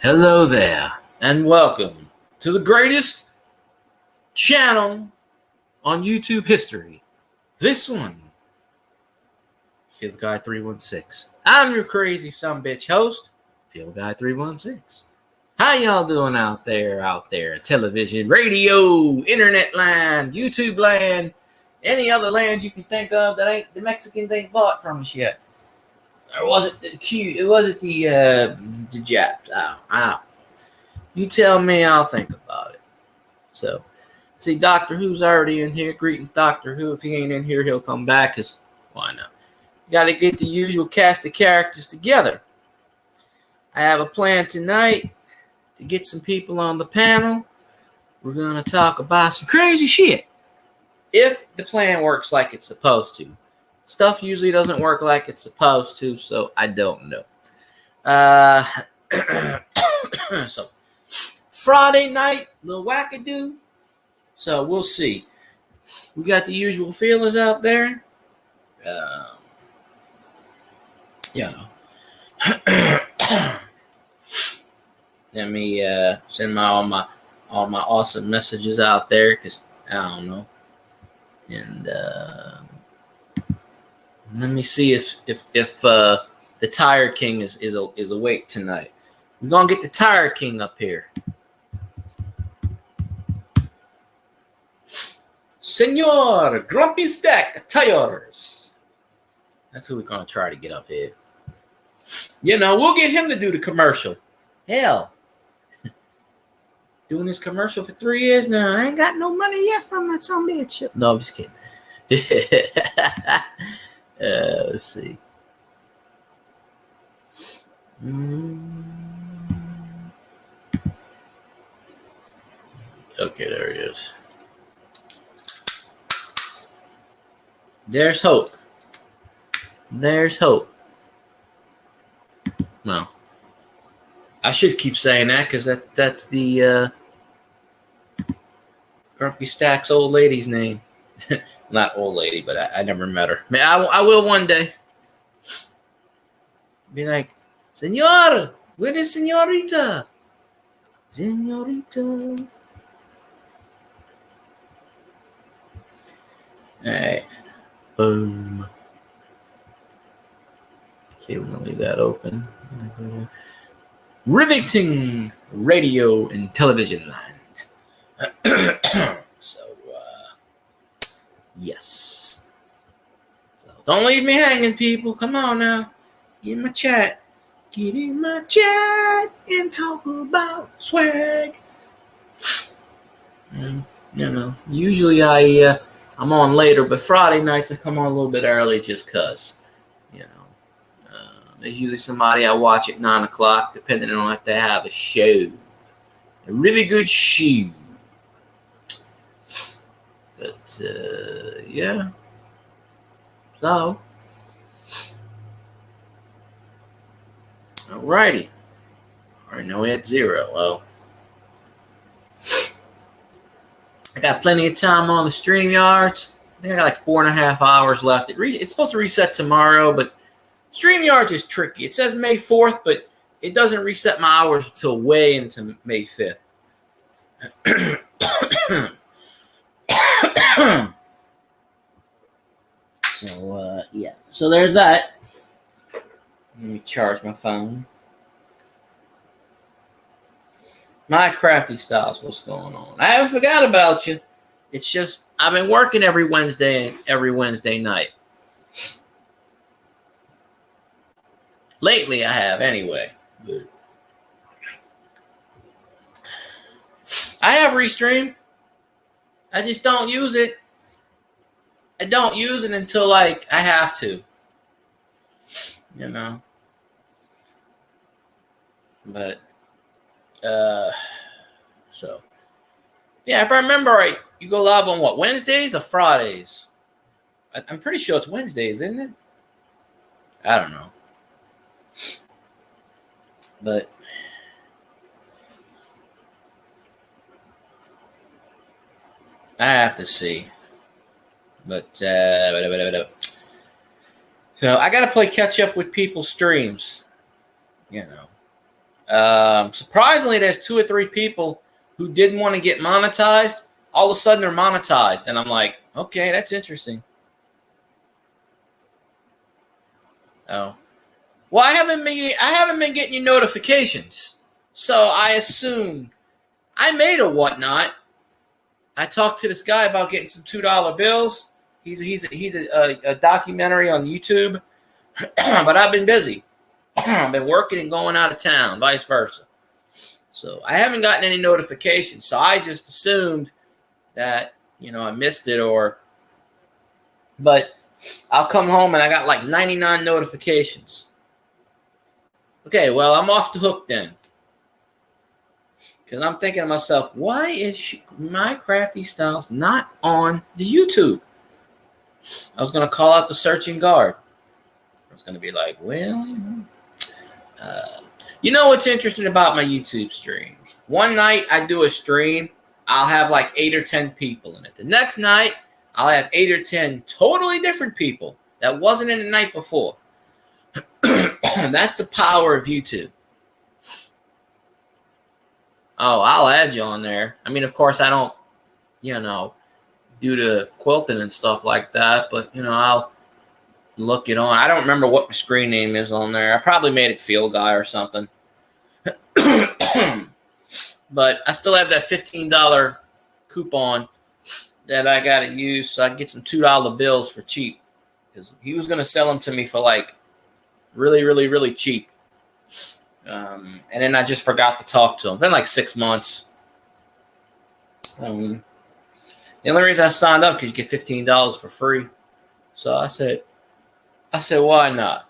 Hello there, and welcome to the greatest channel on YouTube history. This one, Field Guy 316. I'm your crazy sumbitch host, Field Guy 316. How y'all doing out there, television, radio, internet land, YouTube land, any other land you can think of that ain't the Mexicans ain't bought from us yet? Or was it the the Japs? Ow. You tell me, I'll think about it. So, see, Doctor Who's already in here. Greetings, Doctor Who. If he ain't in here, he'll come back, because why not? You got to get the usual cast of characters together. I have a plan tonight to get some people on the panel. We're going to talk about some crazy shit. If the plan works like it's supposed to. Stuff usually doesn't work like it's supposed to, so I don't know. So, Friday night, little wackadoo. So we'll see. We got the usual feelers out there. Let me send all my awesome messages out there, because I don't know. And let me see if the Tire King is awake tonight. We're gonna get the Tire King up here. Senor Grumpy Stack Tires. That's who we're gonna try to get up here. We'll get him to do the commercial. Hell, doing this commercial for 3 years now. I ain't got no money yet from that some bitch. No, I'm just kidding. Let's see. Okay, there he is. There's hope. There's hope. No. I should keep saying that, because that's the Grumpy Stack's old lady's name. Not old lady, but I never met her. I will one day. Be like, Senor, where is Senorita? Senorita. Alright. Boom. Okay, we're going to leave that open. Riveting radio and television land. So, yes. So, don't leave me hanging, people. Come on now. Get in my chat. Get in my chat and talk about swag. Usually I'm on later, but Friday nights I come on a little bit early just because, there's usually somebody I watch at 9 o'clock, depending on if they have a show. A really good show. But, yeah. So. Alrighty. Alright, now we had 0. Well. I got plenty of time on the StreamYards. I think I got like 4.5 hours left. It's supposed to reset tomorrow, but StreamYards is tricky. It says May 4th, but it doesn't reset my hours until way into May 5th. So, yeah. So there's that. Let me charge my phone. My Crafty Styles, what's going on? I haven't forgot about you. It's just I've been working every Wednesday night. Lately, I have anyway. But I have Restream. I just don't use it. I don't use it until I have to. But so yeah, if I remember right, you go live on what, Wednesdays or Fridays? I'm pretty sure it's Wednesdays, isn't it? I don't know. But I have to see. But so I gotta play catch up with people's streams. Surprisingly, there's 2 or 3 people who didn't want to get monetized. All of a sudden, they're monetized, and I'm like, okay, that's interesting. Oh, well, I haven't been getting your notifications, so I assumed I made a whatnot. I talked to this guy about getting some $2 bills. He's a documentary on YouTube, but I've been busy. I've been working and going out of town, vice versa. So I haven't gotten any notifications. So I just assumed that, I missed it but I'll come home and I got like 99 notifications. Okay, well, I'm off the hook then. Because I'm thinking to myself, why is My Crafty Styles not on the YouTube? I was going to call out the searching guard. I was going to be like, well, you know what's interesting about my YouTube streams? One night I do a stream, I'll have like 8 or 10 people in it. The next night, I'll have 8 or 10 totally different people that wasn't in the night before. That's the power of YouTube. Oh, I'll add you on there. I mean, of course, I don't, do the quilting and stuff like that, but, I'll look it on. I don't remember what my screen name is on there. I probably made it Field Guy or something. But I still have that $15 coupon that I got to use so I can get some $2 bills for cheap. Because he was going to sell them to me for like really, really, really cheap. And then I just forgot to talk to him. It's been like 6 months. The only reason I signed up because you get $15 for free. So I said, why not?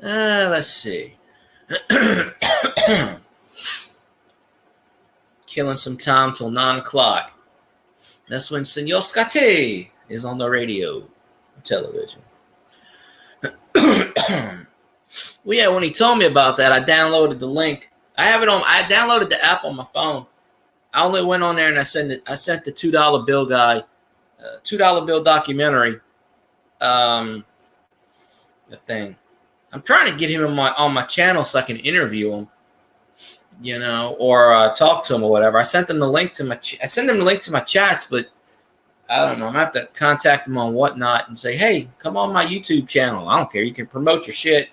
Let's see. Killing some time till 9 o'clock. That's when Senor Scotty is on the radio, television. Well, yeah, when he told me about that, I downloaded the link. I downloaded the app on my phone. I only went on there and I sent the $2 bill guy, $2 bill documentary, the thing. I'm trying to get him on my channel so I can interview him, or talk to him or whatever. I sent him the link to my chats, but I don't know. I'm gonna have to contact him on Whatnot and say, hey, come on my YouTube channel. I don't care. You can promote your shit.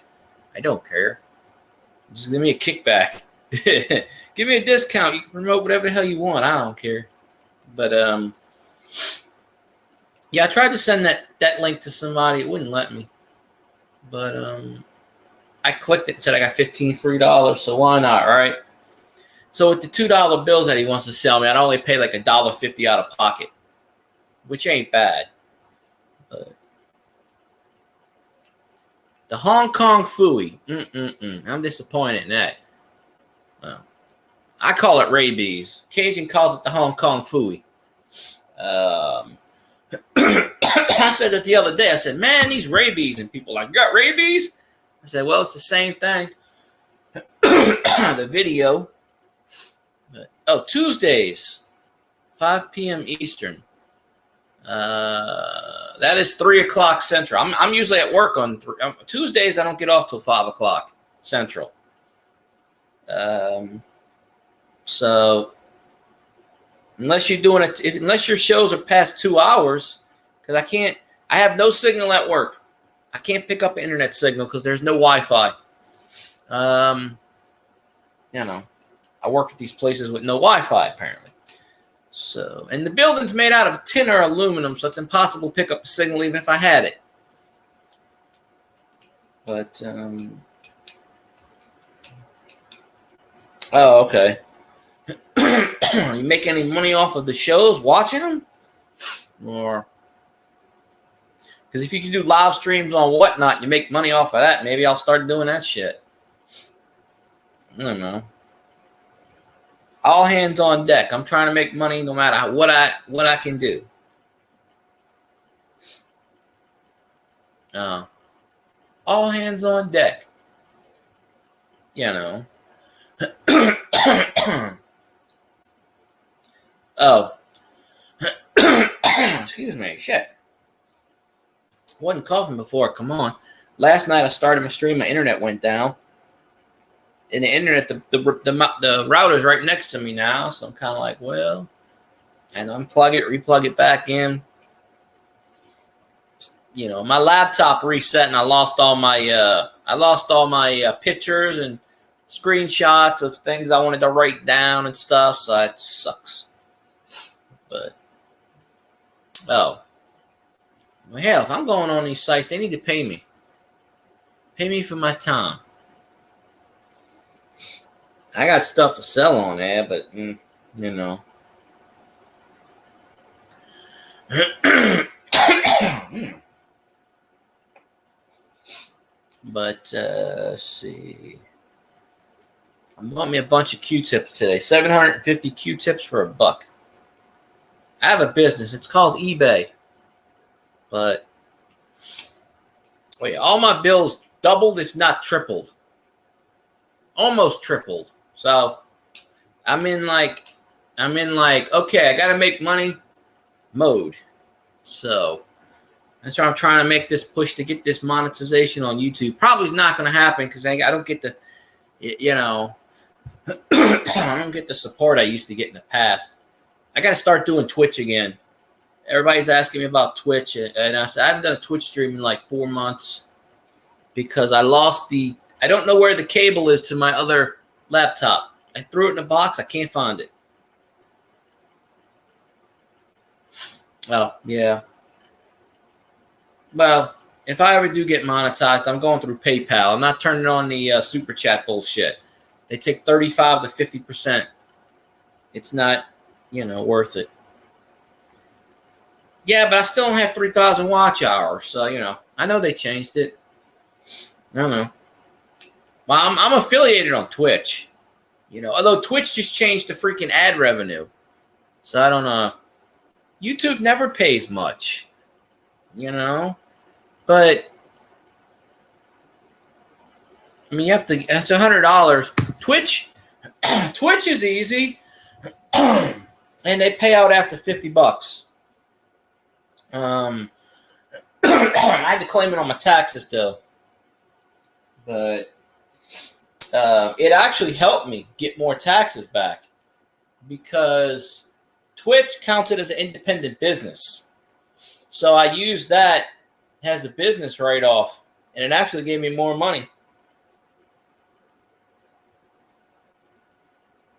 I don't care. Just give me a kickback. Give me a discount. You can promote whatever the hell you want. I don't care. But yeah, I tried to send that link to somebody. It wouldn't let me. But I clicked it and said I got $15 free, so why not, right? So with the $2 bills that he wants to sell me, I'd only pay like $1.50 out of pocket, which ain't bad. But the Hong Kong Phooey, I'm disappointed in that. Well, I call it rabies. Cajun calls it the Hong Kong Phooey. I said that the other day. I said, man, these rabies. And people are like, you got rabies? I said, well, it's the same thing. The video. Tuesdays, 5 p.m. Eastern. That is 3 o'clock Central. I'm usually at work on Tuesdays. I don't get off till 5 o'clock Central. So unless you're doing it, unless your shows are past 2 hours, because I have no signal at work. I can't pick up an internet signal because there's no Wi-Fi. I work at these places with no Wi-Fi apparently. So, and the building's made out of tin or aluminum, so it's impossible to pick up a signal even if I had it. But, oh, okay. You make any money off of the shows watching them? Or, because if you can do live streams on Whatnot, you make money off of that. Maybe I'll start doing that shit. I don't know. All hands on deck. I'm trying to make money no matter what I can do. All hands on deck. Oh. Excuse me. Shit. Wasn't coughing before. Come on. Last night I started my stream. My internet went down. And the internet, the router's right next to me now. So I'm kind of like, well, and unplug it, replug it back in. You know, my laptop reset and I lost all my pictures and screenshots of things I wanted to write down and stuff. So that sucks. But well, hell, if I'm going on these sites, they need to pay me. Pay me for my time. I got stuff to sell on there, but you know. But let's see. I'm bought me a bunch of Q-tips today. 750 Q-tips for $1. I have a business. It's called eBay. But wait, all my bills doubled, if not tripled. Almost tripled. So I'm in like, okay, I gotta make money mode. So that's why I'm trying to make this push to get this monetization on YouTube. Probably is not going to happen because I don't get the, you know, I don't get the support I used to get in the past. I got to start doing Twitch again. Everybody's asking me about Twitch, and I said I haven't done a Twitch stream in like 4 months because I don't know where the cable is to my other laptop. I threw it in a box. I can't find it. Oh, yeah. Well, if I ever do get monetized, I'm going through PayPal. I'm not turning on the super chat bullshit. They take 35 to 50%. It's not, worth it. Yeah, but I still don't have 3,000 watch hours. So, I know they changed it. I don't know. Well, I'm affiliated on Twitch. Although Twitch just changed the freaking ad revenue. So I don't know. YouTube never pays much. But I mean, that's $100. Twitch is easy, and they pay out after $50. I had to claim it on my taxes though, but it actually helped me get more taxes back because Twitch counted as an independent business, so I used that as a business write-off, and it actually gave me more money.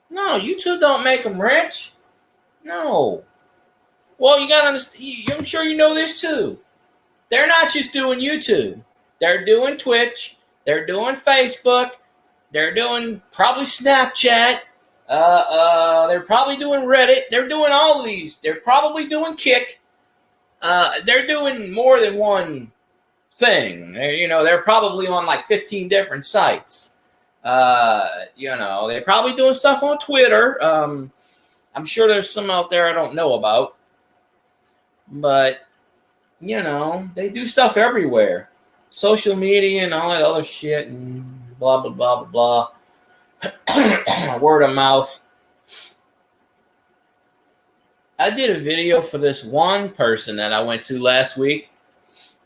No, YouTube don't make them rich. No. Well, you gotta understand. I'm sure you know this too. They're not just doing YouTube. They're doing Twitch. They're doing Facebook. They're doing probably Snapchat. They're probably doing Reddit. They're doing all of these. They're probably doing Kick. They're doing more than one thing. They're probably on like 15 different sites. They're probably doing stuff on Twitter. I'm sure there's some out there I don't know about. But, they do stuff everywhere. Social media and all that other shit and blah, blah, blah, blah, blah. Word of mouth. I did a video for this one person that I went to last week,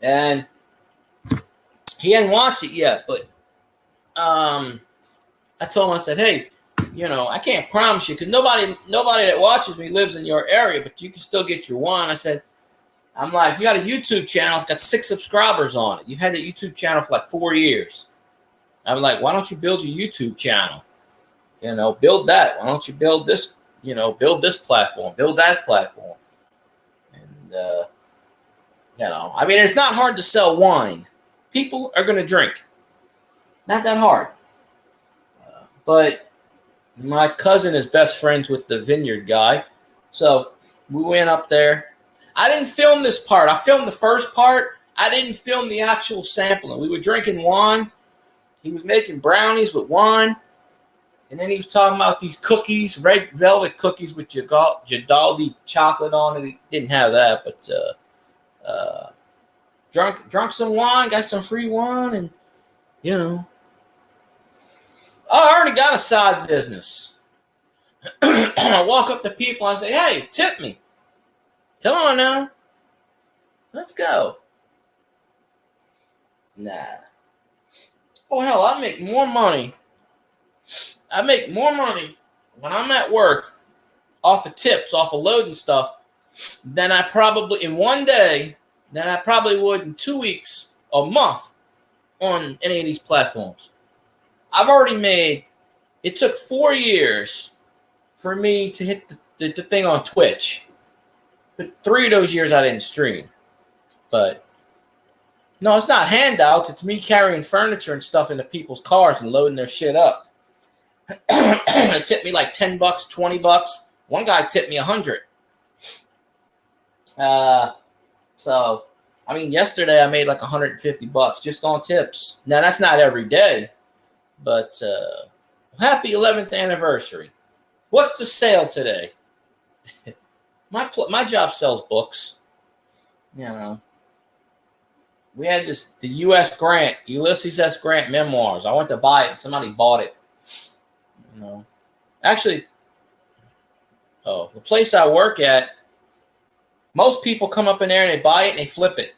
and he hadn't watched it yet, but I told him, I said, hey, I can't promise you because nobody that watches me lives in your area, but you can still get your one. I said, I'm like, you got a YouTube channel. It's got 6 subscribers on it. You've had the YouTube channel for like 4 years. I'm like, why don't you build your YouTube channel? Build that. Why don't you build this? Build this platform, build that platform. And, I mean, it's not hard to sell wine. People are going to drink. Not that hard. But my cousin is best friends with the vineyard guy. So we went up there. I didn't film this part. I filmed the first part. I didn't film the actual sampling. We were drinking wine. He was making brownies with wine. And then he was talking about these cookies, red velvet cookies with Jadaldi chocolate on it. He didn't have that, but drunk some wine, got some free wine, and I already got a side business. I walk up to people and I say, hey, tip me. Come on now. Let's go. Nah. Oh, hell, I make more money. I make more money when I'm at work off of tips, off of loading stuff, than I probably in one day than I probably would in 2 weeks, a month on any of these platforms. I've already made, it took 4 years for me to hit the thing on Twitch. But 3 of those years I didn't stream. But no, it's not handouts. It's me carrying furniture and stuff into people's cars and loading their shit up. It tipped me like $10, $20. One guy tipped me $100. So, I mean, yesterday I made like $150 just on tips. Now that's not every day, but happy 11th anniversary. What's the sale today? My job sells books. You know, we had the U.S. Grant, Ulysses S. Grant memoirs. I went to buy it, and somebody bought it. You know, actually, the place I work at, most people come up in there and they buy it and they flip it.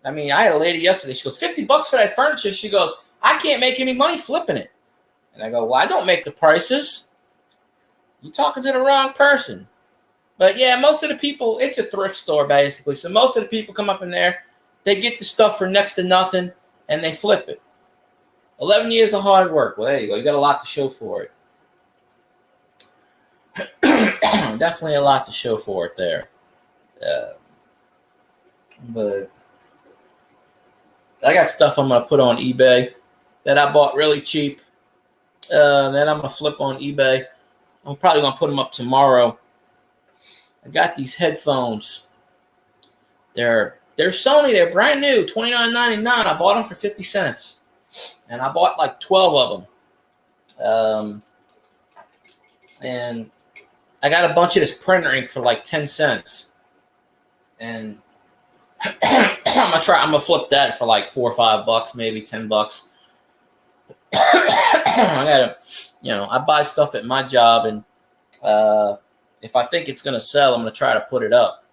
I mean, I had a lady yesterday. She goes, $50 for that furniture. She goes, I can't make any money flipping it. And I go, well, I don't make the prices. You're talking to the wrong person. But yeah, most of the people, it's a thrift store basically. So most of the people come up in there, they get the stuff for next to nothing, and they flip it. 11 years of hard work. Well, there you go. You got a lot to show for it. Definitely a lot to show for it there. But I got stuff I'm going to put on eBay that I bought really cheap. Then I'm going to flip on eBay. I'm probably going to put them up tomorrow. I got these headphones. They're Sony. They're brand new, $29.99. I bought them for 50 cents. And I bought like 12 of them. And I got a bunch of this printer ink for like 10 cents. And I'm gonna flip that for like $4 or $5, maybe $10. I gotta, I buy stuff at my job, and if I think it's gonna sell, I'm gonna try to put it up.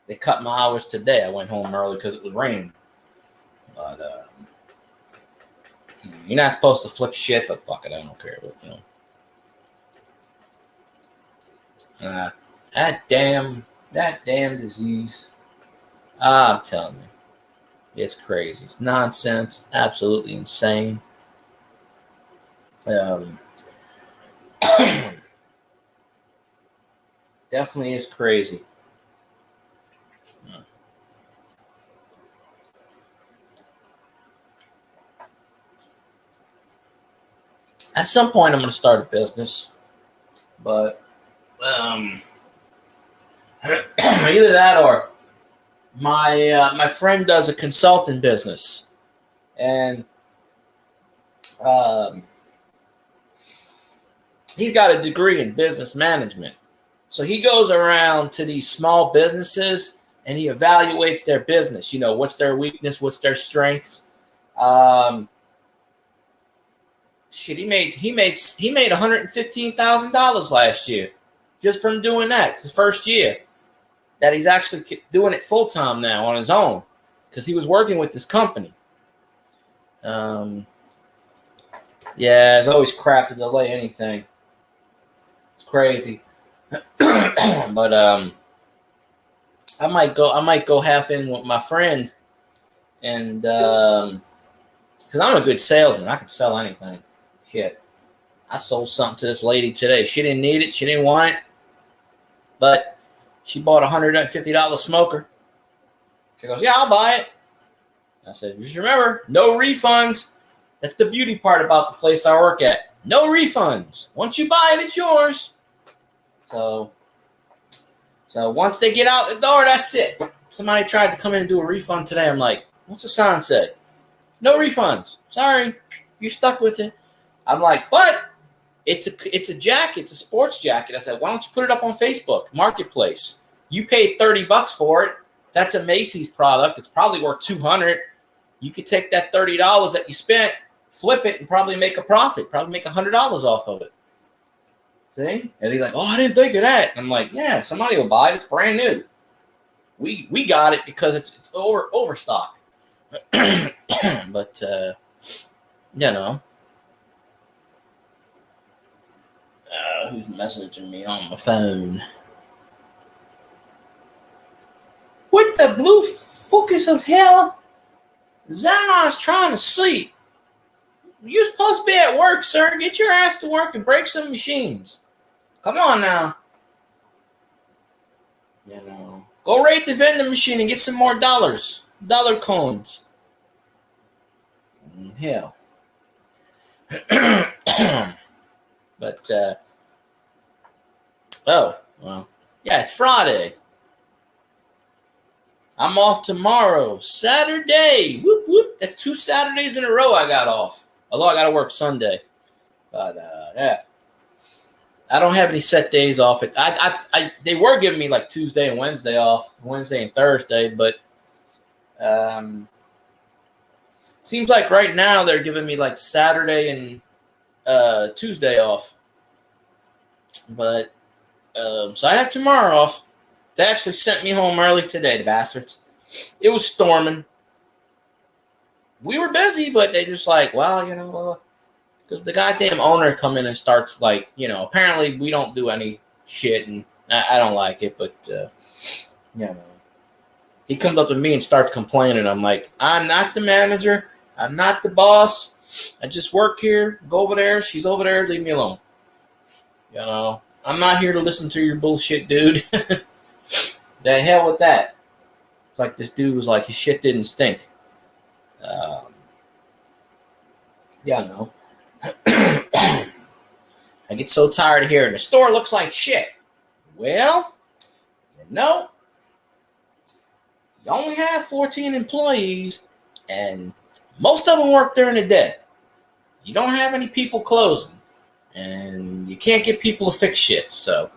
They cut my hours today. I went home early because it was raining. But you're not supposed to flip shit, but fuck it, I don't care. But that damn disease. I'm telling you, it's crazy. It's nonsense. Absolutely insane. Definitely is crazy. At some point, I'm going to start a business, but either that or my friend does a consulting business, and he's got a degree in business management. So he goes around to these small businesses and he evaluates their business. What's their weakness, what's their strengths. He made $115,000 last year just from doing that. It's his first year that he's actually doing it full time now on his own, because he was working with this company. Yeah, it's always crap to delay anything. It's crazy. But I might go half in with my friend, and because I'm a good salesman, I can sell anything. Shit, I sold something to this lady today. She didn't need it. She didn't want it, but she bought a $150 smoker. She goes, yeah, I'll buy it. I said, just remember, no refunds. That's the beauty part about the place I work at. No refunds. Once you buy it, it's yours. So once they get out the door, that's it. Somebody tried to come in and do a refund today. I'm like, what's the sign say? No refunds. Sorry, you're stuck with it. I'm like, but it's a jacket. It's a sports jacket. I said, why don't you put it up on Facebook Marketplace? You paid $30 for it. That's a Macy's product. It's probably worth $200. You could take that $30 that you spent, flip it, and probably make a profit. Probably make $100 off of it. See? And he's like, oh, I didn't think of that. And I'm like, yeah, somebody will buy it. It's brand new. We got it because it's overstock. But you know, who's messaging me on my phone? What the blue focus of hell? Xanon's trying to sleep. You're supposed to be at work, sir. Get your ass to work and break some machines. Come on now. You know, go raid the vending machine and get some more dollars. Dollar coins. Hell. But, oh, well, yeah, it's Friday. I'm off tomorrow, Saturday. Whoop, whoop. That's 2 Saturdays in a row I got off. Although I got to work Sunday. But, yeah. I don't have any set days off. They were giving me like Tuesday and Wednesday off, Wednesday and Thursday, but seems like right now they're giving me like Saturday and Tuesday off. But so I have tomorrow off. They actually sent me home early today, the bastards. It was storming. We were busy, but they just like, well, you know, because the goddamn owner come in and starts like, you know, apparently we don't do any shit, and I don't like it, but you know, he comes up to me and starts complaining. I'm like, I'm not the manager. I'm not the boss. I just work here. Go over there. She's over there. Leave me alone. You know, I'm not here to listen to your bullshit, dude. The hell with that. It's like this dude was like, his shit didn't stink. Yeah, I know. I get so tired of hearing the store looks like shit. Well, you know, you only have 14 employees, and most of them work during the day. You don't have any people closing, and you can't get people to fix shit. So,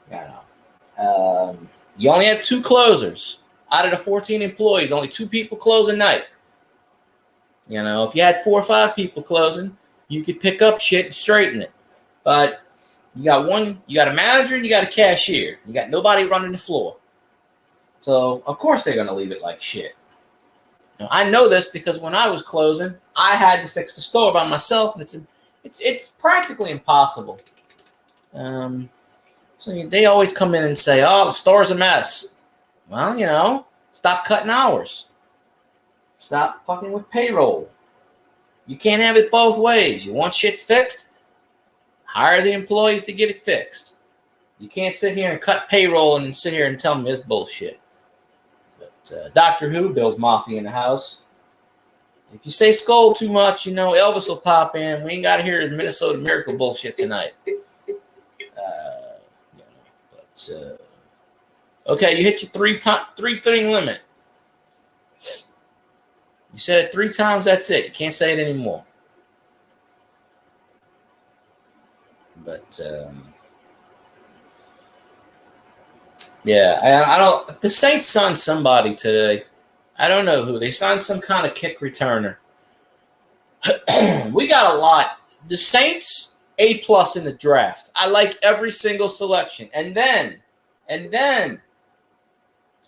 you know, you only have 2 closers out of the 14 employees. Only 2 people close a night. You know, if you had 4 or 5 people closing, you could pick up shit and straighten it. But you got a manager and you got a cashier. You got nobody running the floor. So, of course they're going to leave it like shit. Now, I know this because when I was closing, I had to fix the store by myself, and it's practically impossible. So they always come in and say, oh, the store's a mess. Well, you know, stop cutting hours. Stop fucking with payroll. You can't have it both ways. You want shit fixed? Hire the employees to get it fixed. You can't sit here and cut payroll and then sit here and tell me this bullshit. But Doctor Who, Bill's Mafia in the house. If you say Skull too much, you know, Elvis will pop in. We ain't got to hear his Minnesota Miracle bullshit tonight. Okay, you hit your three thing limit. You said it 3 times, that's it. You can't say it anymore. But, yeah, I don't... The Saints signed somebody today. I don't know who. They signed some kind of kick returner. We got a lot. The Saints, A+ in the draft. I like every single selection. And then...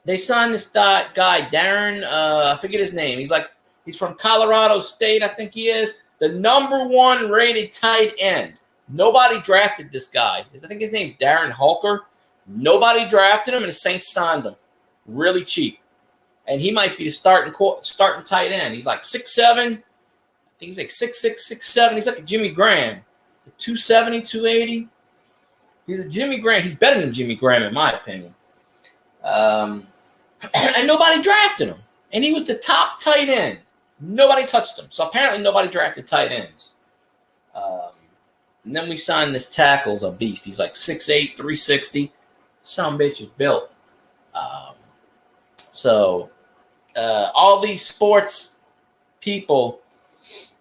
They signed this guy, Darren, I forget his name. He's from Colorado State, I think he is. The #1 rated tight end. Nobody drafted this guy. I think his name's Darren Hulker. Nobody drafted him, and the Saints signed him. Really cheap. And he might be the starting tight end. He's like 6'7". I think he's like 6'6", 6'7". He's like a Jimmy Graham. 270, 280. He's a Jimmy Graham. He's better than Jimmy Graham, in my opinion. And nobody drafted him. And he was the top tight end. Nobody touched him. So apparently nobody drafted tight ends. And then we signed this tackle's a beast. He's like 6'8", 360. Some bitch is built. So all these sports people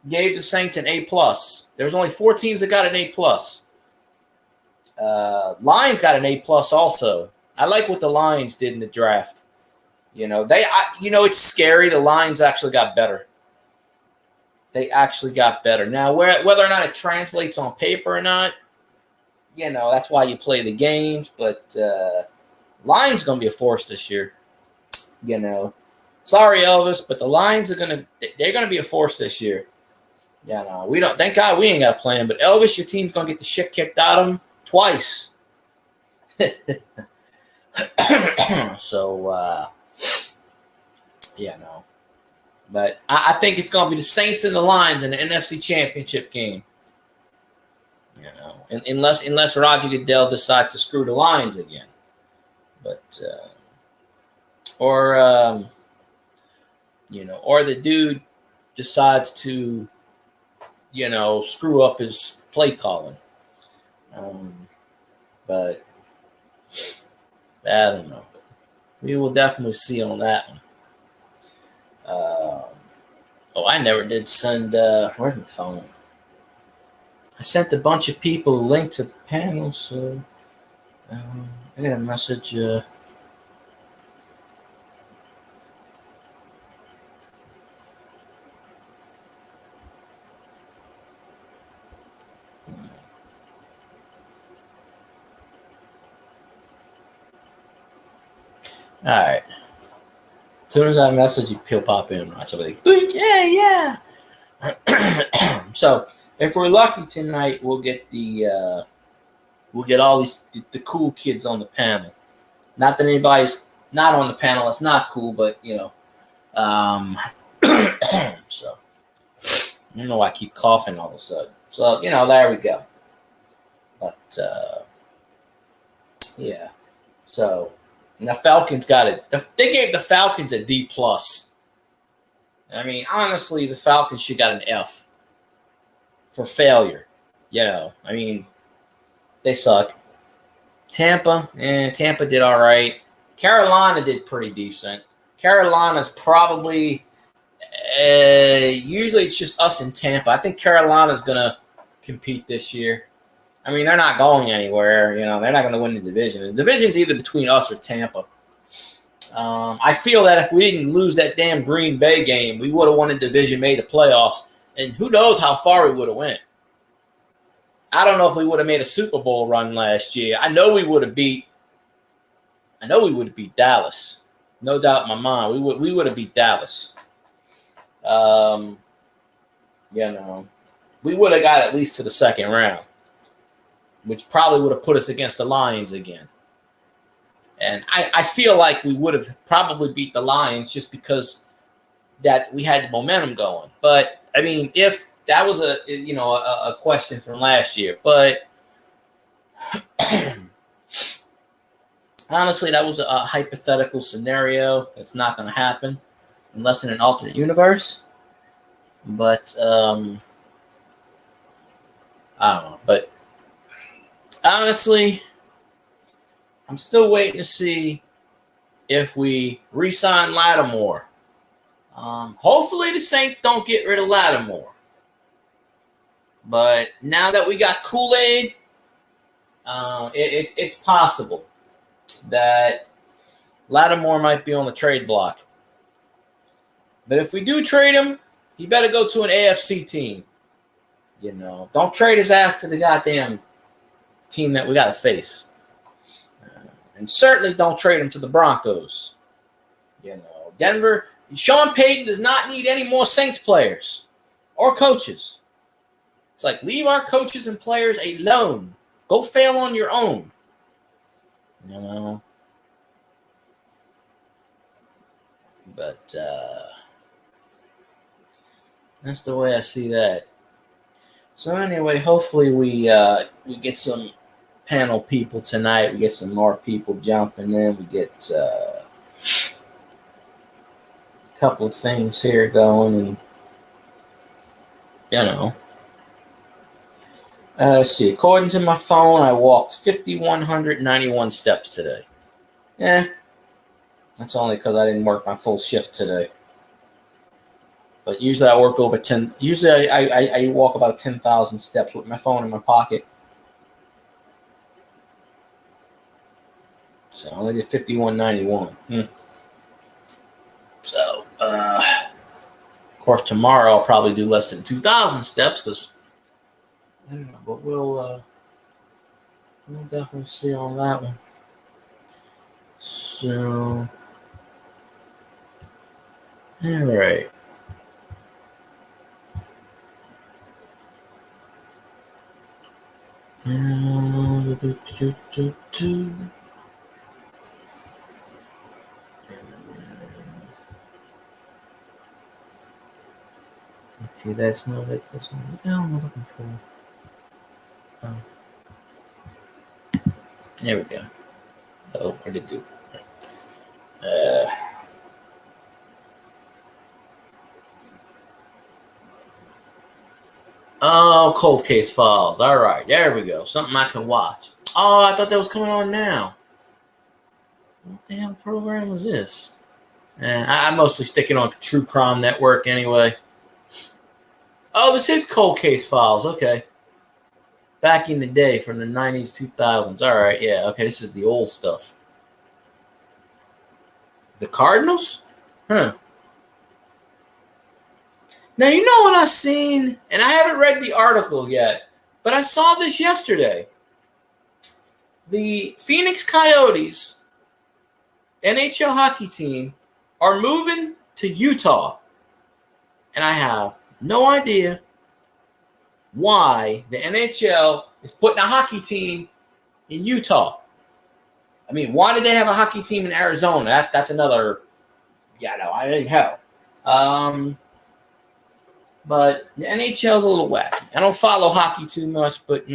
gave the Saints an A+. There was only 4 teams that got an A+. Lions got an A+ also. I like what the Lions did in the draft. You know, it's scary. The Lions actually got better. They actually got better. Now, whether or not it translates on paper or not, you know, that's why you play the games. But Lions going to be a force this year. You know, sorry, Elvis, but the Lions they're gonna be a force this year. Yeah, no, we don't. Thank God we ain't got a plan. But Elvis, your team's gonna get the shit kicked out of them twice. So, yeah, no. But I think it's gonna be the Saints and the Lions in the NFC Championship game. You know, unless Roger Goodell decides to screw the Lions again, but or or the dude decides to screw up his play calling. But I don't know. We will definitely see on that one. I never did send. Where's my phone? I sent a bunch of people a link to the panel, so I got a message. All right. As soon as I message you, he'll pop in. Right? So like, yeah. So if we're lucky tonight, we'll get all the cool kids on the panel. Not that anybody's not on the panel. It's not cool, but so I don't know why I keep coughing all of a sudden. So there we go. But yeah. So the Falcons got it. They gave the Falcons a D+. I mean, honestly, the Falcons should got an F for failure. I mean, they suck. Tampa did all right. Carolina did pretty decent. Carolina's probably usually it's just us in Tampa. I think Carolina's gonna compete this year. I mean, they're not going anywhere. They're not going to win the division. The division's either between us or Tampa. I feel that if we didn't lose that damn Green Bay game, we would have won the division, made the playoffs, and who knows how far we would have went. I don't know if we would have made a Super Bowl run last year. I know we would have beat Dallas. No doubt in my mind. We would have beat Dallas. We would have got at least to the second round, which probably would have put us against the Lions again. And I feel like we would have probably beat the Lions just because that we had the momentum going. But I mean, if that was a question from last year, but honestly, that was a hypothetical scenario. It's not going to happen unless in an alternate universe. But I don't know. But honestly, I'm still waiting to see if we re-sign Lattimore. Hopefully the Saints don't get rid of Lattimore. But now that we got Kool-Aid, it's possible that Lattimore might be on the trade block. But if we do trade him, he better go to an AFC team. Don't trade his ass to the goddamn team that we got to face. And certainly don't trade him to the Broncos. Denver, Sean Payton does not need any more Saints players or coaches. It's like, leave our coaches and players alone. Go fail on your own. But that's the way I see that. So anyway, hopefully we get some panel people tonight. We get some more people jumping in. We get a couple of things here going, and let's see. According to my phone, I walked 5,191 steps today. That's only because I didn't work my full shift today. But usually I work over 10. Usually I walk about 10,000 steps with my phone in my pocket. So I only did 5,191. So, of course, tomorrow I'll probably do less than 2,000 steps because I don't know, but we'll definitely see on that one. So, All right. Okay, that's not it. That's not what I'm looking for. Oh, there we go. Oh, what did it do? Oh, Cold Case Files. All right, there we go. Something I can watch. Oh, I thought that was coming on now. What the hell program was this? I'm mostly sticking on True Crime Network anyway. Oh, this is Cold Case Files. Okay. Back in the day from the 90s, 2000s. All right, yeah. Okay, this is the old stuff. The Cardinals? Huh. Now, you know what I've seen, and I haven't read the article yet, but I saw this yesterday. The Phoenix Coyotes NHL hockey team are moving to Utah, and I have no idea why the NHL is putting a hockey team in Utah. I mean, why did they have a hockey team in Arizona? That's another, I didn't hell. But the NHL is a little wacky. I don't follow hockey too much, but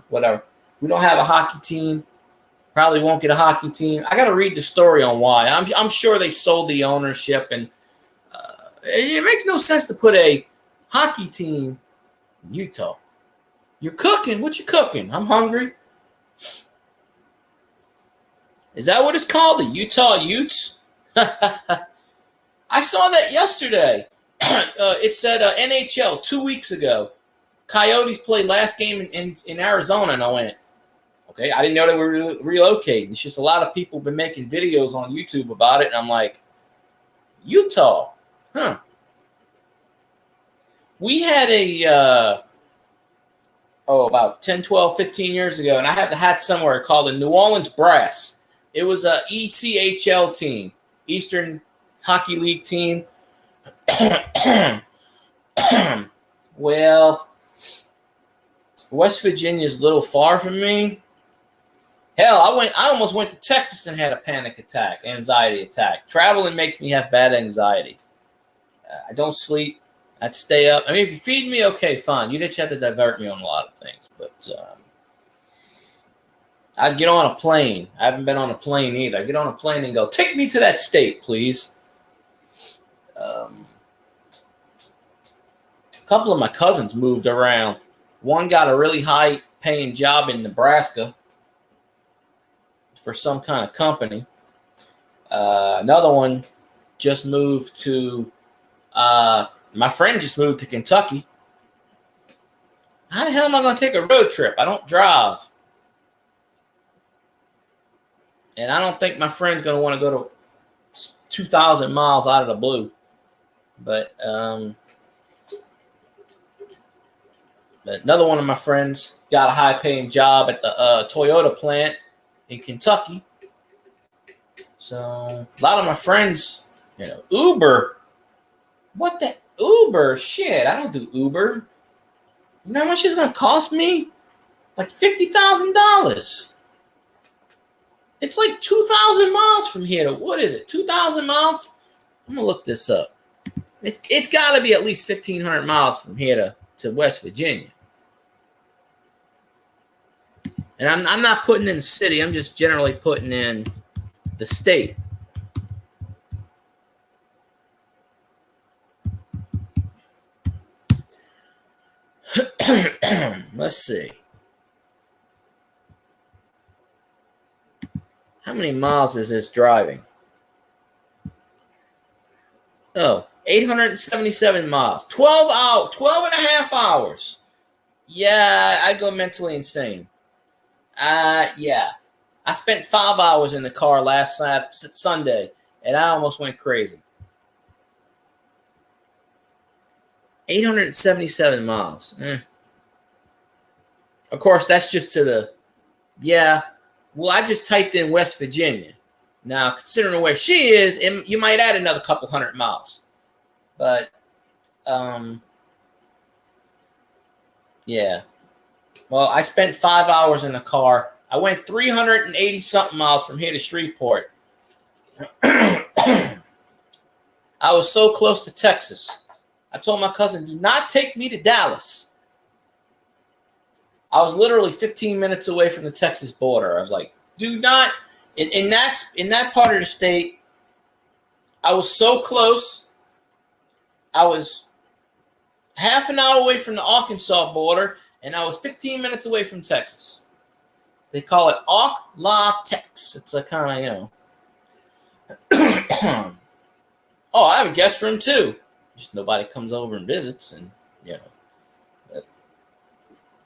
whatever. We don't have a hockey team. Probably won't get a hockey team. I got to read the story on why. I'm sure they sold the ownership, and it makes no sense to put a hockey team in Utah. You're cooking. What you cooking? I'm hungry. Is that what it's called? The Utah Utes? I saw that yesterday. It said NHL 2 weeks ago. Coyotes played last game in Arizona, and I went, okay, I didn't know they were relocating. It's just a lot of people have been making videos on YouTube about it, and I'm like, Utah, huh? We had about 10, 12, 15 years ago, and I have the hat somewhere called the New Orleans Brass. It was a ECHL team, Eastern Hockey League team. Well, West Virginia is a little far from me. Hell, I almost went to Texas and had a panic attack, anxiety attack. Traveling makes me have bad anxiety. I don't sleep. I'd stay up. I mean, if you feed me, okay, fine. You just have to divert me on a lot of things. But I'd get on a plane. I haven't been on a plane either. I'd get on a plane and go, take me to that state, please. A couple of my cousins moved around. One got a really high-paying job in Nebraska for some kind of company. Another one just moved to my friend just moved to Kentucky. How the hell am I going to take a road trip? I don't drive. And I don't think my friend's going to want to go to 2,000 miles out of the blue. But another one of my friends got a high-paying job at the Toyota plant in Kentucky. So a lot of my friends, Uber. What the Uber? Shit, I don't do Uber. You know how much it's gonna cost me? Like $50,000. It's like 2,000 miles from here to what is it? 2,000 miles? I'm gonna look this up. It's got to be at least 1,500 miles from here to West Virginia. And I'm not putting in the city. I'm just generally putting in the state. Let's see. How many miles is this driving? Oh, 877 miles. 12 and a half hours. Yeah, I go mentally insane. Yeah. I spent 5 hours in the car last Sunday, and I almost went crazy. 877 miles. Of course, that's just to the, well, I just typed in West Virginia. Now, considering where she is, you might add another couple hundred miles. But yeah. Well, I spent 5 hours in the car. I went 380 something miles from here to Shreveport. I was so close to Texas. I told my cousin, do not take me to Dallas. I was literally 15 minutes away from the Texas border. I was like, do not. In that part of the state, I was so close. I was half an hour away from the Arkansas border, and I was 15 minutes away from Texas. They call it Ark-La-Tex. It's a kind of, Oh, I have a guest room too. Just nobody comes over and visits, and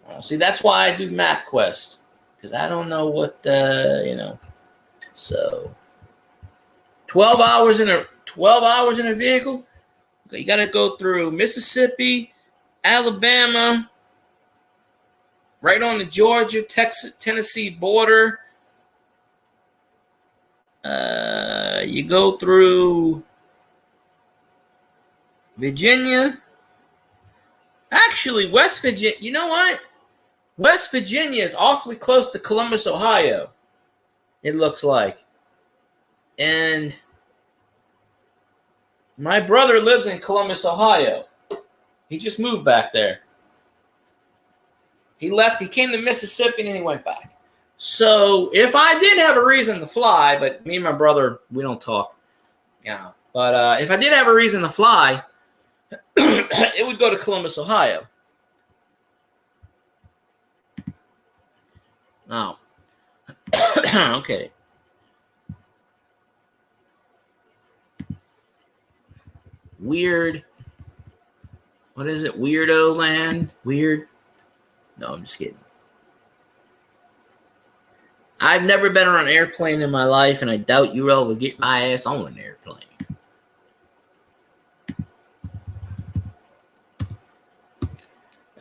But, see, that's why I do MapQuest, because I don't know what So 12 hours in a vehicle. You got to go through Mississippi, Alabama, right on the Georgia, Texas, Tennessee border. You go through Virginia. Actually, West Virginia, you know what? West Virginia is awfully close to Columbus, Ohio, it looks like. And my brother lives in Columbus, Ohio. He just moved back there. He came to Mississippi, and then he went back. So if I did have a reason to fly, but me and my brother, we don't talk. But if I did have a reason to fly, it would go to Columbus, Ohio. Oh. Okay. Weird. What is it? Weirdo land? Weird? No, I'm just kidding. I've never been on an airplane in my life, and I doubt you'll ever get my ass on an airplane.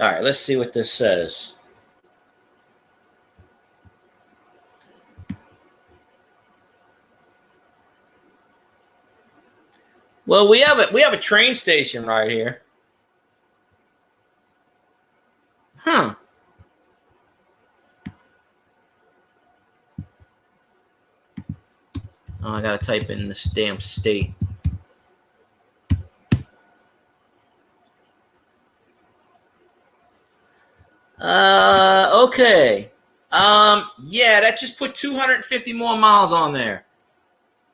All right, let's see what this says. Well, we have a train station right here. Huh. Oh, I gotta type in this damn state. Okay. Yeah, that just put 250 more miles on there.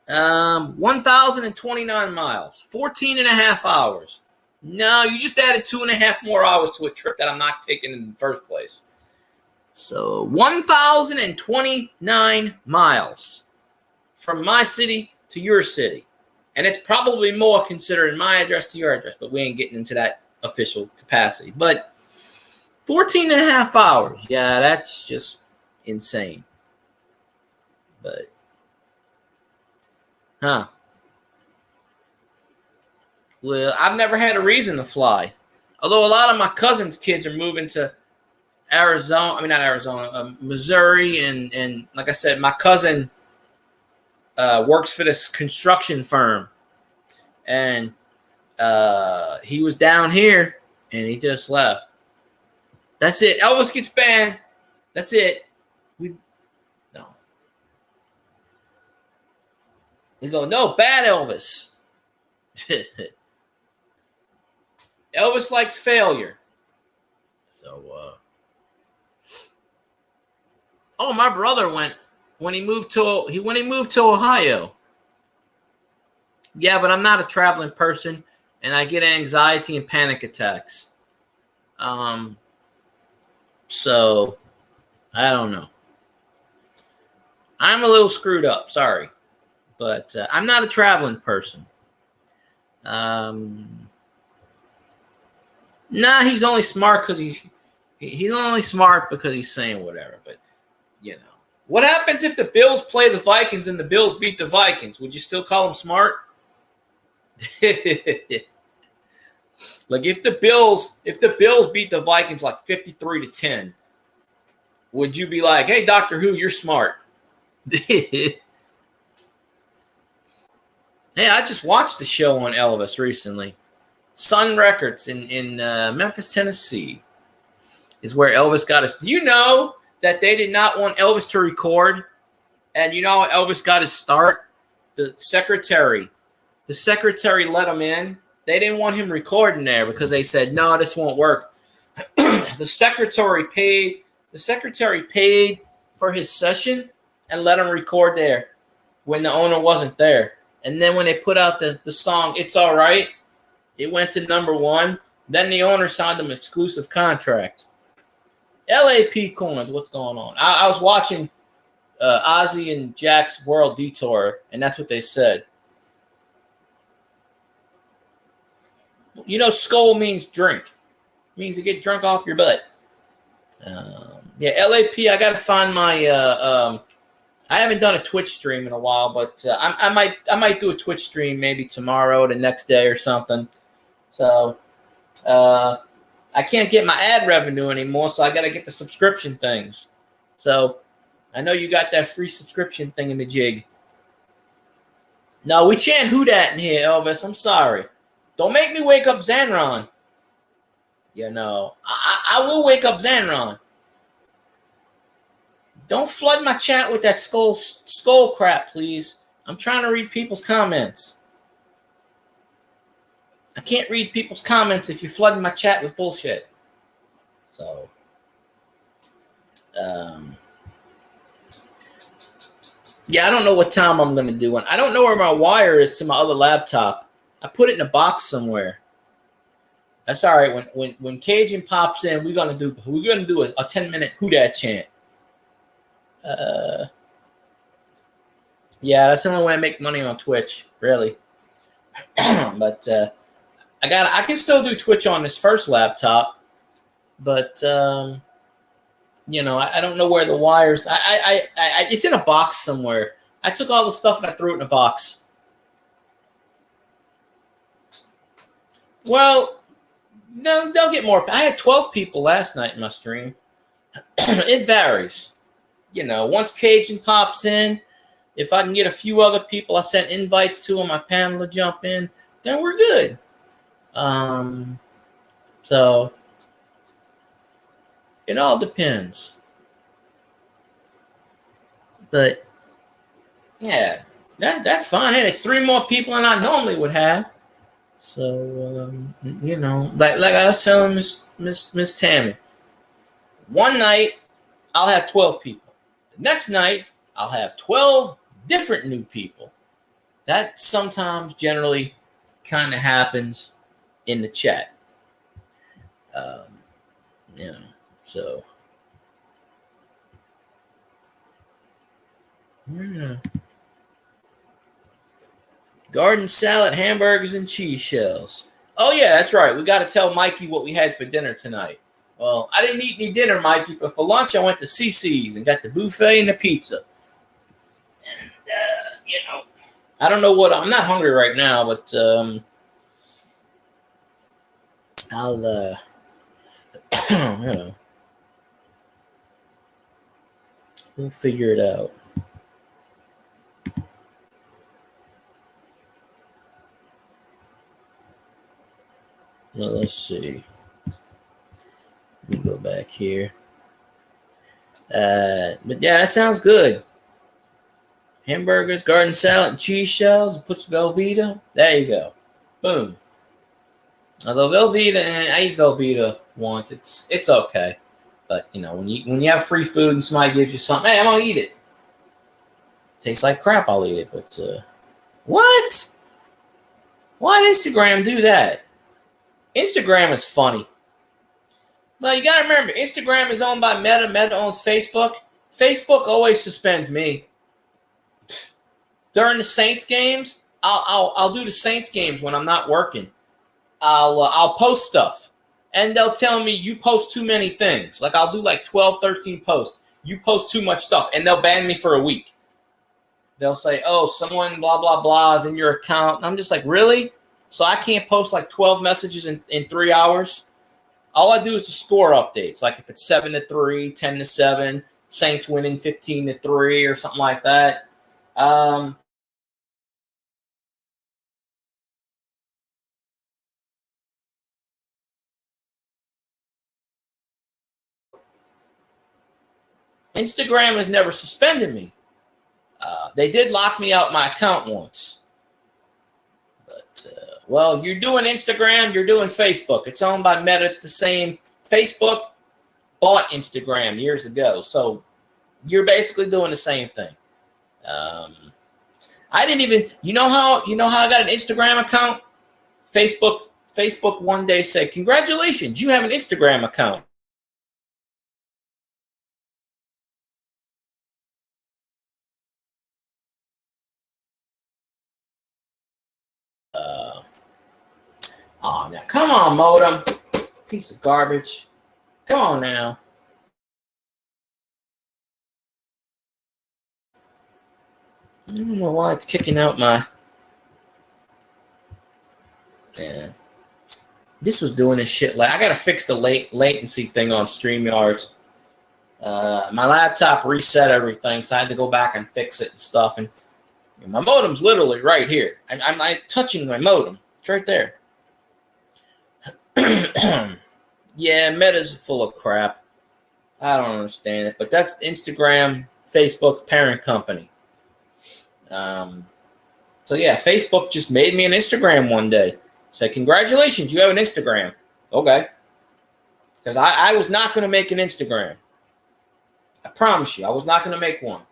1,029 miles, 14 and a half hours. No, you just added 2.5 more hours to a trip that I'm not taking in the first place. So 1,029 miles from my city to your city. And it's probably more considering my address to your address, but we ain't getting into that official capacity. But 14 and a half hours. Yeah, that's just insane. But, well, I've never had a reason to fly. Although a lot of my cousins' kids are moving to Arizona. I mean, not Arizona, Missouri. And like I said, my cousin works for this construction firm. And he was down here, and he just left. That's it. Elvis gets banned. That's it. We go, no, bad Elvis. Elvis likes failure. So, my brother went when he moved to Ohio. Yeah, but I'm not a traveling person, and I get anxiety and panic attacks. So I don't know. I'm a little screwed up. Sorry, but I'm not a traveling person. Nah, he's only smart because he's only smart because he's saying whatever. But what happens if the Bills play the Vikings and the Bills beat the Vikings? Would you still call them smart? Like if the Bills beat the Vikings like 53-10, would you be like, "Hey, Doctor Who, you're smart"? Hey, I just watched the show on Elvis recently. Sun Records in Memphis, Tennessee, is where Elvis got his. Do you know that they did not want Elvis to record? And you know how Elvis got his start? The secretary let him in. They didn't want him recording there because they said, no, this won't work. The secretary paid for his session and let him record there when the owner wasn't there. And then when they put out the song, It's All Right, it went to #1. Then the owner signed him exclusive contract. LAP Coins, what's going on? I was watching Ozzy and Jack's World Detour, and that's what they said. You know, skull means drink. It means to get drunk off your butt. Yeah, LAP, I got to find my... I haven't done a Twitch stream in a while, but I might do a Twitch stream maybe tomorrow, the next day or something. So I can't get my ad revenue anymore, so I got to get the subscription things. So I know you got that free subscription thing in the jig. No, we chant who dat in here, Elvis. I'm sorry. Don't make me wake up Zanron. You know, I will wake up Zanron. Don't flood my chat with that skull crap, please. I'm trying to read people's comments. I can't read people's comments if you're flooding my chat with bullshit. So, yeah, I don't know what time I'm going to do it. I don't know where my wire is to my other laptop. I put it in a box somewhere. That's all right. When Cajun pops in, we're gonna do a 10-minute who dat chant. Yeah, that's the only way I make money on Twitch, really. But I can still do Twitch on this first laptop, but you know, I don't know where the wires. It's in a box somewhere. I took all the stuff and I threw it in a box. Well, no, they'll get more. I had 12 people last night in my stream. It varies. You know, once Cajun pops in, if I can get a few other people I sent invites to on my panel to jump in, then we're good. So it all depends. But yeah, that's fine. And it's 3 more people than I normally would have. So you know, like I was telling Miss Tammy, one night I'll have 12 people. The next night I'll have 12 different new people. That sometimes generally kind of happens in the chat. You know, so yeah. Garden salad, hamburgers, and cheese shells. Oh, yeah, that's right. We got to tell Mikey what we had for dinner tonight. Well, I didn't eat any dinner, Mikey, but for lunch I went to CC's and got the buffet and the pizza. And, you know, I don't know what... I'm not hungry right now, but I'll, you know, we'll figure it out. Well, let's see. Let me go back here. But yeah, that sounds good. Hamburgers, garden salad, and cheese shells. Put some Velveeta. There you go. Boom. Although Velveeta, I eat Velveeta once. It's okay. But you know, when you have free food and somebody gives you something, hey, I'm gonna eat it. Tastes like crap, I'll eat it. But what? Why did Instagram do that? Instagram is funny. Well, you gotta remember, Instagram is owned by Meta. Meta owns Facebook. Facebook always suspends me. During the Saints games, I'll do the Saints games when I'm not working. I'll post stuff, and they'll tell me you post too many things. Like I'll do like 12, 13 posts. You post too much stuff, and they'll ban me for a week. They'll say, "Oh, someone blah blah blah is in your account." And I'm just like, really? So I can't post like 12 messages in 3 hours? All I do is the score updates. Like if it's 7-3, 10-7, Saints winning 15-3 or something like that. Instagram has never suspended me. They did lock me out my account once. But, well, you're doing Instagram, you're doing Facebook. It's owned by Meta. It's the same. Facebook bought Instagram years ago. So you're basically doing the same thing. I didn't even, you know how I got an Instagram account? Facebook one day said, congratulations, you have an Instagram account. Oh, now come on, modem. Piece of garbage. Come on now. I don't know why it's kicking out my... Yeah. This was doing this shit. Like, I got to fix the latency thing on StreamYards. My laptop reset everything, so I had to go back and fix it and stuff. And my modem's literally right here. I'm touching my modem. It's right there. Yeah, Meta's full of crap. I don't understand it, but that's Instagram, Facebook parent company. So yeah, Facebook just made me an Instagram one day. Said, congratulations, you have an Instagram. Okay. Because I was not going to make an Instagram. I promise you, I was not going to make one.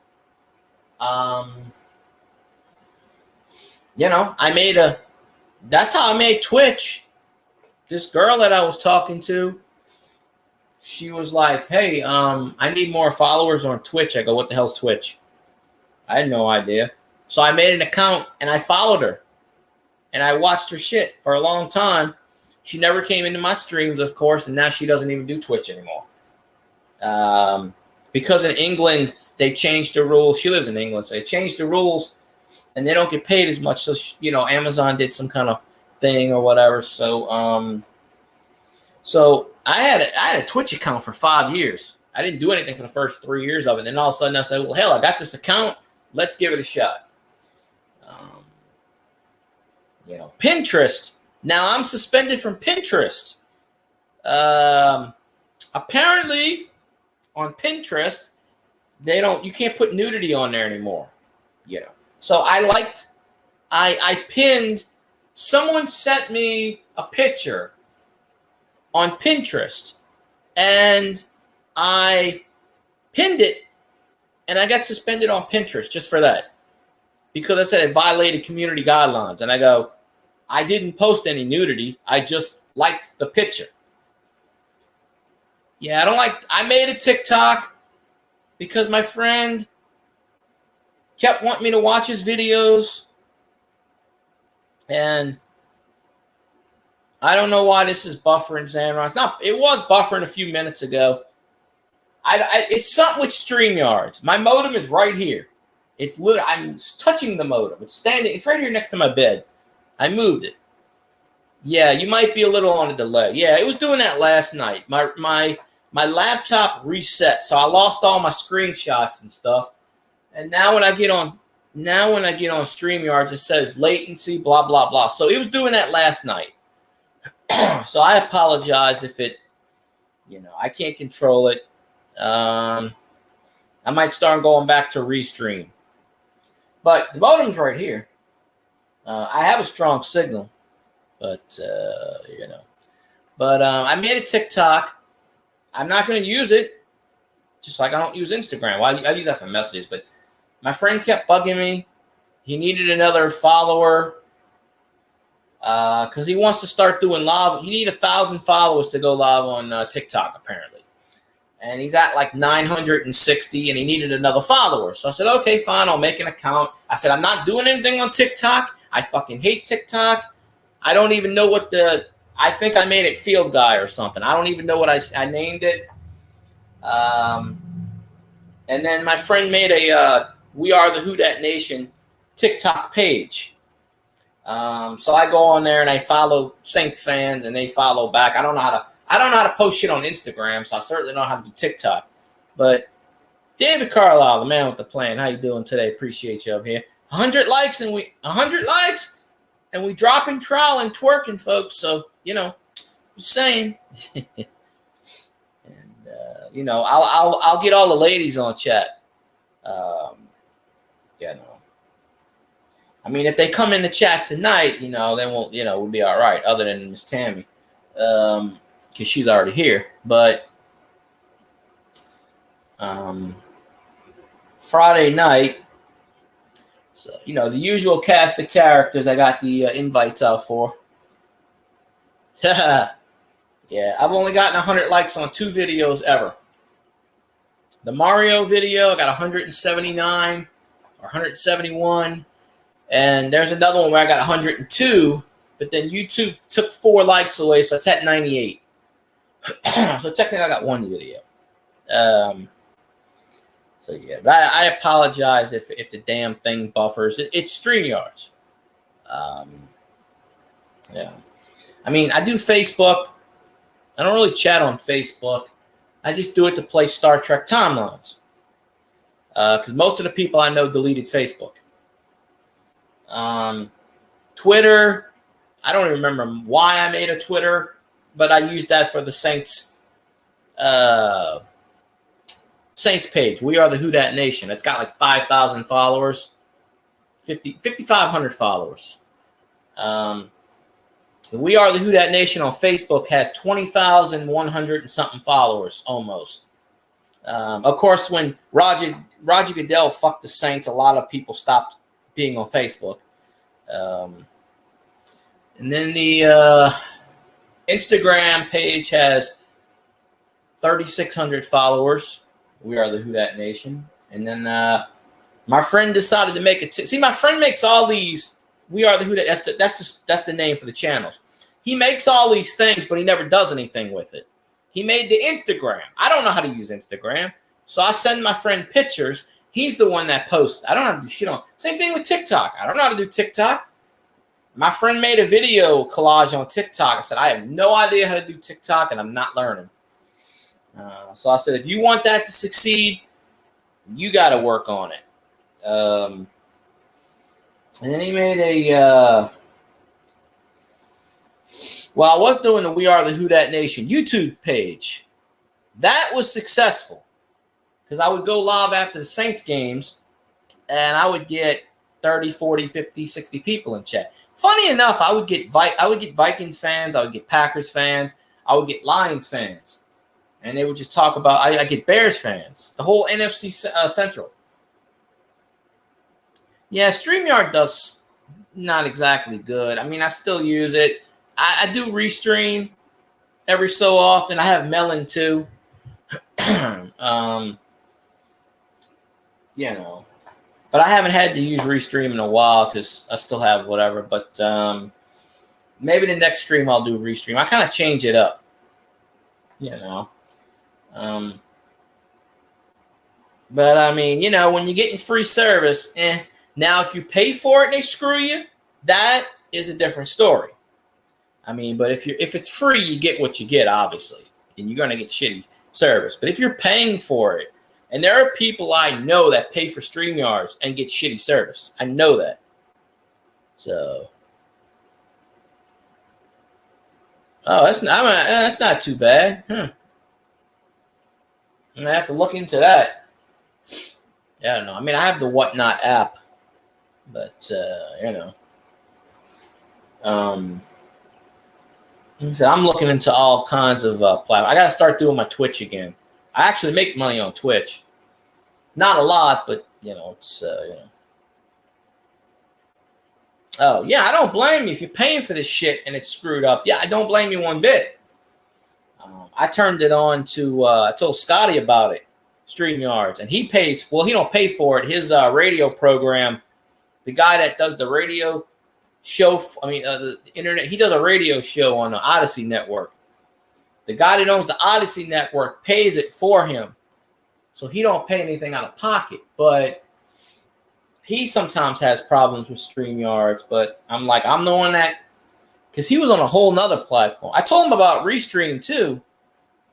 That's how I made Twitch. This girl that I was talking to, she was like, hey, I need more followers on Twitch. I go, what the hell's Twitch? I had no idea. So I made an account and I followed her. And I watched her shit for a long time. She never came into my streams, of course, and now she doesn't even do Twitch anymore. Because in England, they changed the rules. She lives in England, so they changed the rules, and they don't get paid as much. So, Amazon did some kind of thing or whatever. So I had a Twitch account for 5 years. I didn't do anything for the first 3 years of it. And then all of a sudden I said, well, hell, I got this account. Let's give it a shot. Pinterest. Now I'm suspended from Pinterest. Apparently on Pinterest, you can't put nudity on there anymore. So I pinned, someone sent me a picture on Pinterest and I pinned it and I got suspended on Pinterest just for that. Because I said it violated community guidelines. And I go, I didn't post any nudity. I just liked the picture. Yeah, I made a TikTok because my friend kept wanting me to watch his videos. And I don't know why this is buffering, Xanron. It was buffering a few minutes ago. It's something with StreamYards. My modem is right here. It's literally, I'm touching the modem. It's right here next to my bed. I moved it. Yeah, you might be a little on a delay. Yeah, it was doing that last night. My laptop reset, so I lost all my screenshots and stuff. And now when I get on StreamYards, it says latency, blah, blah, blah. So it was doing that last night. So I apologize if it, I can't control it. I might start going back to restream. But the modem's right here. I have a strong signal, but, I made a TikTok. I'm not going to use it, just like I don't use Instagram. Well, I use that for messages, but my friend kept bugging me. He needed another follower because he wants to start doing live. You need 1,000 followers to go live on TikTok, apparently. And he's at like 960 and he needed another follower. So I said, okay, fine, I'll make an account. I said, I'm not doing anything on TikTok. I fucking hate TikTok. I don't even know I think I made it Field Guy or something. I don't even know what I named it. And then my friend made a We Are the Who Dat Nation TikTok page. So I go on there and I follow Saints fans and they follow back. I don't know how to post shit on Instagram, so I certainly don't know how to do TikTok. But David Carlisle, the man with the plan, how you doing today? Appreciate you up here. 100 likes and we dropping trowel and twerking, folks. So, just saying. And I'll get all the ladies on chat. I mean, if they come in the chat tonight, then we'll be all right. Other than Miss Tammy, because she's already here. But Friday night, so the usual cast of characters I got the invites out for. Yeah, I've only gotten 100 likes on 2 videos ever. The Mario video, I got 179 or 171. And there's another one where I got 102, but then YouTube took 4 likes away, so it's at 98. So technically I got 1 video. So yeah, but I apologize if the damn thing buffers. It's StreamYards. Yeah. I mean, I do Facebook. I don't really chat on Facebook. I just do it to play Star Trek timelines. Because most of the people I know deleted Facebook. Twitter, I don't even remember why I made a Twitter, but I used that for the Saints page. We are the Who Dat Nation. It's got like 5,000 followers, 5,500 followers. The We Are the Who Dat Nation on Facebook has 20,100 and something followers almost. Of course, when Roger Goodell fucked the Saints, a lot of people stopped being on Facebook. And then the Instagram page has 3,600 followers. We Are the Who Dat Nation. And then my friend decided to make it. See, my friend makes all these. We Are the Who Dat. That's the name for the channels. He makes all these things, but he never does anything with it. He made the Instagram. I don't know how to use Instagram, so I send my friend pictures. He's the one that posts. I don't know how to do shit on. Same thing with TikTok. I don't know how to do TikTok. My friend made a video collage on TikTok. I said, I have no idea how to do TikTok, and I'm not learning. So I said, if you want that to succeed, you got to work on it. And then he made a... well, I was doing the We Are the Who Dat Nation YouTube page. That was successful. Because I would go live after the Saints games, and I would get 30, 40, 50, 60 people in chat. Funny enough, I would get Vikings fans, I would get Packers fans, I would get Lions fans. And they would just talk about, I get Bears fans, the whole NFC Central. Yeah, StreamYard does not exactly good. I mean, I still use it. I do restream every so often. I have Melon too. But I haven't had to use Restream in a while because I still have whatever. But maybe the next stream I'll do Restream. I kind of change it up, But I mean, when you're getting free service, now if you pay for it and they screw you, that is a different story. I mean, but if it's free, you get what you get, obviously, and you're gonna get shitty service. But if you're paying for it, and there are people I know that pay for StreamYards and get shitty service, I know that. So, that's not too bad. I'm gonna have to look into that. Yeah, I don't know. I mean, I have the Whatnot app, but So I'm looking into all kinds of platforms. I got to start doing my Twitch again. I actually make money on Twitch. Not a lot, but, it's, Oh, yeah, I don't blame you if you're paying for this shit and it's screwed up. Yeah, I don't blame you one bit. I turned it on to, I told Scotty about it, StreamYards, and he pays, well, he don't pay for it. His radio program, the guy that does the radio show, the internet, he does a radio show on the Odyssey Network. The guy that owns the Odyssey Network pays it for him, so he don't pay anything out of pocket. But he sometimes has problems with StreamYards, but I'm the one that, because he was on a whole nother platform. I told him about Restream too,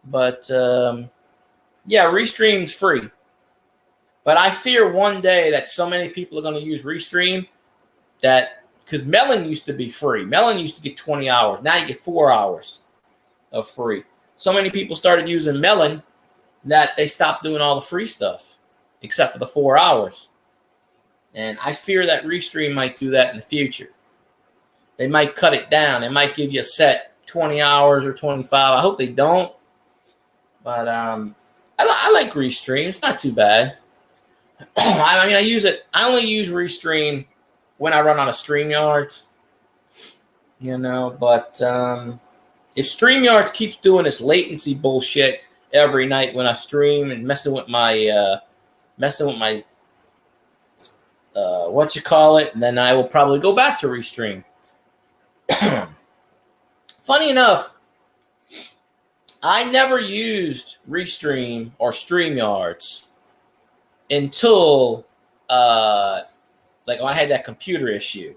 but yeah, Restream's free. But I fear one day that so many people are going to use Restream that, because Melon used to be free. Melon used to get 20 hours. Now you get 4 hours of free. So many people started using Melon that they stopped doing all the free stuff, except for the 4 hours. And I fear that Restream might do that in the future. They might cut it down. They might give you a set 20 hours or 25. I hope they don't. But I like Restream. It's not too bad. I mean, I use it. I only use Restream when I run on a StreamYards. But if StreamYards keeps doing this latency bullshit every night when I stream and messing with my then I will probably go back to Restream. Funny enough, I never used Restream or StreamYards until when I had that computer issue.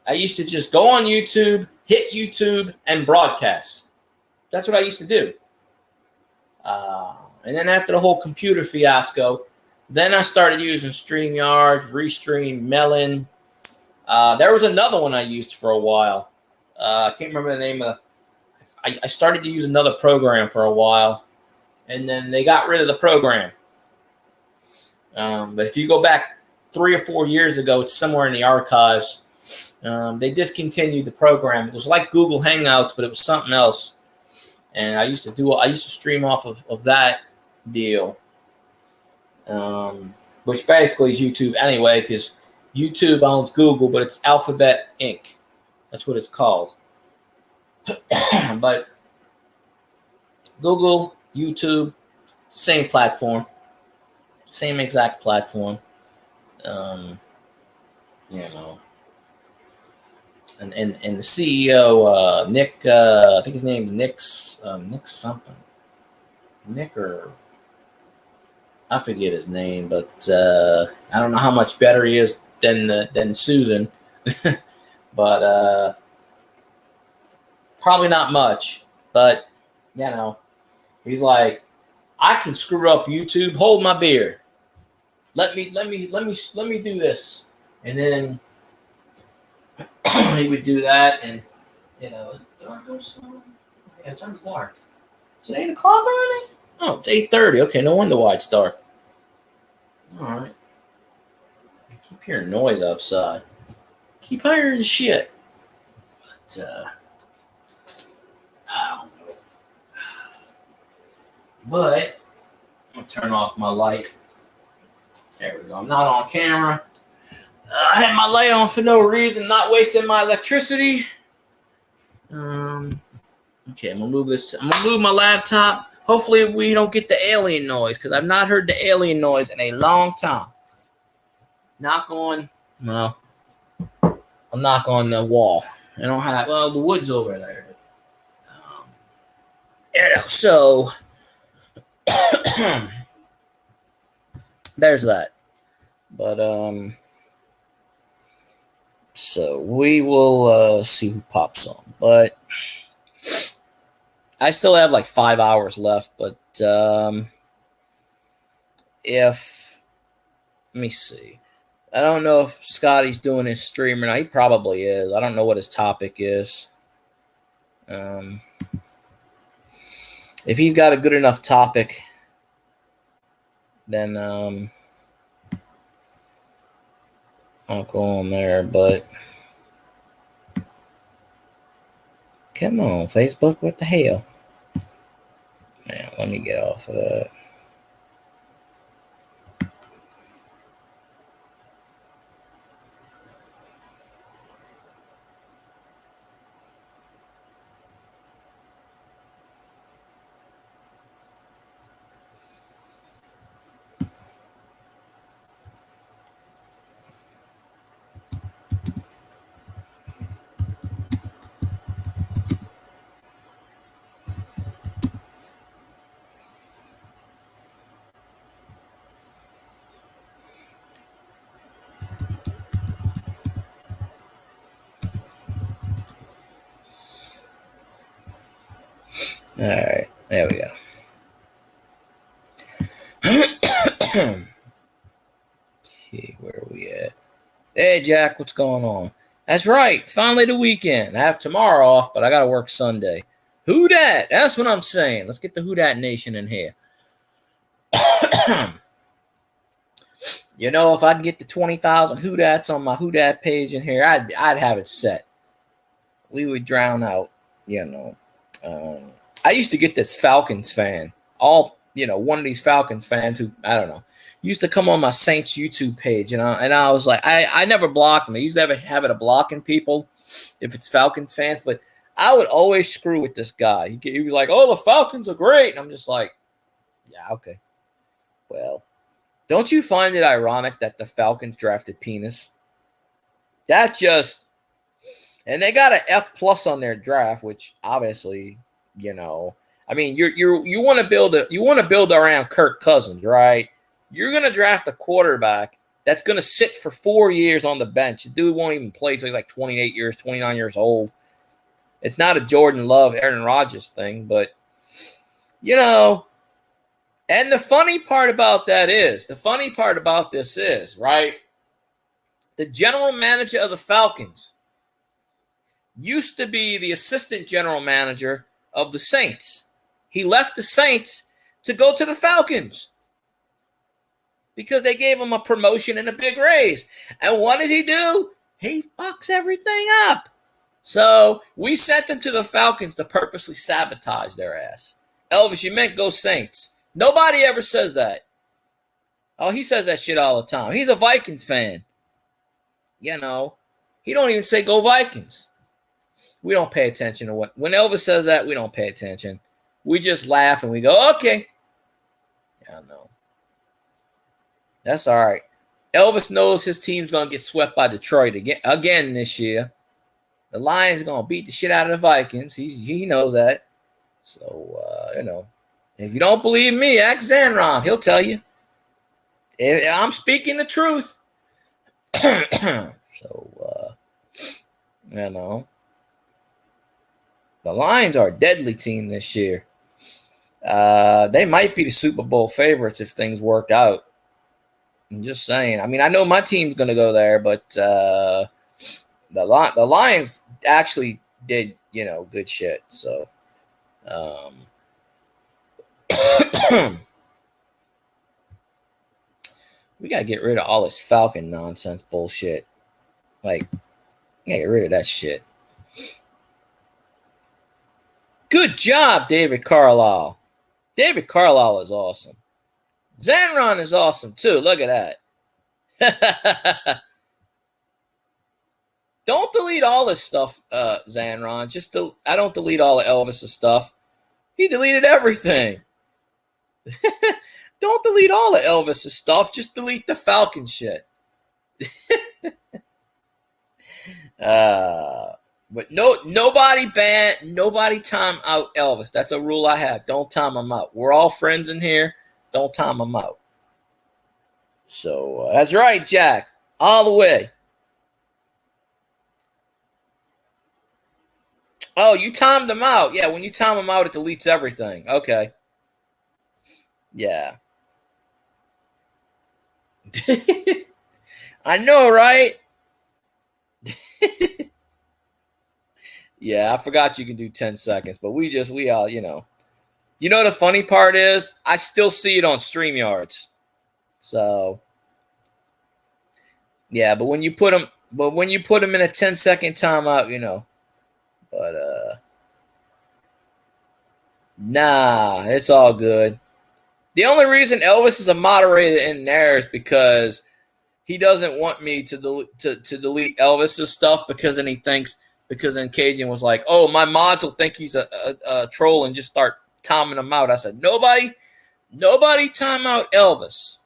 I used to just go on YouTube, hit YouTube, and broadcast. That's what I used to do. And then after the whole computer fiasco, then I started using StreamYards, Restream, Melon. There was another one I used for a while. I can't remember the name of. I started to use another program for a while, and then they got rid of the program. But if you go back 3 or 4 years ago, it's somewhere in the archives. They discontinued the program. It was like Google Hangouts, but it was something else. And I used to stream off of that deal, which basically is YouTube anyway, because YouTube owns Google, but it's Alphabet Inc. That's what it's called. But Google, YouTube, same platform, same exact platform. And the CEO, Nick, I think his name is Nick something. Nick, or I forget his name, but I don't know how much better he is than Susan. But probably not much. But he's like, I can screw up YouTube. Hold my beer. Let me do this, and then he would do that, and it's dark outside. Yeah, it's already dark. Is it 8 o'clock already? Oh, it's 8:30. Okay, no wonder why it's dark. All right. I keep hearing noise outside. Keep hearing shit. But I don't know. But I'm gonna turn off my light. There we go. I'm not on camera. I had my light on for no reason, not wasting my electricity. Okay, I'm gonna move this. I'm gonna move my laptop. Hopefully, we don't get the alien noise, because I've not heard the alien noise in a long time. Knock on. No, I'll knock on the wall. I don't have. Well, the wood's over there. So there's that. But so we will see who pops on. But I still have like 5 hours left. But let me see. I don't know if Scotty's doing his stream or not. He probably is. I don't know what his topic is. If he's got a good enough topic, then I'll go on there. But come on, Facebook, what the hell? Man, let me get off of that. All right, there we go. Okay, where are we at? Hey, Jack, what's going on? That's right. It's finally the weekend. I have tomorrow off, but I got to work Sunday. Who dat? That's what I'm saying. Let's get the Who Dat Nation in here. You know, if I can get the 20,000 Who Dats on my Who Dat page in here, I'd have it set. We would drown out, you know. I used to get this Falcons fan, one of these Falcons fans who, I don't know, used to come on my Saints YouTube page, and I was like, I never blocked them. I used to have a habit of blocking people if it's Falcons fans, but I would always screw with this guy. He was like, oh, the Falcons are great. And I'm just like, yeah, okay. Well, don't you find it ironic that the Falcons drafted Penis? That just, and they got an F plus on their draft, which obviously, I mean, you want to build around Kirk Cousins, right? You're gonna draft a quarterback that's gonna sit for 4 years on the bench. The dude won't even play until he's like 28 years, 29 years old. It's not a Jordan Love, Aaron Rodgers thing, but and the funny part about this is, right? The general manager of the Falcons used to be the assistant general manager of the Saints. He left the Saints to go to the Falcons because they gave him a promotion and a big raise. And what did he do? He fucks everything up. So we sent him to the Falcons to purposely sabotage their ass. Elvis, you meant go Saints. Nobody ever says that. Oh, he says that shit all the time. He's a Vikings fan. He don't even say go Vikings. We don't pay attention to when Elvis says that, we don't pay attention. We just laugh and we go, okay. Yeah, no. That's all right. Elvis knows his team's going to get swept by Detroit again this year. The Lions are going to beat the shit out of the Vikings. He knows that. So, if you don't believe me, ask Zanron. He'll tell you. I'm speaking the truth. So, the Lions are a deadly team this year. They might be the Super Bowl favorites if things work out. I'm just saying. I mean, I know my team's going to go there, but the Lions actually did, good shit. So, we got to get rid of all this Falcon nonsense bullshit. Like, get rid of that shit. Good job, David Carlisle. David Carlisle is awesome. Zanron is awesome, too. Look at that. Don't delete all this stuff, Zanron. I don't delete all of Elvis's stuff. He deleted everything. Don't delete all of Elvis's stuff. Just delete the Falcon shit. But nobody time out Elvis. That's a rule I have. Don't time him out. We're all friends in here. Don't time him out. So that's right, Jack. All the way. Oh, you timed them out. Yeah, when you time them out, it deletes everything. Okay. Yeah. I know, right? Yeah, I forgot you can do 10 seconds, but we all, the funny part is I still see it on StreamYards. So, yeah, but when you put them in a 10-second timeout, but nah, it's all good. The only reason Elvis is a moderator in there is because he doesn't want me to delete Elvis's stuff because then Cajun was like, oh, my mods will think he's a troll and just start timing him out. I said, nobody time out Elvis.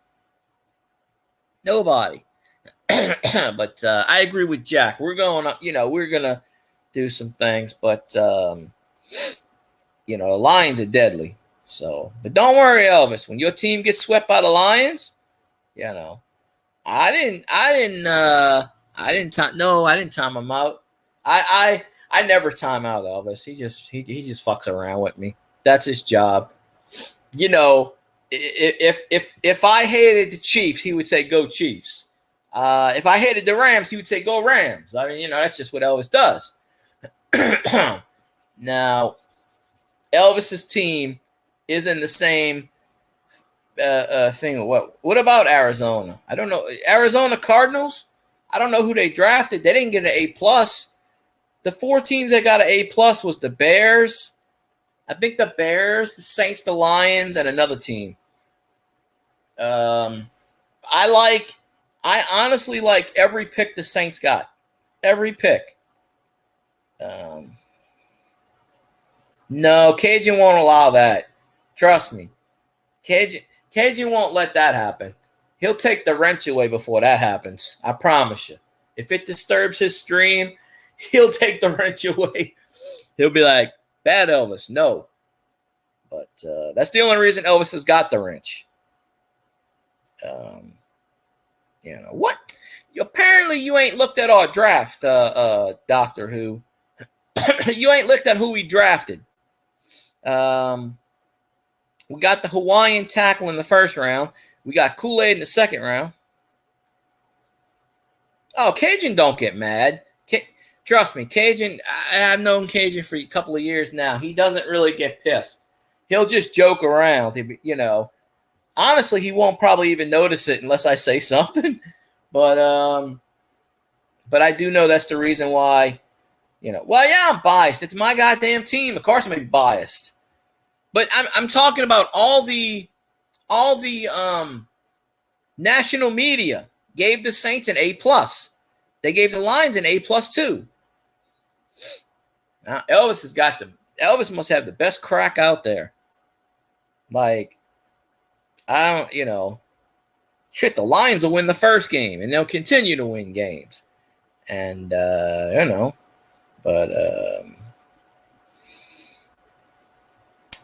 Nobody. But I agree with Jack. We're going to do some things, but the Lions are deadly. So, but don't worry, Elvis. When your team gets swept by the Lions, I didn't time him out. I never time out Elvis. He just fucks around with me. That's his job. If I hated the Chiefs, he would say go Chiefs. If I hated the Rams, he would say go Rams. I mean, that's just what Elvis does. Now, Elvis's team is in the same thing. What about Arizona? I don't know. Arizona Cardinals. I don't know who they drafted. They didn't get an A plus. The 4 teams that got an A plus was the Bears. I think the Bears, the Saints, the Lions, and another team. I honestly like every pick the Saints got. Every pick. No, Cajun won't allow that. Trust me. Cajun won't let that happen. He'll take the wrench away before that happens. I promise you. If it disturbs his stream, he'll take the wrench away. He'll be like, bad Elvis. No. But that's the only reason Elvis has got the wrench. What? Apparently you ain't looked at our draft, Doctor Who. You ain't looked at who we drafted. We got the Hawaiian tackle in the first round. We got Kool-Aid in the second round. Oh, Cajun don't get mad. Trust me, Cajun, I've known Cajun for a couple of years now. He doesn't really get pissed. He'll just joke around. Honestly, he won't probably even notice it unless I say something. But I do know that's the reason why, well, yeah, I'm biased. It's my goddamn team. Of course I'm going to be biased. But I'm talking about all the national media gave the Saints an A plus. They gave the Lions an A plus too. Now Elvis has got them. Elvis must have the best crack out there. Like, I don't, shit, the Lions will win the first game and they'll continue to win games. And, but a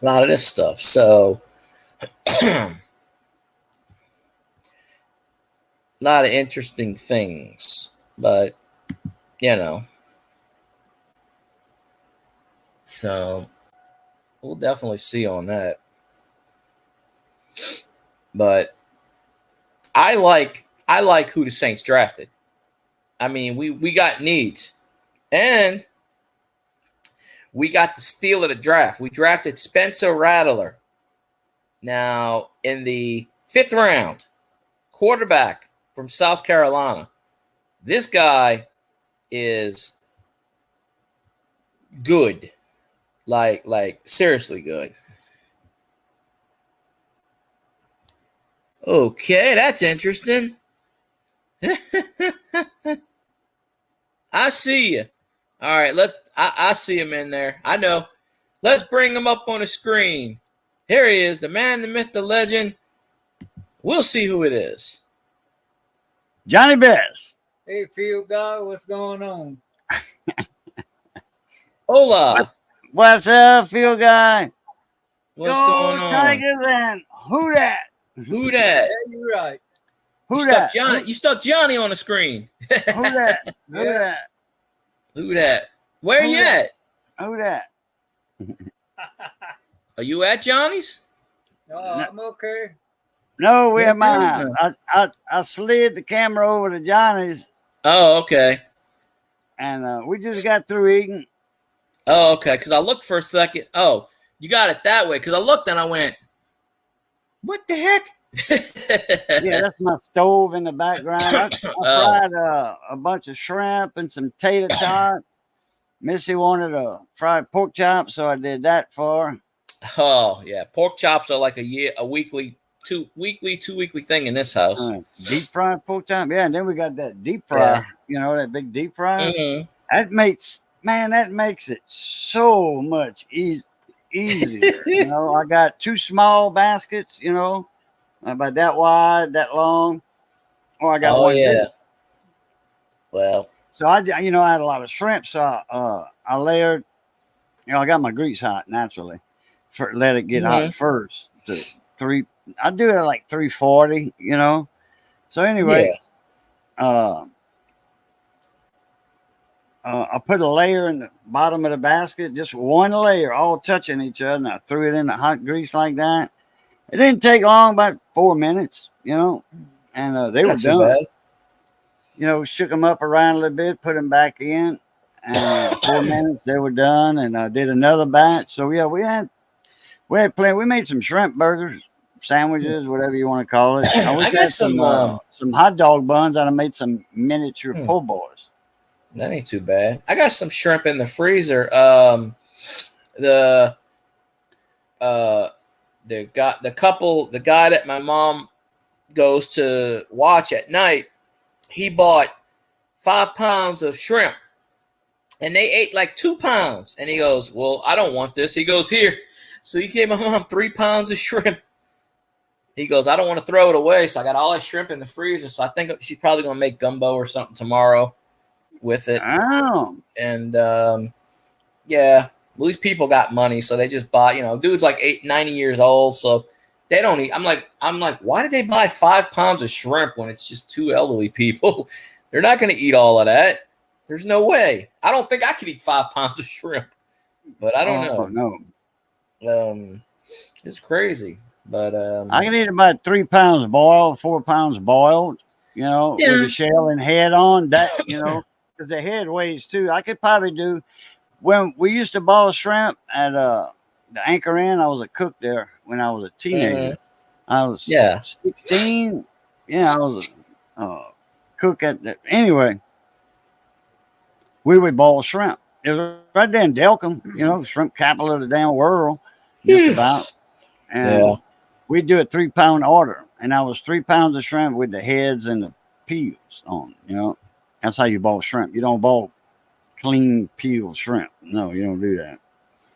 lot of this stuff. So, a lot of interesting things, but, so we'll definitely see on that. But I like who the Saints drafted. I mean, we got needs. And we got the steal of the draft. We drafted Spencer Rattler. Now, in the 5th round, quarterback from South Carolina. This guy is good. Like seriously good. Okay, that's interesting. I see you. All right, I see him in there. I know. Let's bring him up on the screen. Here he is, the man, the myth, the legend. We'll see who it is. Johnny Best. Hey, Field Guy, what's going on? Hola. What's up, Field Guy? What's going on? Tigers and who that? Who that? Yeah, you're right. Who that? You stuck Johnny on the screen. Who that? Who that? Who that? Where you at? Who that? Are you at Johnny's? No, I'm okay. No, we're at my house. I slid the camera over to Johnny's. Oh, okay. And we just got through eating. Oh, okay. Because I looked for a second. Oh, you got it that way. Because I looked and I went, what the heck? Yeah, that's my stove in the background. I fried a bunch of shrimp and some tater tot. Missy wanted a fried pork chop, so I did that for her. Oh, yeah. Pork chops are like a weekly, two weekly thing in this house. Deep fried pork chop. Yeah, and then we got that deep fry, that big deep fry. Mm-hmm. That makes it so much easier. I got 2 small baskets, about that wide, that long. Or I got one. Yeah. Well. So I had a lot of shrimp, so I layered. I got my grease hot naturally. Let it get hot first. I do it at like 340. So anyway, I put a layer in the bottom of the basket, just one layer, all touching each other, and I threw it in the hot grease like that. It didn't take long, about 4 minutes, and they were done. Shook them up around a little bit, put them back in, and 4 minutes they were done, and I did another batch. So yeah, we had plenty. We made some shrimp burgers, sandwiches, whatever you want to call it. I wish I I got had some hot dog buns, and I made some miniature po' boys. That ain't too bad. I got some shrimp in the freezer. The guy that my mom goes to watch at night, he bought 5 pounds of shrimp, and they ate like 2 pounds. And he goes, "Well, I don't want this." He goes, "Here." So he gave my mom 3 pounds of shrimp. He goes, "I don't want to throw it away." So I got all that shrimp in the freezer. So I think she's probably gonna make gumbo or something tomorrow with it. Oh. And yeah, well, these people got money, so they just buy. Dude's like 90 years old, so they don't eat. I'm like, why did they buy 5 pounds of shrimp when it's just 2 elderly people? They're not going to eat all of that. There's no way. I don't think I could eat 5 pounds of shrimp, but I don't know. No. It's crazy, but I can eat about 3 pounds boiled, 4 pounds boiled. With the shell and head on that. Because the head weighs too. I could probably do. When we used to boil shrimp at the Anchor Inn, I was a cook there when I was a teenager. I was 16. Yeah, I was a cook at that. Anyway, we would boil shrimp. It was right there in Delcom, shrimp capital of the damn world, just about. And we'd do a 3 pound order. And I was 3 pounds of shrimp with the heads and the peels on, That's how you boil shrimp. You don't boil clean peeled shrimp. No, you don't do that.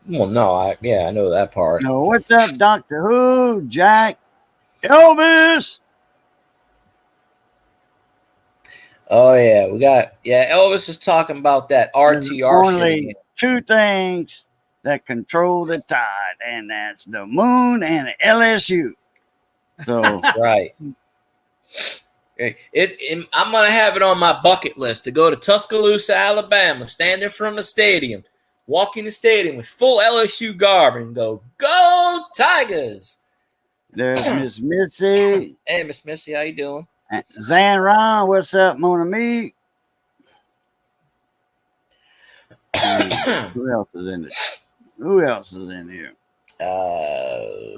Well, no, I know that part. No, what's up, Doctor Who, Jack, Elvis? Oh yeah, Elvis is talking about that RTR. There's only 2 things that control the tide, and that's the moon and the LSU. So right. I'm gonna have it on my bucket list to go to Tuscaloosa, Alabama, stand there from the stadium, walk in the stadium with full LSU garb, and go Tigers. There's Miss Missy. Hey, Miss Missy, how you doing? Zan Ron, what's up, Mona Me? Who else is in here?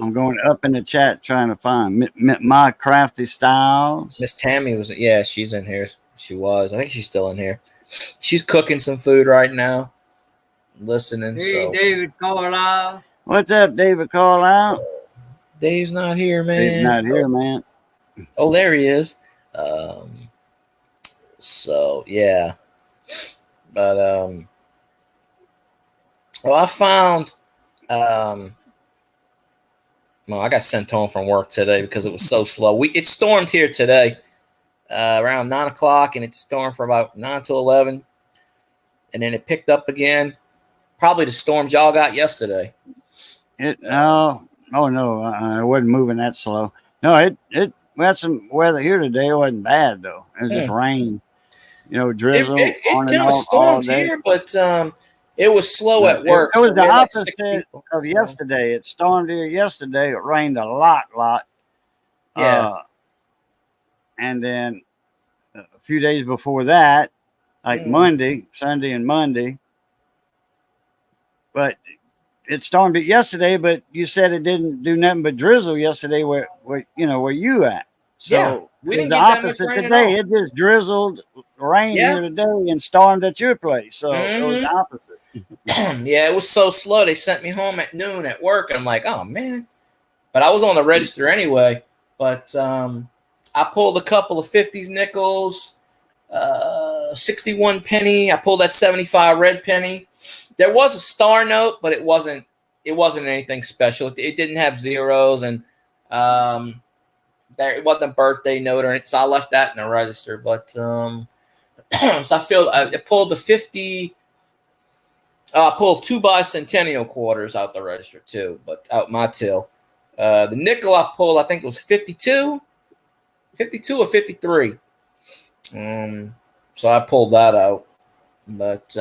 I'm going up in the chat trying to find my crafty styles. Miss Tammy was, she's in here. She was. I think she's still in here. She's cooking some food right now, listening. Hey, David Carlisle. What's up, David Carlisle? So, Dave's not here, man. Dave's not here, man. Oh, there he is. So yeah, but I found I got sent home from work today because it was so slow. It stormed here today around 9 o'clock, and it stormed for about 9 to 11, and then it picked up again. Probably the storms y'all got yesterday. It wasn't moving that slow. No, we had some weather here today. It wasn't bad though. It was just rain, drizzle. It kind of stormed here, but it was slow at work. It was the opposite of yesterday. It stormed here yesterday. It rained a lot. Yeah. And then a few days before that, like Sunday and Monday. But it stormed it yesterday, but you said it didn't do nothing but drizzle yesterday where you at. So we didn't get the opposite that much today. It just drizzled, rained here today, and stormed at your place. So it was the opposite. Yeah, it was so slow. They sent me home at noon at work, and I'm like, oh man. But I was on the register anyway. But I pulled a couple of 50s nickels, 61 penny. I pulled that 75 red penny. There was a star note, but it wasn't anything special. It didn't have zeros, and it wasn't a birthday note or anything. So I left that in the register. But so I pulled the 50. I pulled 2 bicentennial quarters out the register too, but out my till. The nickel I pulled, I think it was 52 or 53. So I pulled that out. But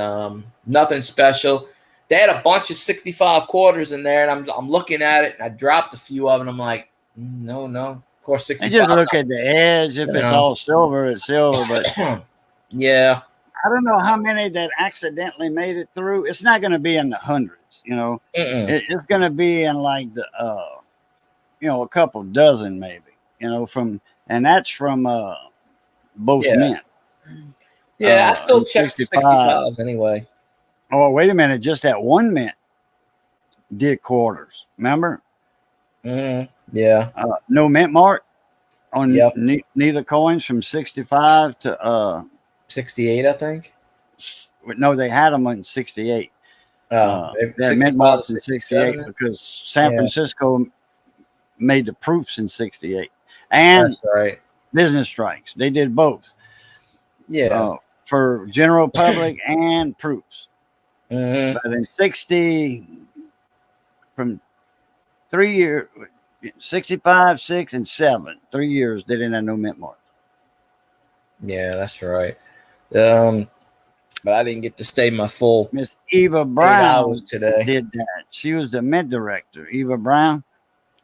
nothing special. They had a bunch of 65 quarters in there, and I'm looking at it, and I dropped a few of them. And I'm like, no. Of course, 65. You just look at the edge. If it's all silver, it's silver. But yeah, I don't know how many that accidentally made it through. It's not going to be in the hundreds, you know. It's going to be in like the, a couple dozen maybe, and that's from both men. Yeah, I still check 65 anyway. Oh, wait a minute. Just that one mint did quarters. Remember? Yeah. No mint mark on neither coins from 65 to 68, I think. No, they had them on 68. That mint marks in 68 because San Francisco made the proofs in 68. And that's right. Business strikes. They did both. Yeah. For general public and proofs. Mm-hmm. But in 60, from 3 years, 65, 6, and 7, 3 years, they didn't have no mint mark. Yeah, that's right. But I didn't get to stay my full Miss Eva Brown today. Did that. She was the mint director. Eva Brown.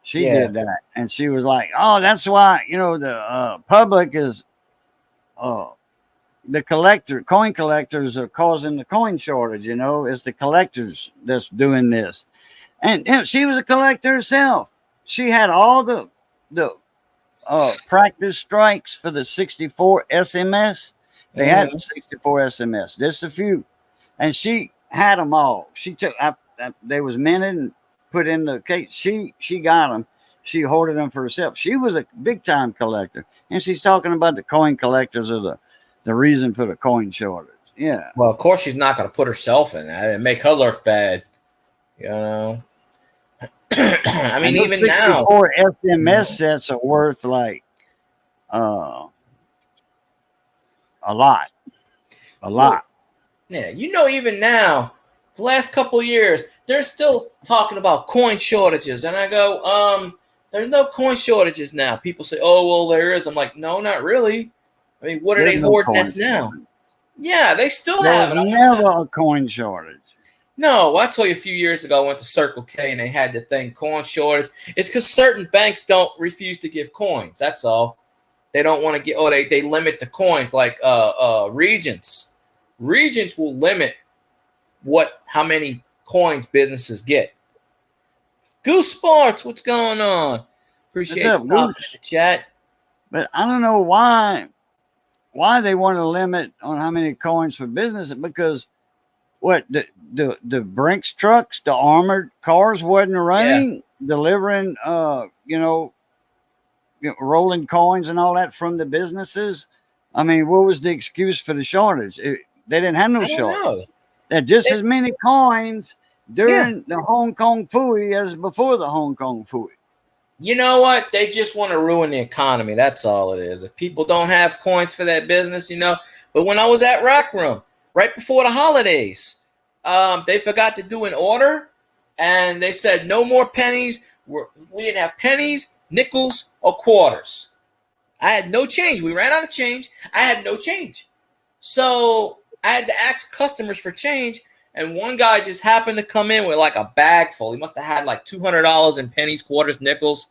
She did that. And she was like, oh, that's why, the public is the coin collectors are causing the coin shortage, It's the collectors that's doing this. And she was a collector herself. She had all the practice strikes for the 64 SMS. They had 64 SMS, just a few. And she had them all. She took, they was minted and put in the case. She got them. She hoarded them for herself. She was a big time collector. And she's talking about the coin collectors are the reason for the coin shortage. Yeah. Well, of course she's not going to put herself in that and make her look bad. I mean, even now, 64 SMS sets are worth like a lot. Well, yeah, even now, the last couple of years, they're still talking about coin shortages, and I go, there's no coin shortages now. People say, oh, well, there is. I'm like, no, not really. I mean, what are they hoarding us now? Yeah, they still have it. There's never a coin shortage. No, I told you a few years ago I went to Circle K and they had the thing coin shortage. It's because certain banks refuse to give coins. That's all. They don't want to get. Oh, they limit the coins like Regions. Regions will limit how many coins businesses get. Goose Sports, what's going on? Appreciate you popping in the chat. But I don't know why they want to limit on how many coins for business, because the Brinks trucks, the armored cars wasn't running, delivering rolling coins and all that from the businesses. I mean, what was the excuse for the shortage? They didn't have no shortage. They had just as many coins during the Hong Kong Phooey as before the Hong Kong Phooey. You know what? They just want to ruin the economy. That's all it is. If people don't have coins for that business, But when I was at Rack Room, right before the holidays, they forgot to do an order, and they said no more pennies. We didn't have pennies, nickels, or quarters. I had no change. We ran out of change. I had no change. So I had to ask customers for change, and one guy just happened to come in with like a bag full. He must have had like $200 in pennies, quarters, nickels.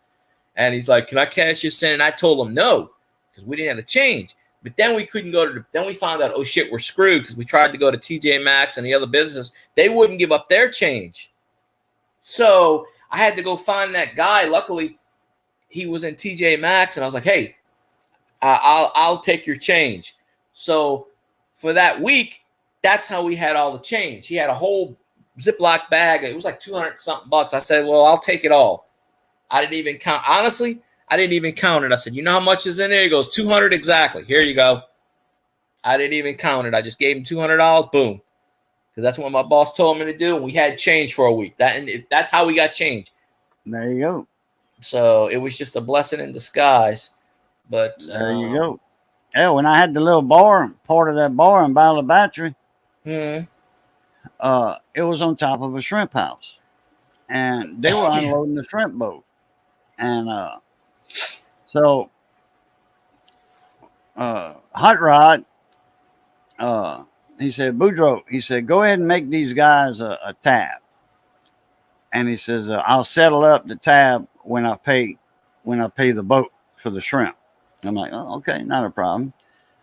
And he's like, can I cash this in? And I told him no, because we didn't have the change. But then we couldn't go then we found out, oh shit, we're screwed, because we tried to go to TJ Maxx and the other business. They wouldn't give up their change. So I had to go find that guy. Luckily, he was in TJ Maxx, and I was like, hey, I'll take your change. So for that week, that's how we had all the change. He had a whole Ziploc bag. It was like 200 something bucks. I said, well, I'll take it all. I didn't even count. Honestly, I didn't even count it. I said, you know how much is in there? He goes, 200 exactly. Here you go. I didn't even count it. I just gave him $200. Boom. Because that's what my boss told me to do. And we had change for a week. That's how we got change. There you go. So it was just a blessing in disguise. But there you go. Yeah, when I had the little bar, part of that bar in Bala Battery, it was on top of a shrimp house. And they were unloading the shrimp boat. And so Hot Rod, he said, Boudreaux, he said, go ahead and make these guys a tab. And he says, I'll settle up the tab when I pay the boat for the shrimp. I'm like, oh, okay, not a problem.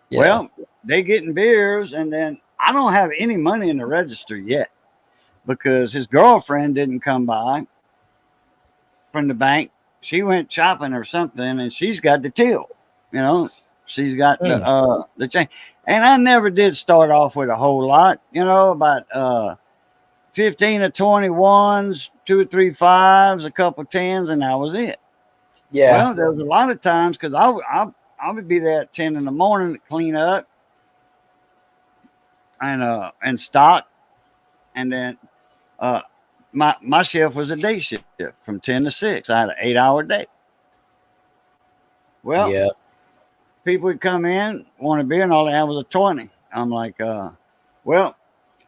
Yeah. Well, they getting beers, and then I don't have any money in the register yet because his girlfriend didn't come by from the bank. She went shopping or something, and she's got the till. You know, she's got the change. And I never did start off with a whole lot. You know, about 15 or 21s, 2 or 3 5s, a couple 10s, and that was it. Yeah. Well, there was a lot of times because I would be there at 10 in the morning to clean up and stock, and then my shift was a day shift from 10 to 6. I had an 8-hour day. Well, Yeah. people would come in, want a beer, and all they had was a 20. I'm like, well,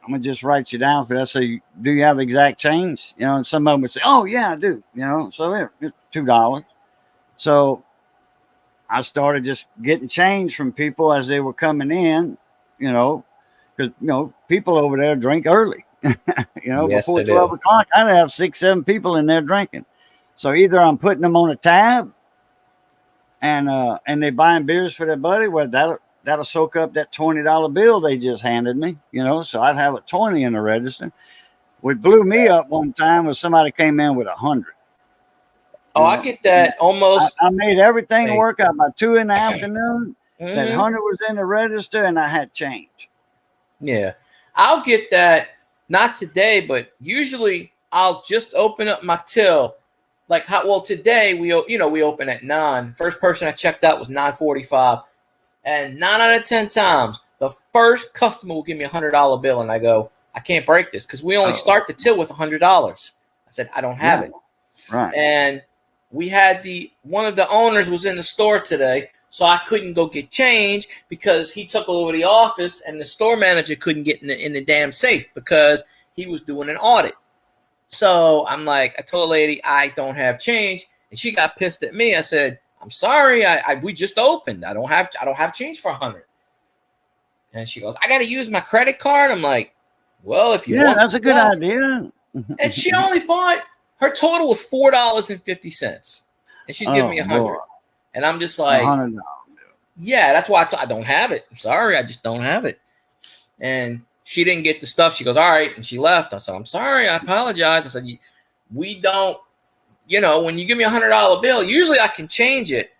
I'm gonna just write you down for that. So, do you have exact change? You know, and some of them would say, "Oh yeah, I do." You know, so here, it's $2. So I started just getting change from people as they were coming in. You know, because people over there drink early. Yes, Before they do. 12 o'clock, I'd have 6, 7 people in there drinking. So either I'm putting them on a tab, and they buying beers for their buddy. Well, that'll soak up that $20 bill they just handed me. So I'd have a 20 in the register. What blew me up one time was somebody came in with 100. Oh, I get that almost. I made everything work out by 2 in the afternoon. Mhm. That 100 was in the register, and I had change. Yeah, I'll get that. Not today, but usually I'll just open up my till. Today we open at 9. First person I checked out was 9:45, and 9 out of 10 times the first customer will give me a $100 bill, and I go, I can't break this because we only start the till with $100. I said I don't have it, Right? And we had one of the owners was in the store today, so I couldn't go get change because he took over the office, and the store manager couldn't get in the damn safe because he was doing an audit. So I'm like, I told the lady I don't have change, and she got pissed at me. I said, I'm sorry, we just opened. I don't have change for 100. And she goes, I got to use my credit card. I'm like, well, if you want, that's a good idea. And she only bought, her total was $4.50, and she's giving me 100. And I'm just like, $100. yeah, that's why I don't have it. I'm sorry, I just don't have it. And she didn't get the stuff. She goes, all right, and she left. I said, I'm sorry, I apologize. I said, we don't, when you give me a $100 bill, usually I can change it,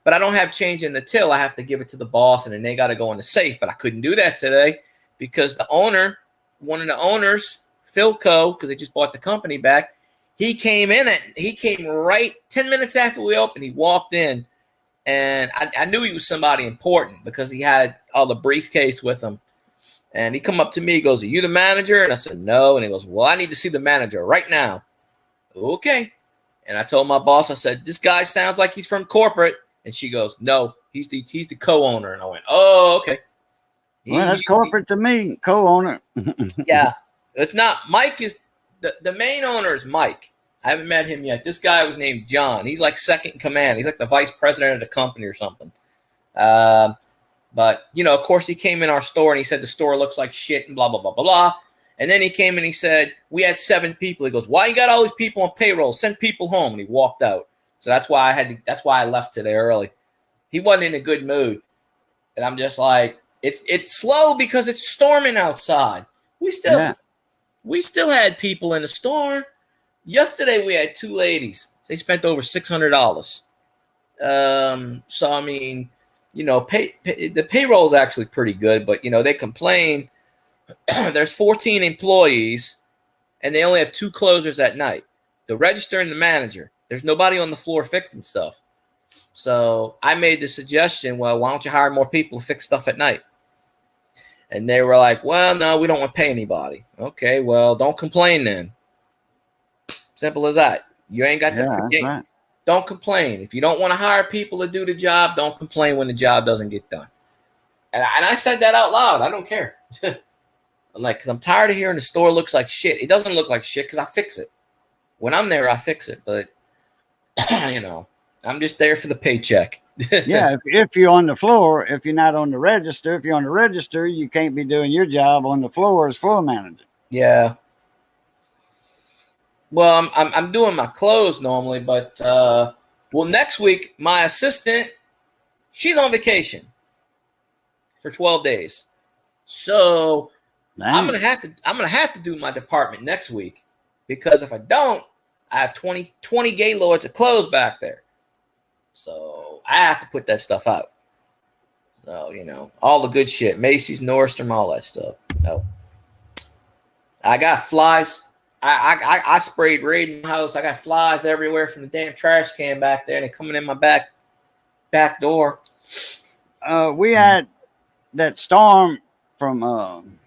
but I don't have change in the till. I have to give it to the boss, and then they got to go in the safe. But I couldn't do that today because one of the owners, Philco, because they just bought the company back, he came right 10 minutes after we opened. He walked in, and I knew he was somebody important because he had all the briefcase with him. And he come up to me, he goes, are you the manager? And I said, no. And he goes, well, I need to see the manager right now. Okay. And I told my boss, I said, this guy sounds like he's from corporate. And she goes, no, he's the co-owner. And I went, oh, okay. Well, that's corporate to me, co-owner. Yeah. It's not. Mike is, the main owner is Mike. I haven't met him yet. This guy was named John. He's like second in command. He's like the vice president of the company or something. But, of course, he came in our store and he said the store looks like shit and blah, blah, blah, blah, blah. And then he came and he said, we had 7 people. He goes, why you got all these people on payroll? Send people home. And he walked out. So that's why I left today early. He wasn't in a good mood. And I'm just like, it's slow because it's storming outside. We still had people in the store. Yesterday we had 2 ladies. They spent over $600. So I mean, the payroll is actually pretty good, but they complain. There's 14 employees, and they only have 2 closers at night: the register and the manager. There's nobody on the floor fixing stuff. So I made the suggestion, well, why don't you hire more people to fix stuff at night? And they were like, well, no, we don't want to pay anybody. Okay, well, don't complain then. Simple as that. You ain't got right. Don't complain. If you don't want to hire people to do the job, don't complain when the job doesn't get done. And I said that out loud. I don't care. Because I'm tired of hearing the store looks like shit. It doesn't look like shit because I fix it. When I'm there, I fix it. But, I'm just there for the paycheck. Yeah, if you're on the floor, if you're not on the register, if you're on the register, you can't be doing your job on the floor as floor manager. Yeah. Well, I'm doing my clothes normally, but next week my assistant, she's on vacation. for 12 days. So Dang. I'm gonna have to do my department next week, because if I don't, I have 20 Gaylords of clothes back there. So I have to put that stuff out. So, all the good shit. Macy's, Nordstrom, all that stuff. No. I got flies. I sprayed raid in my house. I got flies everywhere from the damn trash can back there, and they're coming in my back door. We had that storm from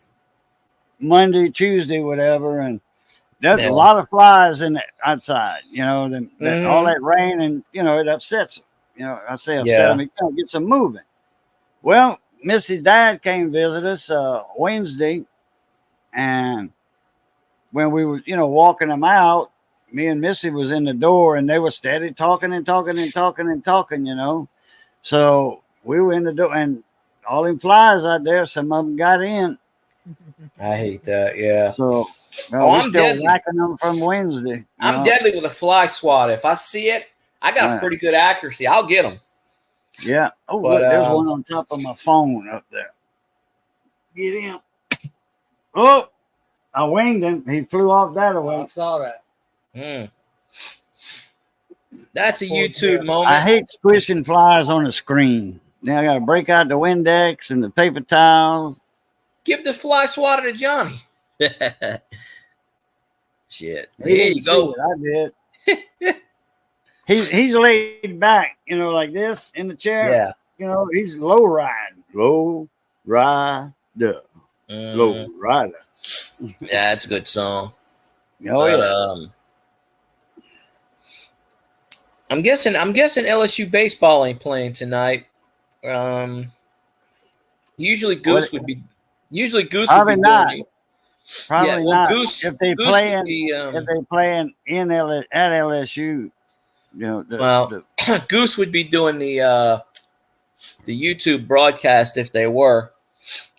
Monday, Tuesday, whatever, and there's a lot of flies in the outside. All that rain, and it upsets them. I say upset them. It gets them moving. Well, Missy's dad came visit us Wednesday, and when we were, walking them out, me and Missy was in the door, and they were steady talking and talking and talking and talking. So we were in the door, and all them flies out there, some of them got in. I hate that. Yeah. So I'm still whacking them from Wednesday. I'm deadly with a fly swatter. If I see it, I got pretty good accuracy. I'll get them. Yeah. Oh, look, there's one on top of my phone up there. Get him. Oh, I winged him. He flew off that away. I saw that. That's a YouTube moment. I hate squishing flies on the screen. Now I got to break out the Windex and the paper towels. Give the fly swatter to Johnny. Shit. Here you go. I did. He's laid back, like this in the chair. Yeah. He's low riding. Low rider. Low rider. Yeah, that's a good song. Oh, I'm guessing LSU baseball ain't playing tonight. Usually Goose would be probably not. doing it. Probably not. Goose, if they Goose playing, would be, if they playing at LSU, Goose would be doing the YouTube broadcast if they were.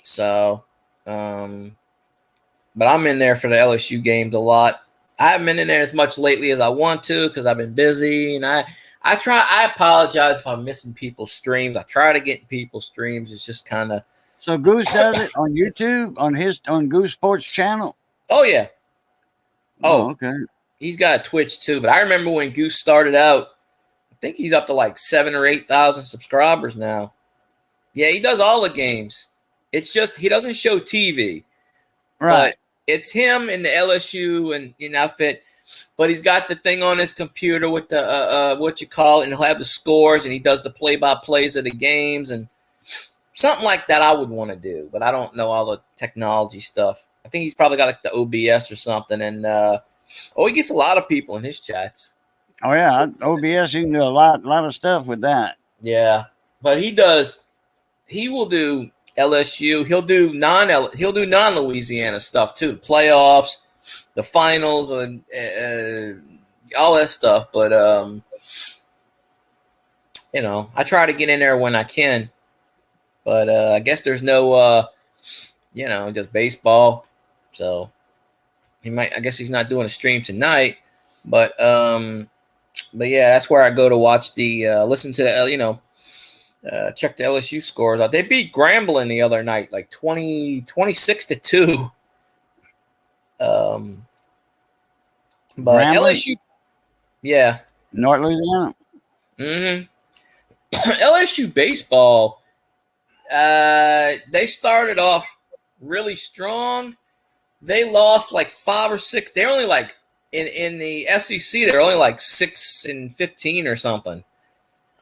So, but I'm in there for the LSU games a lot. I haven't been in there as much lately as I want to because I've been busy, and I apologize if I'm missing people's streams. I try to get people's streams. It's just kind of. So Goose does it on YouTube on Goose Sports channel. Oh yeah. Oh, okay. He's got a Twitch too, but I remember when Goose started out. I think he's up to like 7,000 or 8,000 subscribers now. Yeah, he does all the games. It's just he doesn't show TV, right? But it's him in the LSU and outfit. But he's got the thing on his computer with the and he'll have the scores, and he does the play-by-plays of the games and something like that. I would want to do, but I don't know all the technology stuff. I think he's probably got like the OBS or something, and he gets a lot of people in his chats. Oh yeah, OBS, you can do a lot of stuff with that. Yeah, but he will do LSU. He'll do non-Louisiana stuff too, playoffs, the finals, and all that stuff. But I try to get in there when I can. But I guess there's no, just baseball. So I guess he's not doing a stream tonight. But yeah, that's where I go to watch listen to the, check the LSU scores out. They beat Grambling the other night, like 26-2. But Grambling? LSU, yeah. North Louisiana. Mm-hmm. LSU baseball, they started off really strong. They lost like 5 or 6. They're only like in the SEC. They're only like 6-15 or something.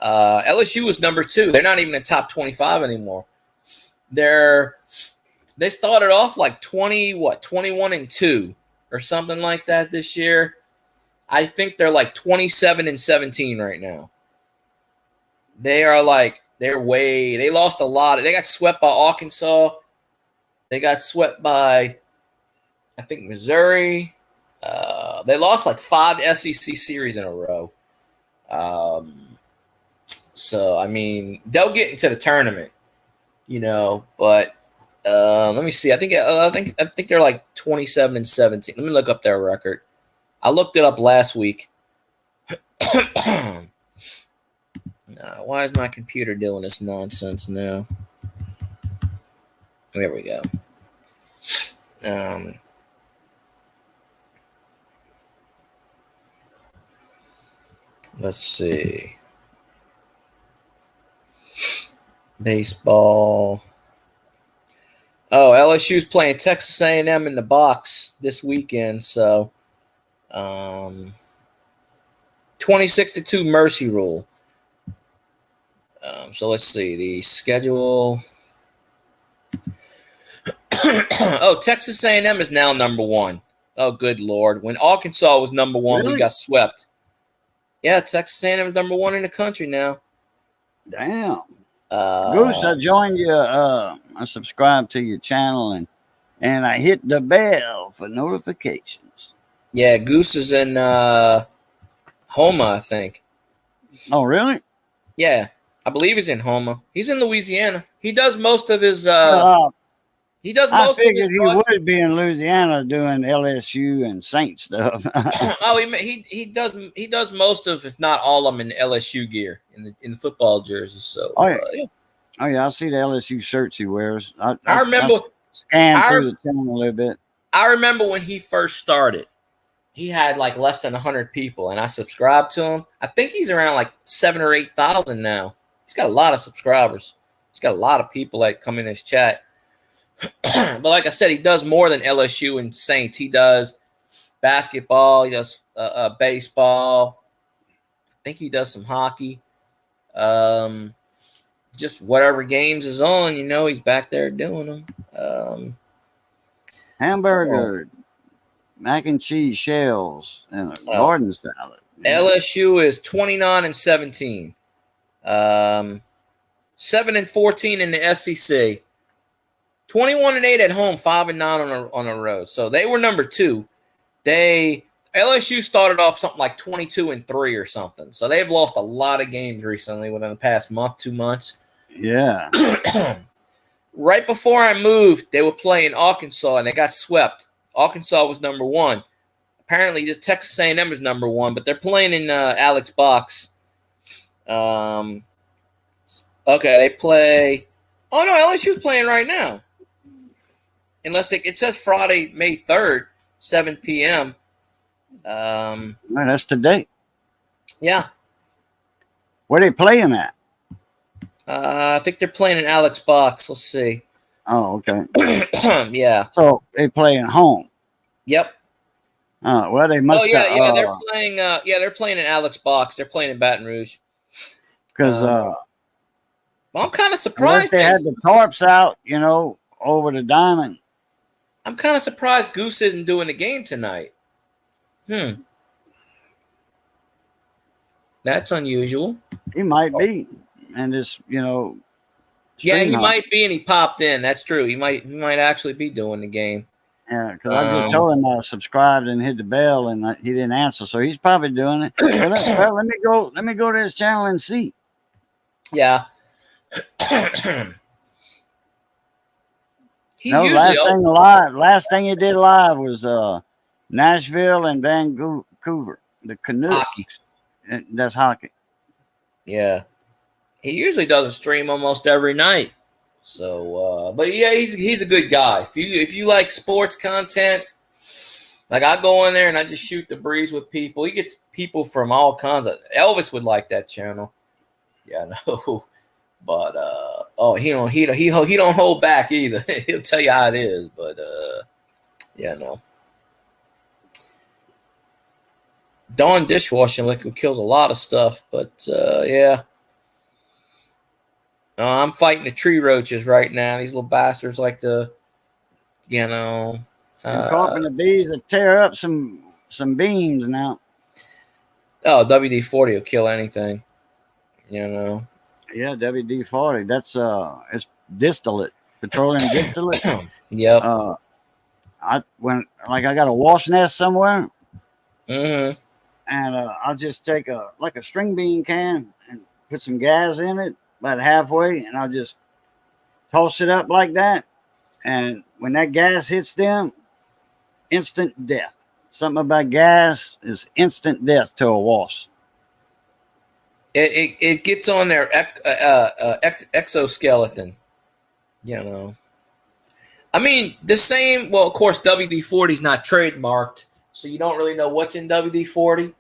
LSU was number 2. They're not even in top 25 anymore. They started off like 21-2 or something like that this year. I think they're like 27-17 right now. They lost a lot. They got swept by Arkansas. They got swept by, I think, Missouri. They lost like 5 SEC series in a row. So, I mean, they'll get into the tournament, but let me see. I think they're like 27-17. Let me look up their record. I looked it up last week. Why is my computer doing this nonsense now? There we go. Let's see. Baseball. Oh, LSU's playing Texas A&M in the box this weekend. So, 26-2 Mercy Rule. So let's see the schedule. Oh, Texas A&M is now number 1. Oh, good Lord. When Arkansas was number 1, Really? we got swept. Yeah, Texas A&M is number 1 in the country now. Damn. Goose, I joined you. I subscribed to your channel and I hit the bell for notifications. Yeah, Goose is in Homa, I think. Oh, really? Yeah, I believe he's in Homa. He's in Louisiana. He does most of his. He does I most of his. figured he would be in Louisiana doing LSU and Saint stuff. Oh, he does most of, if not all of them, in LSU gear in the football jerseys. So, Oh, yeah. yeah. Oh yeah, I see the LSU shirts he wears. I remember. Scanned through the channel a little bit. I remember when he first started. He had like less than 100 people, and I subscribed to him. I think he's around like 7,000 or 8,000 now. He's got a lot of subscribers. He's got a lot of people that come in his chat. But like I said, he does more than LSU and Saints. He does basketball. He does baseball. I think he does some hockey. Just whatever games is on, he's back there doing them. Hamburger, mac and cheese shells, and a garden salad. LSU is 29-17. 7-14 in the SEC. 21-8 at home, 5-9 on the road. So they were number 2. LSU started off something like 22-3 or something. So they've lost a lot of games recently within the past month, 2 months. Yeah. Right before I moved, they were playing Arkansas and they got swept. Arkansas was number 1. Apparently, the Texas A&M is number 1, but they're playing in Alex Box. Okay, they play. Oh no, LSU's playing right now. Unless it says Friday, May 3rd, 7 p.m. Well, that's today. Yeah. Where they playing at? I think they're playing in Alex Box. Let's see. Oh, okay. Yeah. So they playing home. Yep. Well, they must. Oh yeah. They're playing. They're playing in Alex Box. They're playing in Baton Rouge. Because I'm kind of surprised they had the tarps out, over the diamond. I'm kind of surprised Goose isn't doing the game tonight. That's unusual. He might be, and just Yeah, he might be, and he popped in. That's true. He might actually be doing the game. Yeah, because I just told him I subscribed and hit the bell, and he didn't answer, so he's probably doing it. Well, let me go to his channel and see. Yeah. Last thing he did live was Nashville and Vancouver, the canoe. Hockey. That's hockey. Yeah. He usually does a stream almost every night. So, but yeah, he's a good guy. If you like sports content, like I go in there and I just shoot the breeze with people. He gets people from all kinds of. Elvis would like that channel. Yeah, I know. But he don't hold back either. He'll tell you how it is. But yeah, no. Dawn dishwashing liquid kills a lot of stuff, but yeah. I'm fighting the tree roaches right now. These little bastards like to, Carpenter bees that tear up some beams now. Oh, WD-40 will kill anything. Yeah, WD-40. That's it's distillate, petroleum distillate. Yep. I got a wasp nest somewhere. Mm-hmm. And I'll just take a string bean can and put some gas in it about halfway, and I'll just toss it up like that. And when that gas hits them, instant death. Something about gas is instant death to a wasp. It gets on their exoskeleton, I mean, the same. Well, of course, WD-40 is not trademarked, so you don't really know what's in WD-40.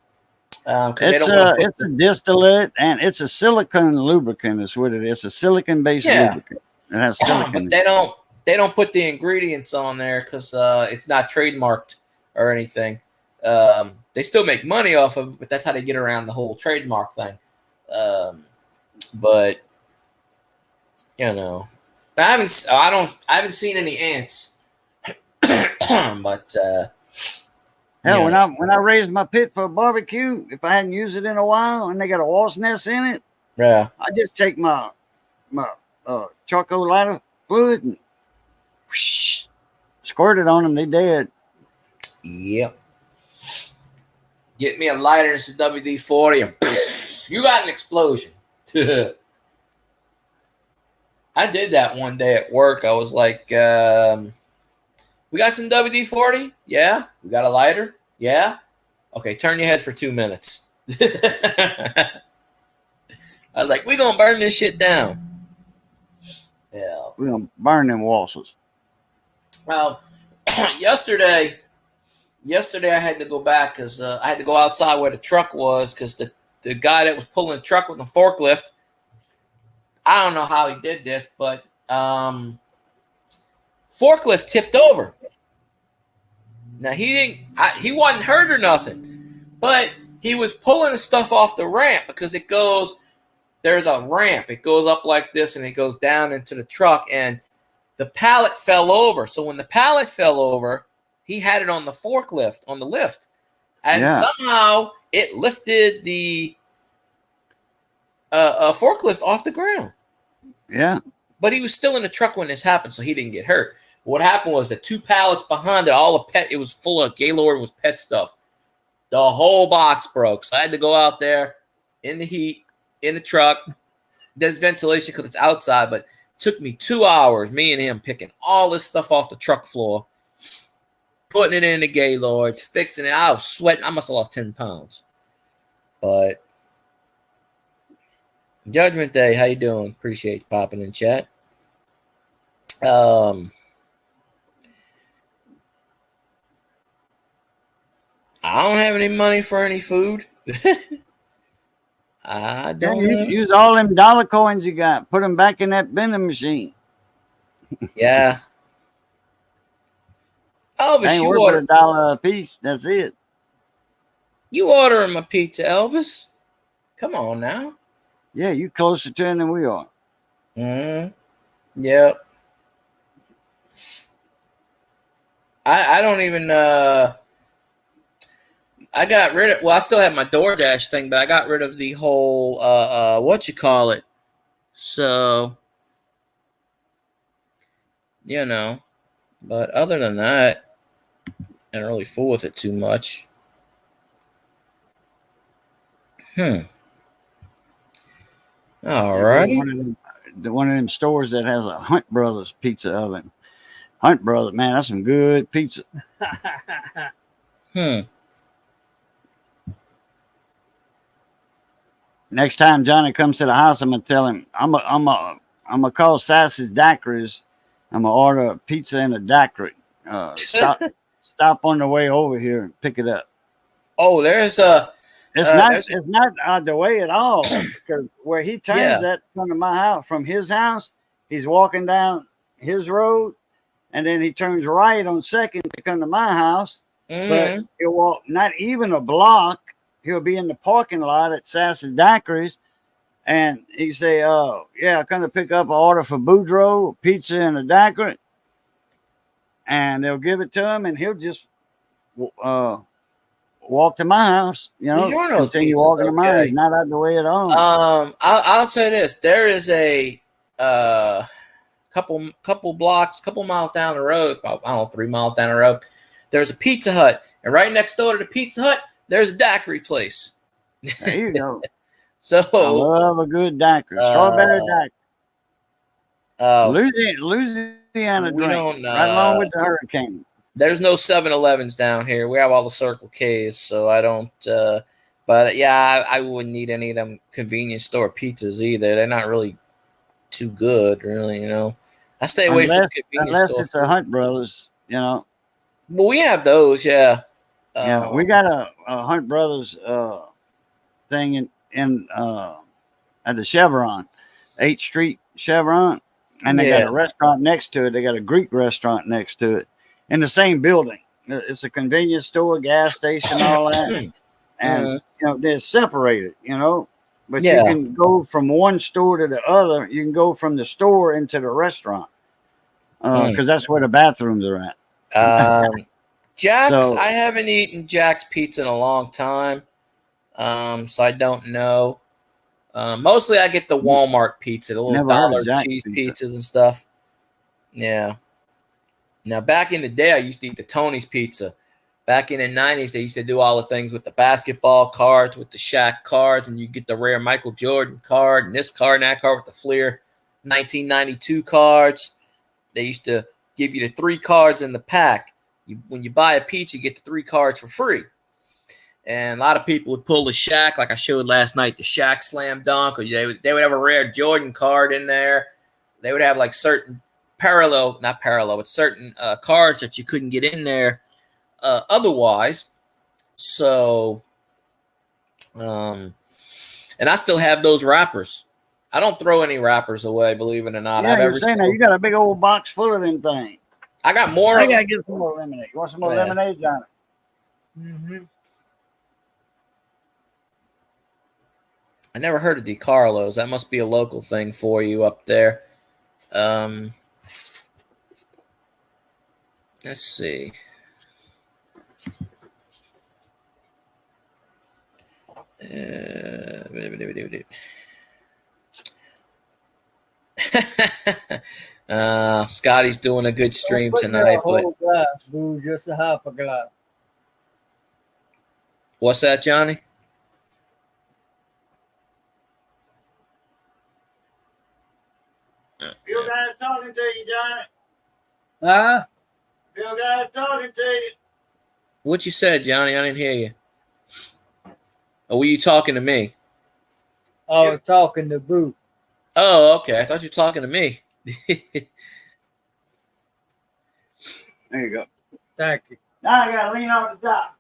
Because they It's don't want to it's a distillate and it's a silicone lubricant. Is what it is. It's a silicon based Yeah. lubricant. It has silicon. but they don't put the ingredients on there because it's not trademarked or anything. They still make money off of it, but that's how they get around the whole trademark thing. But you know, I haven't seen any ants. But Hell, yeah. when I raised my pit for a barbecue, if I hadn't used it in a while and they got a wasp nest in it, Yeah. I just take my charcoal lighter fluid and squirt it on them. They dead. Yep. Get me a lighter and some WD-40 and you got an explosion. I did that one day at work. I was like, we got some WD-40? Yeah. We got a lighter? Yeah. Okay, turn your head for 2 minutes. I was like, we're going to burn this shit down. Yeah. We're gonna burn them wasps. Well, yesterday I had to go back because I had to go outside where the truck was because the guy that was pulling the truck with the forklift, I don't know how he did this, but forklift tipped over. Now he wasn't hurt or nothing, but he was pulling the stuff off the ramp because there's a ramp. It goes up like this and it goes down into the truck, and the pallet fell over. So when the pallet fell over, he had it on the forklift, on the lift. And somehow it lifted the forklift off the ground. Yeah. But he was still in the truck when this happened, so he didn't get hurt. What happened was the 2 pallets behind it, it was full of Gaylord with pet stuff. The whole box broke. So I had to go out there in the heat, in the truck. There's ventilation because it's outside, but it took me 2 hours, me and him, picking all this stuff off the truck floor, putting it in the Gaylords, fixing it. I was sweating. I must have lost 10 pounds. But Judgment Day, how you doing? Appreciate you popping in chat. I don't have any money for any food. I don't. Use all them dollar coins you got. Put them back in that vending machine. Yeah. Elvis, Ain't you worth order $1 a piece. That's it. You ordering my pizza, Elvis? Come on now. Yeah, you closer to it than we are. Yep. I don't even I got rid of I still have my DoorDash thing, but I got rid of the whole what you call it. So but other than that, I don't really fool with it too much. All right. One of them stores that has a Hunt Brothers pizza oven. Hunt Brothers, man, that's some good pizza. Next time Johnny comes to the house, I'm gonna tell him I'm gonna call Sass's Daiquiris. I'm gonna order a pizza and a daiquiri. Stop on the way over here and pick it up. Oh, there's a. It's not out the way at all because where he turns that from my house, from his house, he's walking down his road, and then he turns right on Second to come to my house. But he'll walk not even a block. He'll be in the parking lot at Sass's Daiquiris, and he say, "Oh yeah, I'm gonna pick up an order for Boudreaux, a pizza and a daiquiri," and they'll give it to him, and he'll just walk to my house, continue walking to mine. He's not out the way at all. I'll tell you this: there is a couple miles down the road. I don't know, 3 miles down the road. There's a Pizza Hut, and right next door to the Pizza Hut, there's a daiquiri place. There you go. So I love a good daiquiri, strawberry daiquiri. Louisiana we drink, don't, right along with the hurricane. There's no 7-Elevens down here. We have all the Circle K's, so I don't. But yeah, I wouldn't need any of them convenience store pizzas either. They're not really too good, really. I stay away from convenience unless stores. it's a Hunt Brothers, you know. But we have those, yeah. Yeah, we got a Hunt Brothers thing in at the Chevron, 8th Street Chevron, and they got Yeah. a restaurant next to it. They got a Greek restaurant next to it in the same building. It's a convenience store, gas station, all that, and Mhm. you know they're separated. You know, but Yeah. you can go from one store to the other. You can go from the store into the restaurant because that's where the bathrooms are at. Jack's, So- I haven't eaten Jack's Pizza in a long time, so I don't know. Mostly I get the Walmart pizza, the little Never heard of dollar Jack's cheese Pizza. pizzas and stuff. Yeah. Now, back in the day, I used to eat the Tony's Pizza. Back in the 90s, they used to do all the things with the basketball cards, with the Shaq cards, and you get the rare Michael Jordan card, and this card and that card with the Fleer 1992 cards. They used to give you the 3 cards in the pack. When you buy a pizza, you get the 3 cards for free. And a lot of people would pull the Shaq, like I showed last night, the Shaq Slam Dunk, or they would have a rare Jordan card in there. They would have like certain certain cards that you couldn't get in there otherwise. So, and I still have those wrappers. I don't throw any wrappers away, believe it or not. Yeah, you're saying that you got a big old box full of them things. I got more. I gotta get some more lemonade. You want some more lemonade, Johnny? Mm-hmm. I never heard of DeCarlo's. That must be a local thing for you up there. Let's see. Scotty's doing a good stream tonight, but glass, boo, just a half a glass. What's that, Johnny? Bill Guy's talking to you, Johnny. Huh? Bill Guy's talking to you. What you said, Johnny? I didn't hear you. Or were you talking to me? I was talking to Boo. Oh, okay. I thought you were talking to me. There you go. Thank you. Now I gotta lean on the dock.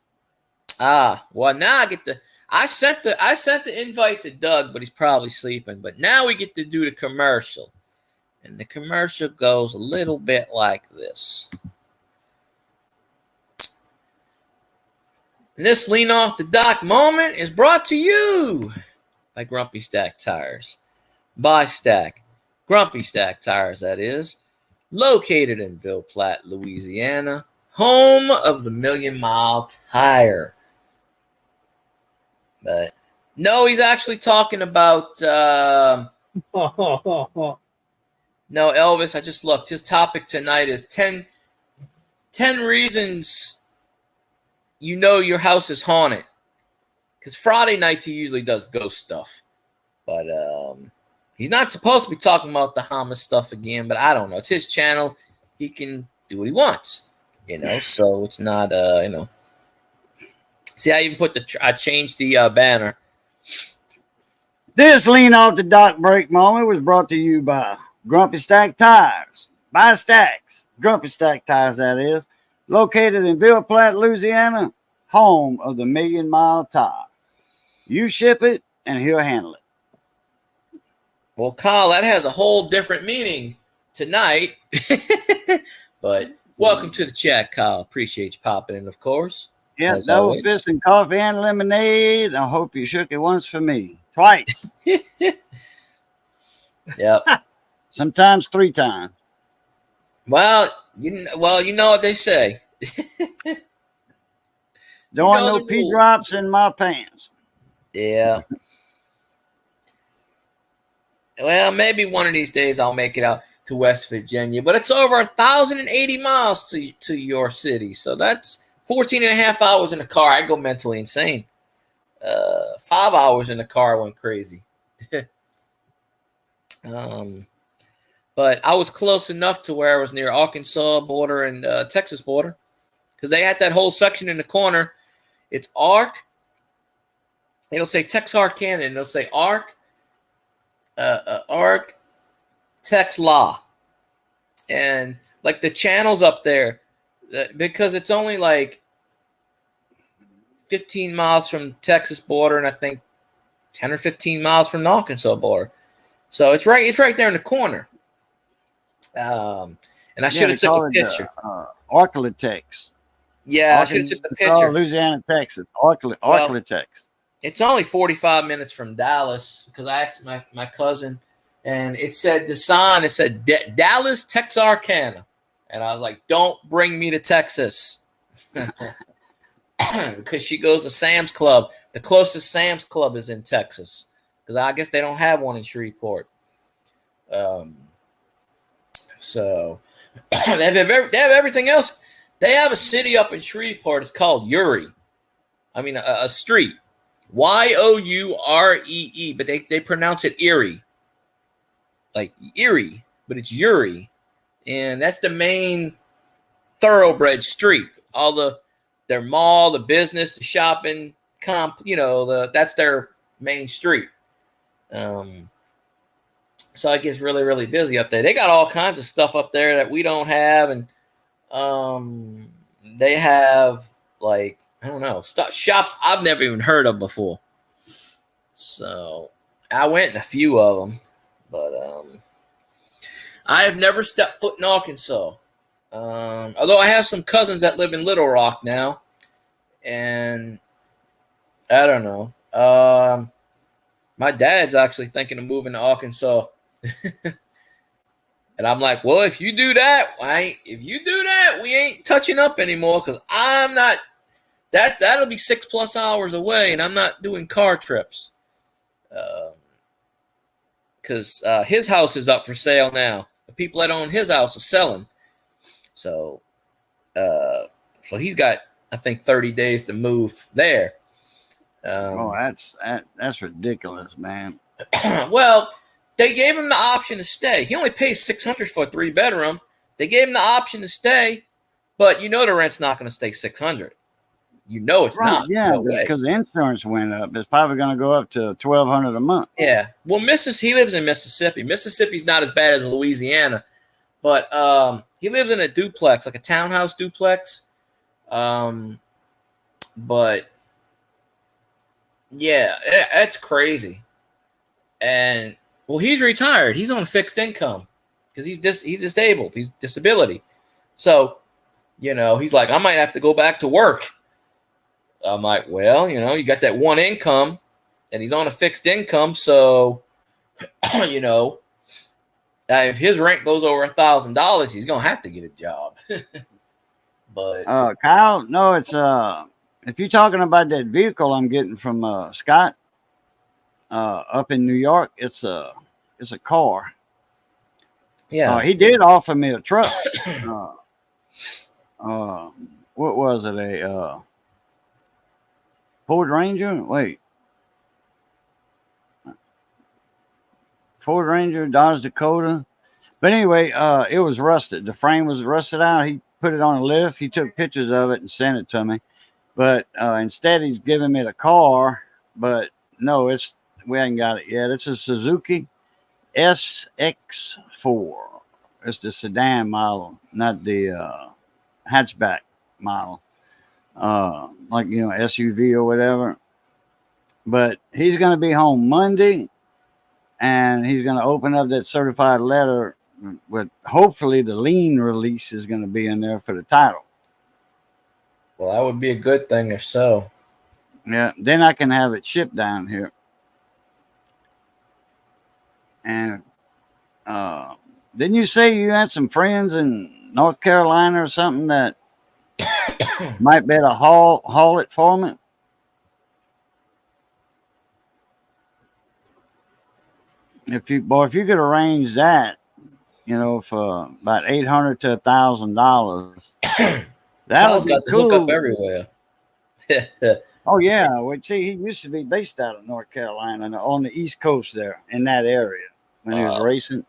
Well, now I get I sent the invite to Doug, but he's probably sleeping. But now we get to do the commercial. And the commercial goes a little bit like this. And this lean off the dock moment is brought to you by Grumpy Stack Tires. By Stack. Grumpy Stack Tires, that is. Located in Ville Platte, Louisiana. Home of the Million Mile Tire. But no, he's actually talking about... No, Elvis, I just looked. His topic tonight is 10 reasons you know your house is haunted. Because Friday nights he usually does ghost stuff. But he's not supposed to be talking about the Hamas stuff again, but I don't know. It's his channel. He can do what he wants. So it's not, See, I even I changed the banner. This lean off the dock break moment was brought to you by Grumpy Stack Tires. By Stacks. Grumpy Stack Tires, that is. Located in Ville Platte, Louisiana. Home of the Million Mile Tire. You ship it and he'll handle it. Well, Kyle, that has a whole different meaning tonight. But welcome to the chat, Kyle. Appreciate you popping in, of course. Yeah, as double always. fist and coffee and lemonade. I hope you shook it once for me. Twice. Yep. Sometimes 3 times. Well, you know what they say. Don't want know no the pea rule. drops in my pants. Yeah. Well, maybe one of these days I'll make it out to West Virginia, but it's over 1,080 miles to your city. So that's 14 and a half hours in the car. I go mentally insane. 5 hours in the car went crazy. But I was close enough to where I was near Arkansas border and Texas border, because they had that whole section in the corner. It's ARC. It'll say Texarkana, and it'll say ARC, ARC, Tex Law. and like the channels up there, because it's only like 15 miles from Texas border, and I think 10 or 15 miles from the Arkansas border. So it's right there in the corner. And I should have took a picture. Arklatex. Yeah, I should have took the picture. Louisiana, Texas. Arklatex. It's only 45 minutes from Dallas, because I asked my cousin, and it said the sign. It said Dallas, Texarkana, and I was like, "Don't bring me to Texas," because she goes to Sam's Club. The closest Sam's Club is in Texas, because I guess they don't have one in Shreveport. So they have everything else. They have a city up in Shreveport. It's called Youree. I mean, a street. Youree, but they pronounce it Erie. Like Erie, but it's Youree. And that's the main thoroughbred street. All their mall, the business, the shopping, that's their main street. So it gets really, really busy up there. They got all kinds of stuff up there that we don't have, and they have, like, I don't know, shops I've never even heard of before. So I went in a few of them, but I have never stepped foot in Arkansas. Although I have some cousins that live in Little Rock now, and I don't know. My dad's actually thinking of moving to Arkansas. And I'm like, well, if you do that, we ain't touching up anymore, because I'm not. That'll be 6+ hours away, and I'm not doing car trips. Because his house is up for sale now. The people that own his house are selling. So he's got, I think, 30 days to move there. That's ridiculous, man. Well, they gave him the option to stay. He only pays $600 for a 3-bedroom. They gave him the option to stay, but the rent's not going to stay $600. It's right, not. Yeah, no because the insurance went up. It's probably going to go up to $1,200 a month. Yeah. Well, he lives in Mississippi. Mississippi's not as bad as Louisiana, but he lives in a duplex, like a townhouse duplex. But yeah, that's crazy. And well, he's retired. He's on fixed income because he's disabled. He's disability. So, he's like, I might have to go back to work. I'm like, well, you got that one income, and he's on a fixed income. So, if his rent goes over $1,000, he's gonna have to get a job. But Kyle, no, it's if you're talking about that vehicle I'm getting from Scott up in New York, it's a car. Yeah, he did offer me a truck. What was it? A Ford Ranger? Wait. Ford Ranger, Dodge Dakota. But anyway, it was rusted. The frame was rusted out. He put it on a lift. He took pictures of it and sent it to me. But instead, he's giving me the car. But no, we haven't got it yet. It's a Suzuki SX4. It's the sedan model, not the hatchback model. Like, SUV or whatever. But he's going to be home Monday, and he's going to open up that certified letter with, hopefully, the lien release is going to be in there for the title. Well, that would be a good thing if so. Yeah, then I can have it shipped down here. And didn't you say you had some friends in North Carolina or something that might be able to haul it for me? If you could arrange that, for about $800 to $1,000, that would be got cool. The hook up everywhere. Oh yeah, well, see, he used to be based out of North Carolina on the East Coast there in that area when he was racing.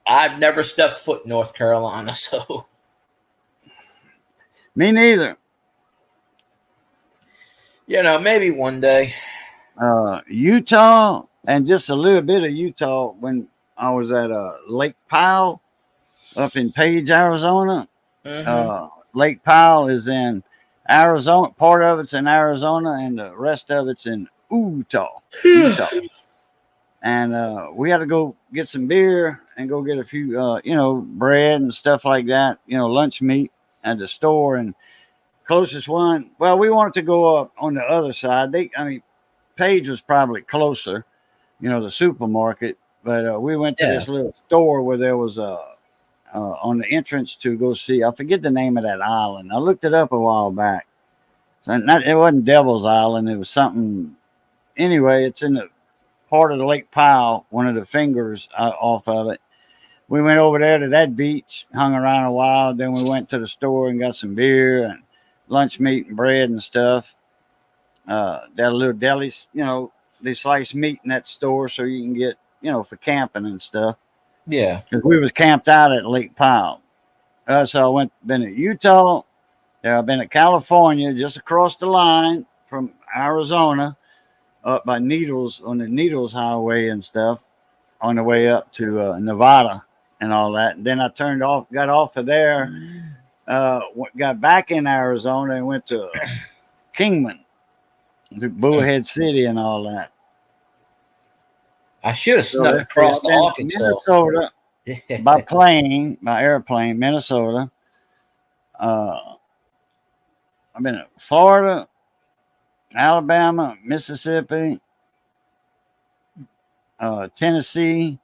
I've never stepped foot in North Carolina, so me neither. Maybe one day. Utah, and just a little bit of Utah when I was at Lake Powell. up in Page, Arizona. Mhm. Lake Powell is in Arizona. Part of it's in Arizona, and the rest of it's in Utah. Utah. And we had to go get some beer and go get a few, bread and stuff like that. Lunch meat at the store. And closest one, well, we wanted to go up on the other side. Page was probably closer, the supermarket. But we went to Yeah. this little store where there was on the entrance to go see. I forget the name of that island. I looked it up a while back. It wasn't Devil's Island. It was something. Anyway, it's in the part of the Lake Powell, one of the fingers off of it. We went over there to that beach, hung around a while. Then we went to the store and got some beer and lunch meat and bread and stuff. That little delis, they slice meat in that store so you can get, for camping and stuff. Yeah. Because we was camped out at Lake Powell. So been at Utah. I've been at California, just across the line from Arizona, up by Needles on the Needles Highway and stuff, on the way up to Nevada and all that. And then I got off of there, got back in Arizona and went to Kingman, to Bullhead City and all that. I should have snuck across to Arkansas. Minnesota, by airplane, Minnesota. I've been to Florida, Alabama, Mississippi, Tennessee,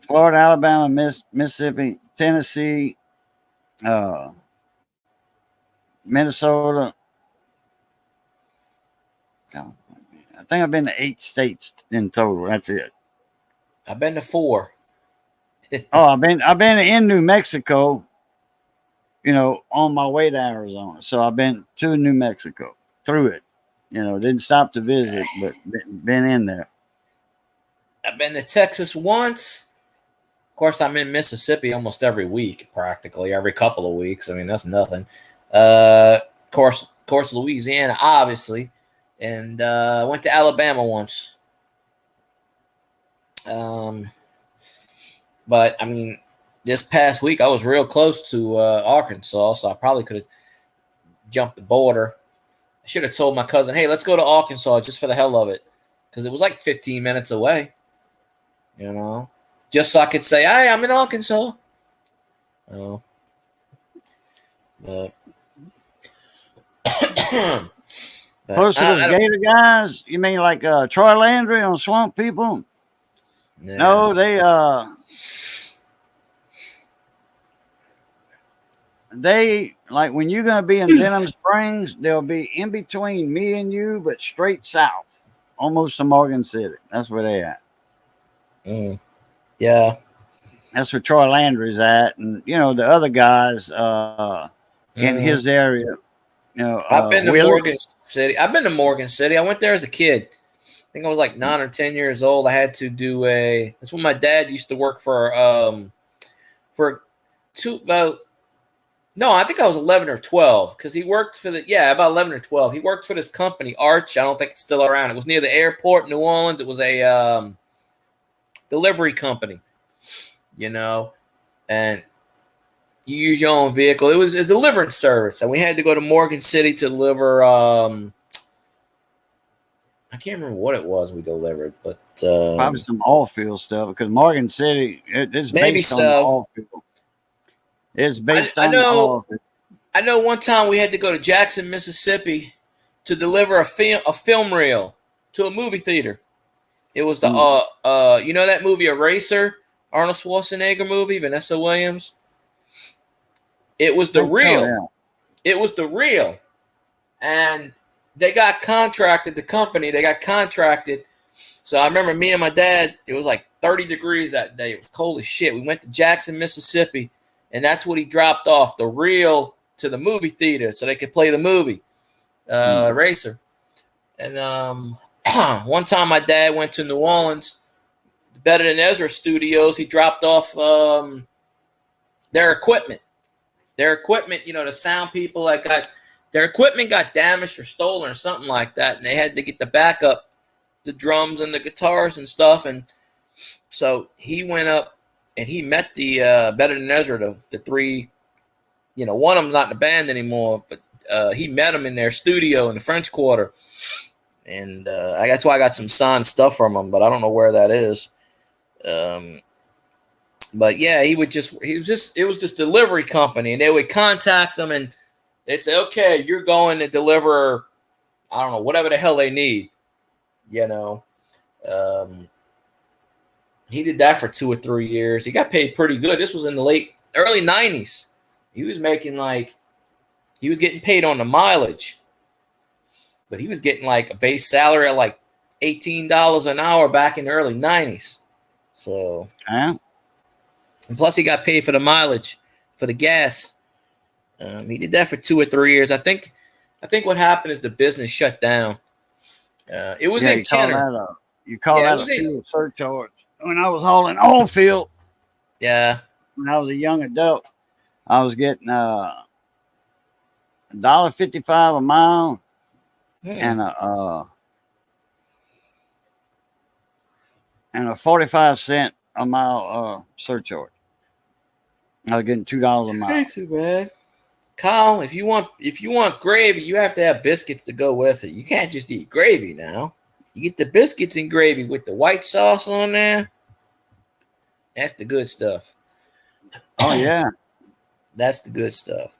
Florida, Alabama, Mississippi, Tennessee, Minnesota. I think I've been to 8 states in total. That's it. I've been to 4. I've been in New Mexico, on my way to Arizona. So I've been to New Mexico through it. Didn't stop to visit, but been in there. I've been to Texas once. Of course, I'm in Mississippi almost every week, practically every couple of weeks. I mean, that's nothing. Of course, Louisiana, obviously, and went to Alabama once. But I mean, this past week I was real close to Arkansas, so I probably could have jumped the border. I should have told my cousin, "Hey, let's go to Arkansas just for the hell of it," because it was like 15 minutes away. Just so I could say, "Hey, I'm in Arkansas." Oh, but Close to those Gator guys? You mean like Troy Landry on Swamp People? No, they like when you're gonna be in Denham Springs, they'll be in between me and you, but straight south, almost to Morgan City. That's where they at. Yeah, that's where Troy Landry's at, and the other guys in his area. I've been to Morgan City. I went there as a kid. I think I was like 9 or 10 years old. I had to do that's when my dad used to work no, I think I was 11 or 12 because he worked for about 11 or 12. He worked for this company, Arch. I don't think it's still around. It was near the airport in New Orleans. It was a delivery company, and you use your own vehicle. It was a deliverance service, and we had to go to Morgan City to deliver. I can't remember what it was we delivered, but probably some oil field stuff because Morgan City it's based on the oil field. It's based on the oil field. I know one time we had to go to Jackson, Mississippi, to deliver a film reel to a movie theater. It was the that movie Eraser, Arnold Schwarzenegger movie, Vanessa Williams. It was the reel. Yeah. It was the reel. And they got contracted, So I remember me and my dad, it was like 30 degrees that day. It was cold as shit. We went to Jackson, Mississippi, and that's what he dropped off, the reel to the movie theater so they could play the movie, Eraser. And one time my dad went to New Orleans, Better Than Ezra Studios. He dropped off their equipment. The sound people their equipment got damaged or stolen or something like that, and they had to get the backup, the drums and the guitars and stuff. And so he went up and he met the Better Than Ezra, the three. One of them's not in the band anymore, but he met him in their studio in the French Quarter, and that's why I got some signed stuff from him, but I don't know where that is. But yeah, it was this delivery company, and they would contact them, and they'd say, okay, you're going to deliver, I don't know, whatever the hell they need, He did that for 2 or 3 years. He got paid pretty good. This was in the early 90s. He was making he was getting paid on the mileage, but he was getting like a base salary at like $18 an hour back in the early 90s. So, and plus he got paid for the mileage, for the gas. He did that for 2 or 3 years. I think what happened is the business shut down. It was in Kenner. You call that a fuel surcharge. When I was hauling oil field, yeah, when I was a young adult, I was getting $1.55 a mile and a 45-cent a mile surcharge. I was getting $2 a mile. Ain't too bad. Kyle, if you want gravy, you have to have biscuits to go with it. You can't just eat gravy now. You get the biscuits and gravy with the white sauce on there. That's the good stuff. Oh, yeah. That's the good stuff.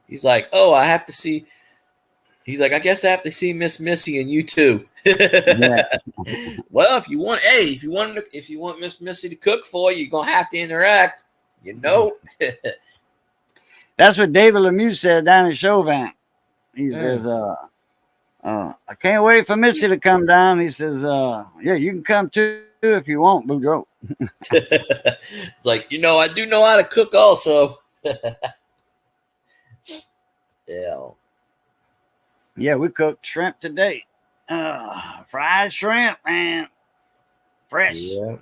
He's like, oh, I have to see. He's like, I guess I have to see Miss Missy and you too. Yeah. Well, if you want Miss Missy to cook for you, you're gonna have to interact. That's what David Lemieux said down in Chauvin. He says, I can't wait for Missy to come down. He says, yeah, you can come too if you want, Boudreaux. It's like, I do know how to cook also. Yeah. Yeah, we cooked shrimp today. Fried shrimp, man. Fresh. Yeah.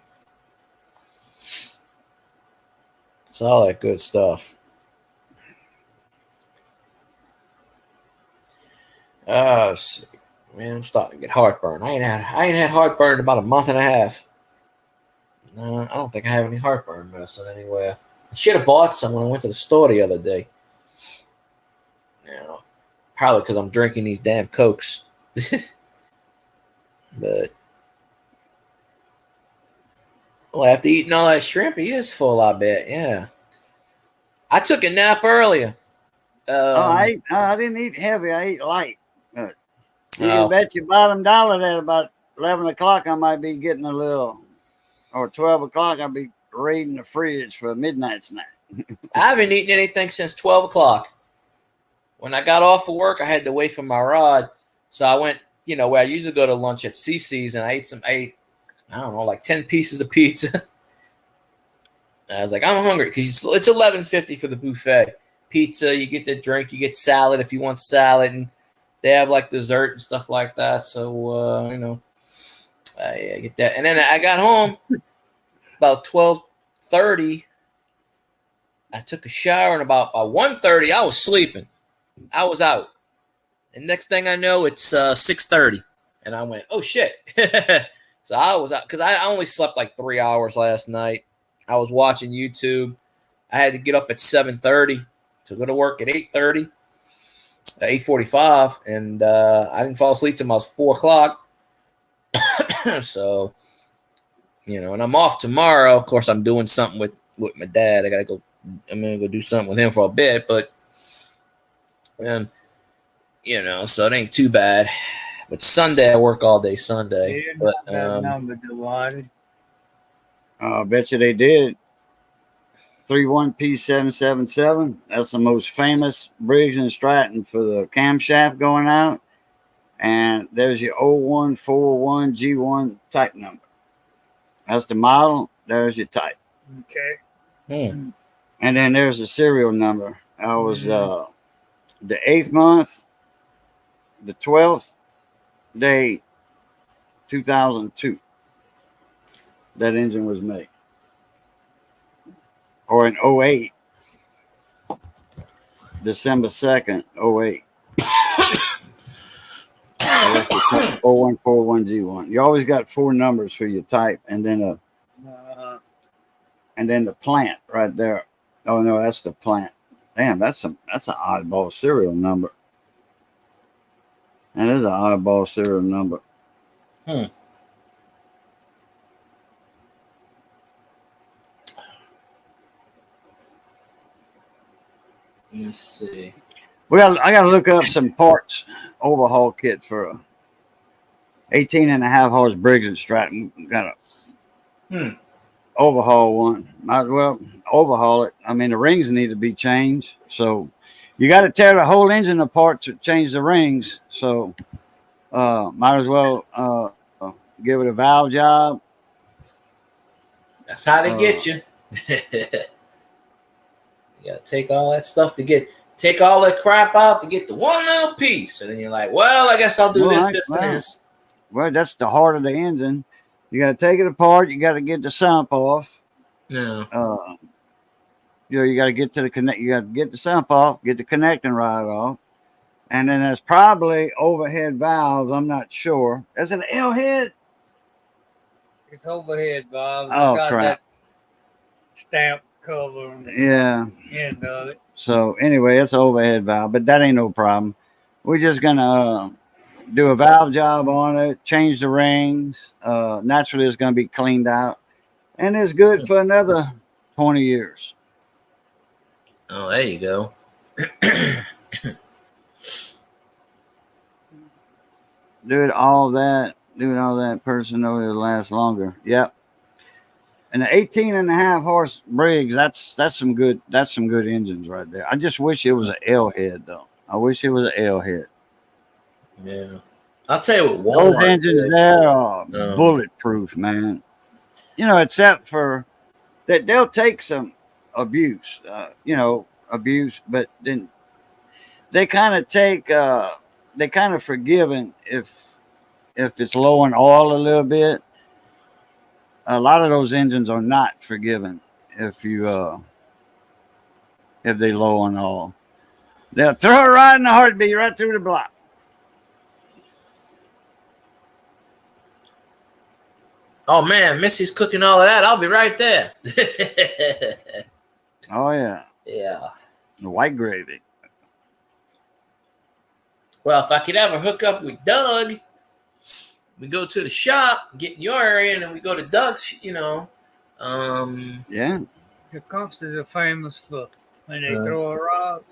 It's all that good stuff. Let's see. Man, I'm starting to get heartburn. I ain't had heartburn in about a month and a half. No, I don't think I have any heartburn medicine anywhere. I should have bought some when I went to the store the other day. Probably because I'm drinking these damn Cokes. But after eating all that shrimp, he is full, I bet. Yeah. I took a nap earlier. I didn't eat heavy. I ate light. You can bet your bottom dollar that about 11 o'clock I might be getting a little, or 12 o'clock I'll be raiding the fridge for a midnight snack. I haven't eaten anything since 12 o'clock. When I got off of work, I had to wait for my rod. So I went, where I usually go to lunch at CC's, and I ate I don't know, like 10 pieces of pizza. I was like, I'm hungry because it's $11.50 for the buffet. Pizza, you get the drink, you get salad if you want salad, and they have like dessert and stuff like that. So, I get that. And then I got home about 12:30. I took a shower, and about by 1:30, I was sleeping. I was out. And next thing I know, it's 6:30. And I went, oh, shit. So I was out because I only slept like 3 hours last night. I was watching YouTube. I had to get up at 7:30 to go to work at 8:30, 8:45. And I didn't fall asleep till almost 4 o'clock. So, and I'm off tomorrow. Of course, I'm doing something with my dad. I'm going to go do something with him for a bit. But, so it ain't too bad. But Sunday, I work all day Sunday. But number divided. I bet you they did. 31P777. That's the most famous Briggs and Stratton for the camshaft going out. And there's your 0141G1 type number. That's the model. There's your type. Okay. And then there's the serial number. I was the 8th month, the 12th day, 2002. That engine was made. Or in 08, December 2nd, 08. 0141G1. You always got 4 numbers for your type, and then and then the plant right there. Oh no, that's the plant. Damn, that's an oddball serial number. That is an oddball serial number. Hmm. Let me see. I got to look up some parts overhaul kit for a 18.5 horse Briggs and Stratton. Got to overhaul one. Might as well overhaul it. I mean, the rings need to be changed. So you got to tear the whole engine apart to change the rings. So might as well give it a valve job. That's how they get you. You gotta take all that stuff to take all that crap out to get the one little piece. And then you're like, well, I guess I'll do this, and this. Well, that's the heart of the engine. You got to take it apart. You got to get the sump off. No. You got to get to the connect. You got to get the sump off, get the connecting rod off, and then there's probably overhead valves. I'm not sure. Is it an L head? It's overhead valves. Oh, got crap. that stamp cover on the end of it. So anyway, it's an overhead valve, but that ain't no problem. We're just gonna do a valve job on it, change the rings. Naturally, it's gonna be cleaned out, and it's good for another 20 years. Oh, there you go. Doing all that person over to last longer. Yep. And the 18.5 horse Briggs, that's some good engines right there. I just wish it was an L head though. I wish it was an L head. Yeah. I'll tell you what, Walmart those engines there are bulletproof, man. You know, except for that they'll take some abuse, but then they kind of forgiving if it's low on oil a little bit. A lot of those engines are not forgiven if they low on oil. They'll throw it right in the heartbeat, right through the block. Oh man, Missy's cooking all of that. I'll be right there. Oh yeah. Yeah. The white gravy. Well, if I could ever hook up with Doug, we go to the shop, get in your area, and then we go to Doug's, Yeah. The Compsters are famous for when they throw a rock,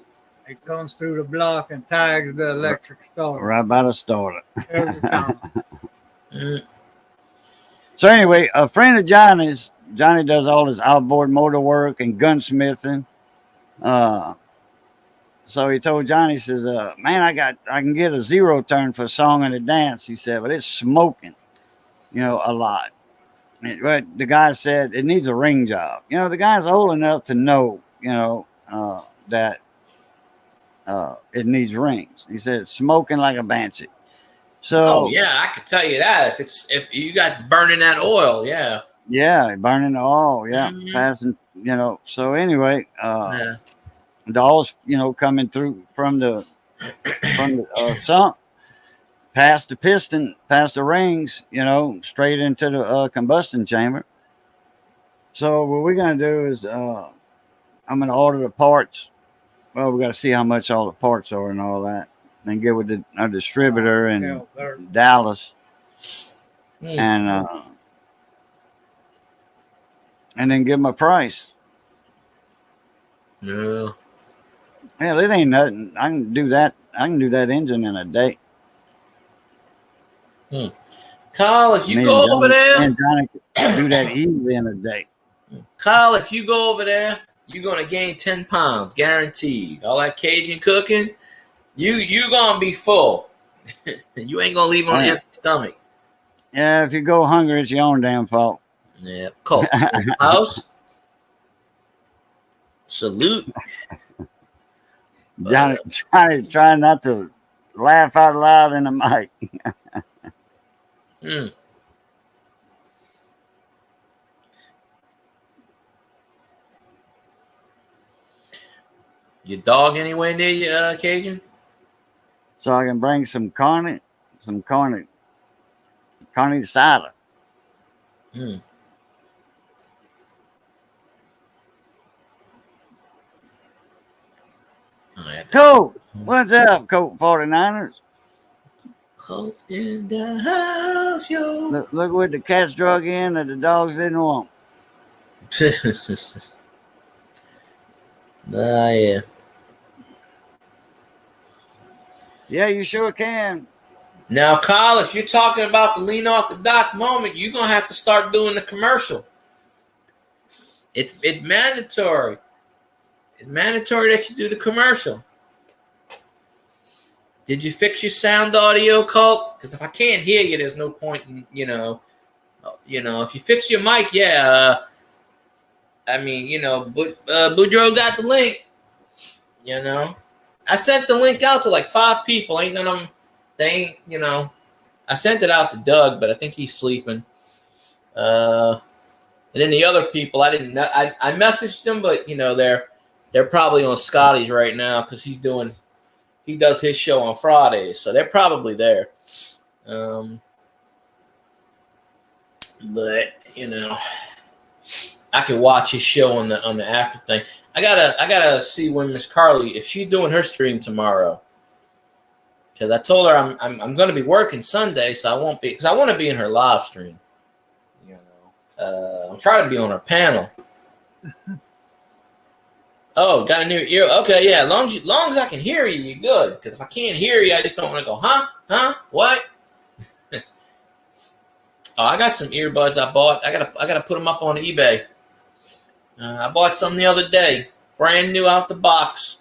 it comes through the block and tags the electric starter. Right by the starter. Every time. So anyway, a friend of Johnny's, Johnny does all his outboard motor work and gunsmithing. So he told Johnny, he says, man, I can get a zero turn for a song and a dance. He said, but it's smoking, a lot. But the guy said it needs a ring job. The guy's old enough to know, that it needs rings. He said it's smoking like a banshee. So yeah, I could tell you that if you got burning that oil, yeah. Yeah, burning the oil, passing, So anyway, the oil's coming through from the sump, past the piston, past the rings, straight into the combustion chamber. So what we're gonna do is I'm gonna order the parts. Well, we got to see how much all the parts are and all that, and get with our distributor in Dallas, and then give them a price. Yeah. Hell, it ain't nothing. I can do that engine in a day. Kyle, if you go over there, and Johnny can do that easily in a day. Kyle, if you go over there, you're gonna gain 10 pounds, guaranteed. All that Cajun cooking, you gonna be full. You ain't gonna leave on an empty stomach. Yeah, if you go hungry, it's your own damn fault. Yeah, cool. House. Salute. Johnny trying not to laugh out loud in the mic. Your dog anywhere near you, Cajun? So I can bring some carne asada. Colt, what's up, Colt 49ers? Colt in the house, yo. Look what the cats drug in that the dogs didn't want. Yeah. Yeah, you sure can. Now, Kyle, if you're talking about the lean off the dock moment, you're gonna have to start doing the commercial. It's mandatory. It's mandatory that you do the commercial. Did you fix your sound audio, Colt? Because if I can't hear you, there's no point in, if you fix your mic, yeah. Boudreaux got the link. I sent the link out to like 5 people. Ain't none of them. They ain't. I sent it out to Doug, but I think he's sleeping. And then the other people, I didn't know. I messaged them, but they're probably on Scotty's right now because he does his show on Fridays, so they're probably there. But I could watch his show on the after thing. I gotta see when Miss Carly, if she's doing her stream tomorrow, because I told her I'm gonna be working Sunday, so I won't be, because I want to be in her live stream. I'm trying to be on her panel. Oh, got a new ear. Okay, yeah. Long as I can hear you, you're good. Because if I can't hear you, I just don't want to go, huh, what? Oh, I got some earbuds I bought. I gotta put them up on eBay. I bought some the other day, brand new out the box,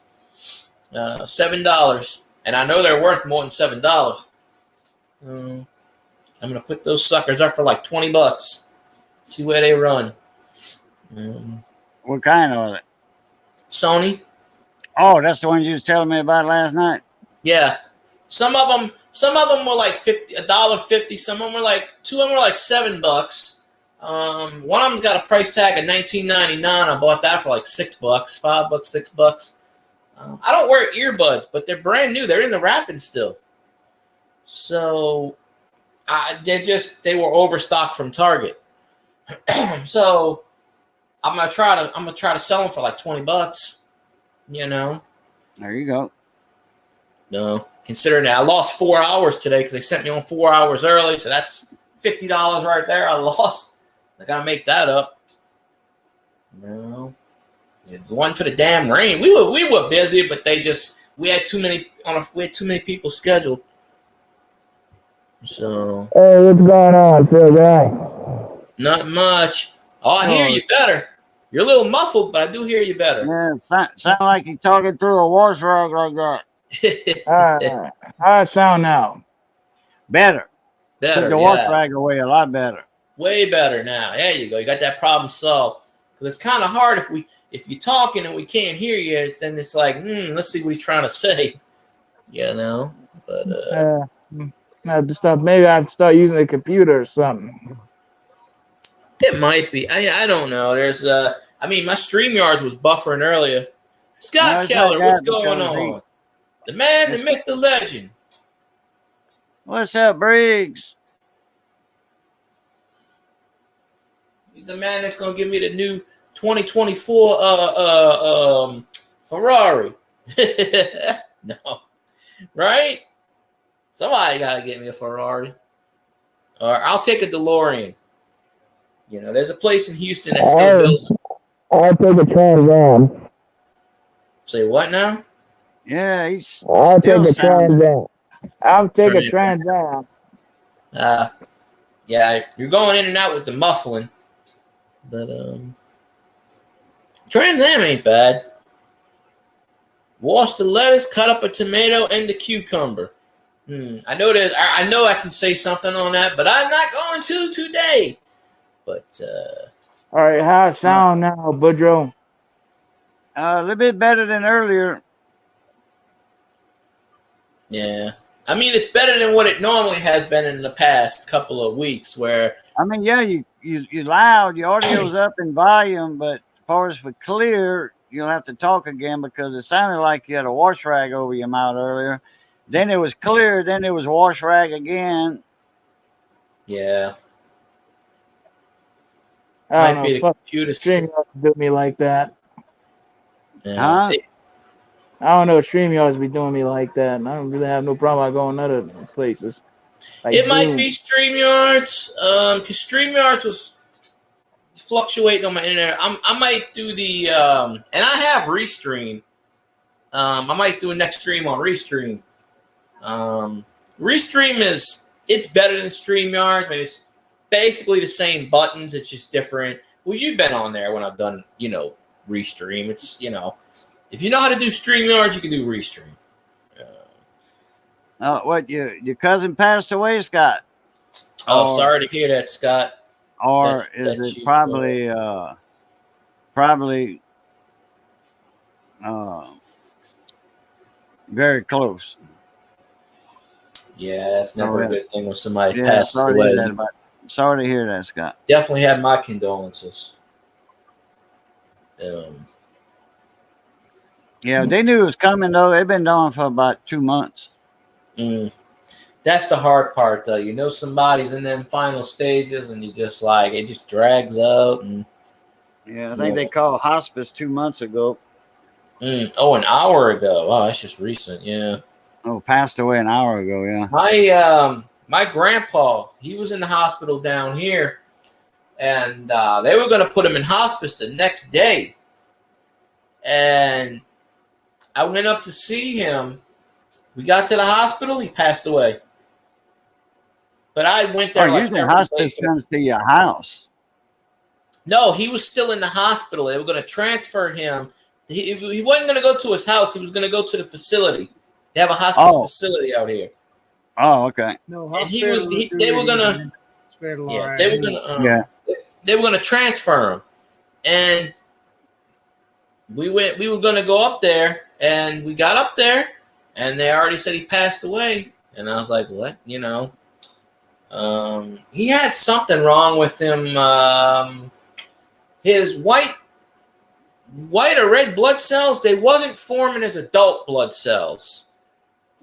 $7, and I know they're worth more than $7. I'm gonna put those suckers up for like $20. See where they run. What kind are they? Sony. Oh, that's the ones you was telling me about last night. Yeah, some of them were like $1.50. Some of them were like, 2 of them were like $7. One of them's got a price tag of $19.99. I bought that for like $6, $5, $6. I don't wear earbuds, but they're brand new. They're in the wrapping still. So they were overstocked from Target. So I'm gonna try to sell them for like $20. There you go. No, considering that I lost 4 hours today because they sent me on 4 hours early, so that's $50 right there. I lost. I gotta make that up. No, yeah, the one for the damn rain. We were busy, but we had too many people scheduled. So hey, what's going on, Phil guy? Not much. Oh, I hear you better. You're a little muffled, but I do hear you better. Yeah, sound like you're talking through a wash rag like that. How it sound now? Better. Better, Took the wash rag away a lot better. Way better now. There you go. You got that problem solved. Because it's kind of hard if you're talking and we can't hear you. Then it's like, let's see what he's trying to say. But maybe I have to start using a computer or something. It might be. I don't know. There's my StreamYard was buffering earlier. Scott Keller, what's going on? The man, the myth, the legend. What's up, Briggs? He's the man that's gonna give me the new 2024 Ferrari. No, right? Somebody gotta get me a Ferrari, or I'll take a DeLorean. There's a place in Houston that still builds them. I'll take a Trans Am. Say what now? Yeah, I'll take a Trans Am. I'll take a Trans Am. Yeah, you're going in and out with the muffling, but Trans Am ain't bad. Wash the lettuce, cut up a tomato and the cucumber. I know that. I know I can say something on that, but I'm not going to today. But all right, how it sound now, Boudreaux? A little bit better than earlier. Yeah, it's better than what it normally has been in the past couple of weeks. Where yeah, you loud, your audio's up in volume, but as far as for clear, you'll have to talk again because it sounded like you had a wash rag over your mouth earlier. Then it was clear. Then it was wash rag again. Yeah. I might be the computer stream do me like that. Yeah. Huh? I don't know. StreamYards be doing me like that, and I don't really have no problem going other places. Like It might Zoom. be StreamYards, because StreamYards was fluctuating on my internet. I might do the and I have Restream. I might do a next stream on Restream. Restream it's better than StreamYards. I mean, it's basically the same buttons. It's just different. Well, you've been on there when I've done, Restream. It's, if you know how to do StreamYards, you can do Restream. What your cousin passed away, Scott? Oh, sorry to hear that, Scott. Or is it probably very close? Yeah, it's never a good thing when somebody Yeah, passes away. Sorry to hear that, Scott. Definitely have my condolences. Yeah, they knew it was coming though. They've been gone for about 2 months. That's the hard part, though. You know somebody's in them final stages, and you just like it just drags out. And yeah, I think they called hospice 2 months ago. Oh, an hour ago. Oh, that's just recent. Yeah. Oh, passed away an hour ago. Yeah. My grandpa, he was in the hospital down here, and they were going to put him in hospice the next day. And I went up to see him. We got to the hospital. He passed away. But I went there. Usually hospice comes to your house. No, he was still in the hospital. They were going to transfer him. He wasn't going to go to his house. He was going to go to the facility. They have a hospice facility out here. Oh, okay. No, and they were gonna transfer him, and we were gonna go up there, and we got up there, and they already said he passed away, and I was like, what? He had something wrong with him. His white or red blood cells, they wasn't forming as adult blood cells.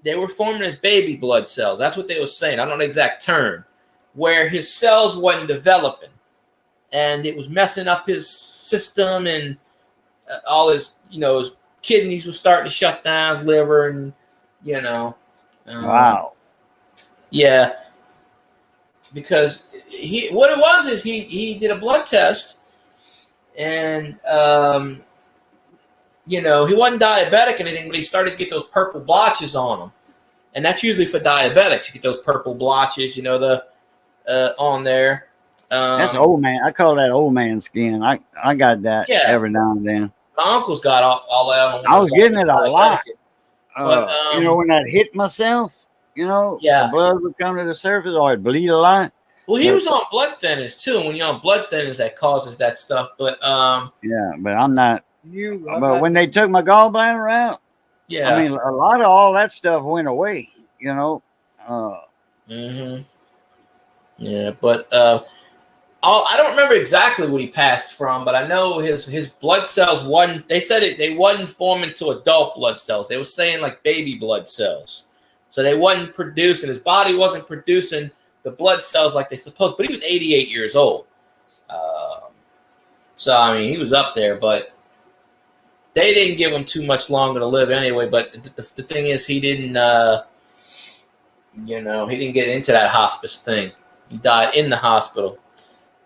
They were forming as baby blood cells. That's what they were saying. I don't know the exact term. Where his cells wasn't developing. And it was messing up his system, and all his, his kidneys were starting to shut down, his liver, and, wow. Yeah. Because what it was is he did a blood test, and, he wasn't diabetic or anything, but he started to get those purple blotches on him. And that's usually for diabetics. You get those purple blotches, on there. That's old man. I call that old man skin. I got that every now and then. My uncle's got all that. I was getting it a lot. But, when that hit myself, the blood would come to the surface or it'd bleed a lot. Well, he was on blood thinners too. And when you're on blood thinners, that causes that stuff. But yeah, but I'm not. But when they took my gallbladder out, yeah, I mean, a lot of all that stuff went away. Yeah, but I don't remember exactly what he passed from, but I know his blood cells wasn't. They said they wasn't forming to adult blood cells. They were saying like baby blood cells, so they wasn't producing. His body wasn't producing the blood cells like they supposed. But he was 88 years old, so I mean he was up there, but. They didn't give him too much longer to live anyway, but the thing is he didn't, he didn't get into that hospice thing. He died in the hospital.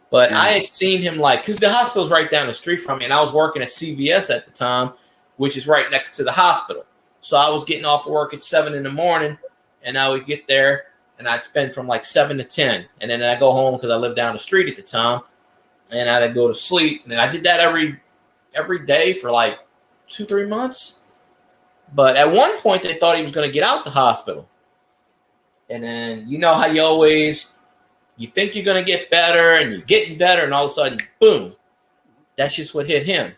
But I had seen him because the hospital's right down the street from me, and I was working at CVS at the time, which is right next to the hospital. So I was getting off work at 7 in the morning, and I would get there, and I'd spend from 7 to 10. And then I'd go home because I lived down the street at the time, and I'd go to sleep. And I did that every day for 2-3 months. But at one point they thought he was going to get out the hospital, and then how you think you're going to get better and you're getting better, and all of a sudden boom, that's just what hit him.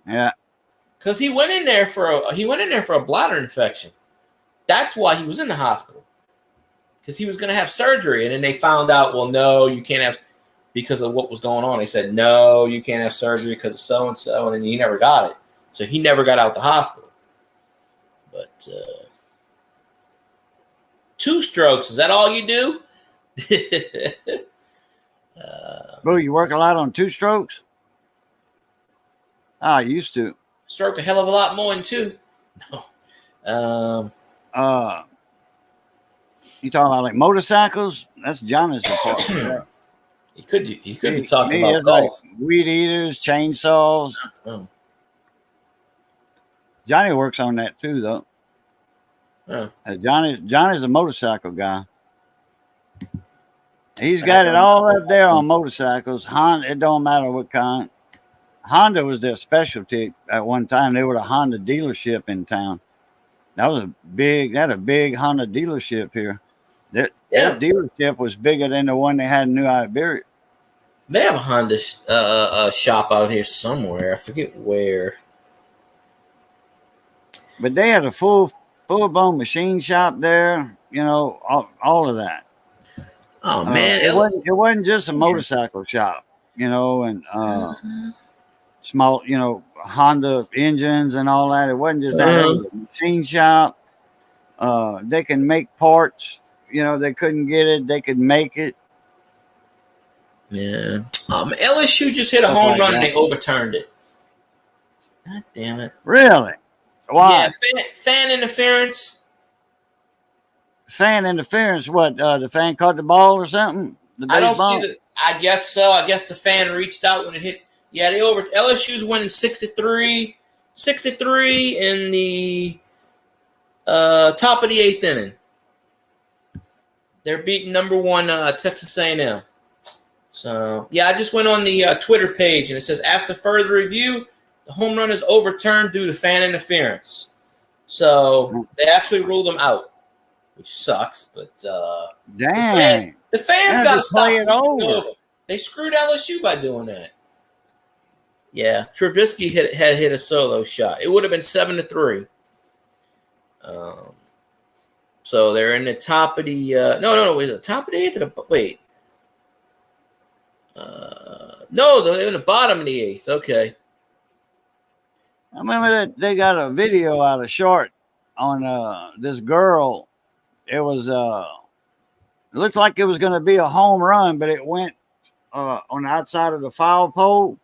Yeah, because he went in there for a bladder infection. That's why he was in the hospital, because he was going to have surgery, and then they found out, well, no, you can't have, because of what was going on. They said, no, you can't have surgery because of so and so, and then he never got it. So he never got out the hospital. But 2 strokes, is that all you do? Boo, you work a lot on 2 strokes? I used to. Stroke a hell of a lot more than 2. You talking about like motorcycles? That's Johnny's department. Yeah. He could be talking Me, about it's like golf. weed eaters, chainsaws. Oh. Johnny works on that too, though. Oh. Johnny's a motorcycle guy. He's got it all up there on motorcycles. Honda, it don't matter what kind. Honda was their specialty at one time. They were a Honda dealership in town. That was a big Honda dealership here. That dealership was bigger than the one they had in New Iberia. They have a Honda shop out here somewhere. I forget where. But they had a full-blown machine shop there. You know, all of that. Oh man, it wasn't just a motorcycle shop. You know, and small, you know, Honda engines and all that. It wasn't just that. It was a machine shop. They can make parts. You know, they couldn't get it. They could make it. Yeah. LSU just hit a home run and they overturned it. God damn it. Really? Why? Yeah, fan interference. Fan interference? What? The fan caught the ball or something? I don't see the. I guess so. I guess the fan reached out when it hit. Yeah, LSU's winning 6-3 in the top of the 8th inning. They're beating number 1 Texas A&M. So yeah, I just went on the Twitter page and it says after further review, the home run is overturned due to fan interference. So they actually ruled them out, which sucks. But dang, the fans got to stop it over. They screwed LSU by doing that. Yeah, Trubisky had hit a solo shot. It would have been 7-3. So they're in the top of the no, wait, the top of the 8th. Wait, no, they're in the bottom of the 8th. Okay. I remember that they got a video out of short on this girl. It was it looked like it was going to be a home run, but it went on the outside of the foul pole.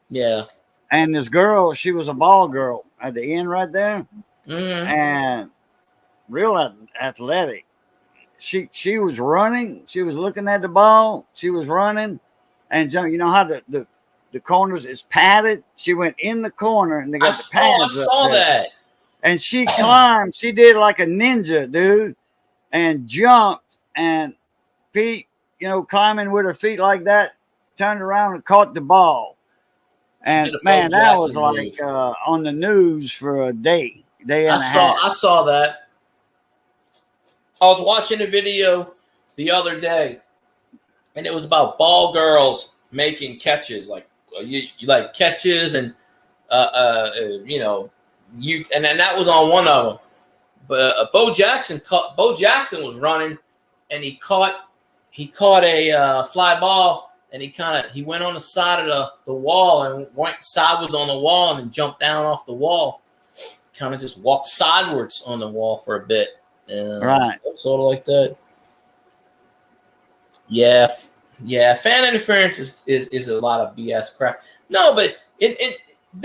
Yeah. And this girl, she was a ball girl at the end right there, and real athletic. She was running. She was looking at the ball. She was running, and you know how the corners is padded. She went in the corner, and they got the pads. I saw that. And she climbed. She did like a ninja, dude, and jumped and feet, you know, climbing with her feet like that. Turned around and caught the ball. And man, that was like on the news for a day and a half. I saw that. I was watching a video the other day, and it was about ball girls making catches, like you like catches, and you know, and then that was on one of them. But Bo Jackson was running, and he caught a fly ball. And he went on the side of the wall and went sideways on the wall and then jumped down off the wall. Kind of just walked sideways on the wall for a bit. Right. Sort of like that. Yeah. Fan interference is a lot of BS crap. No, but they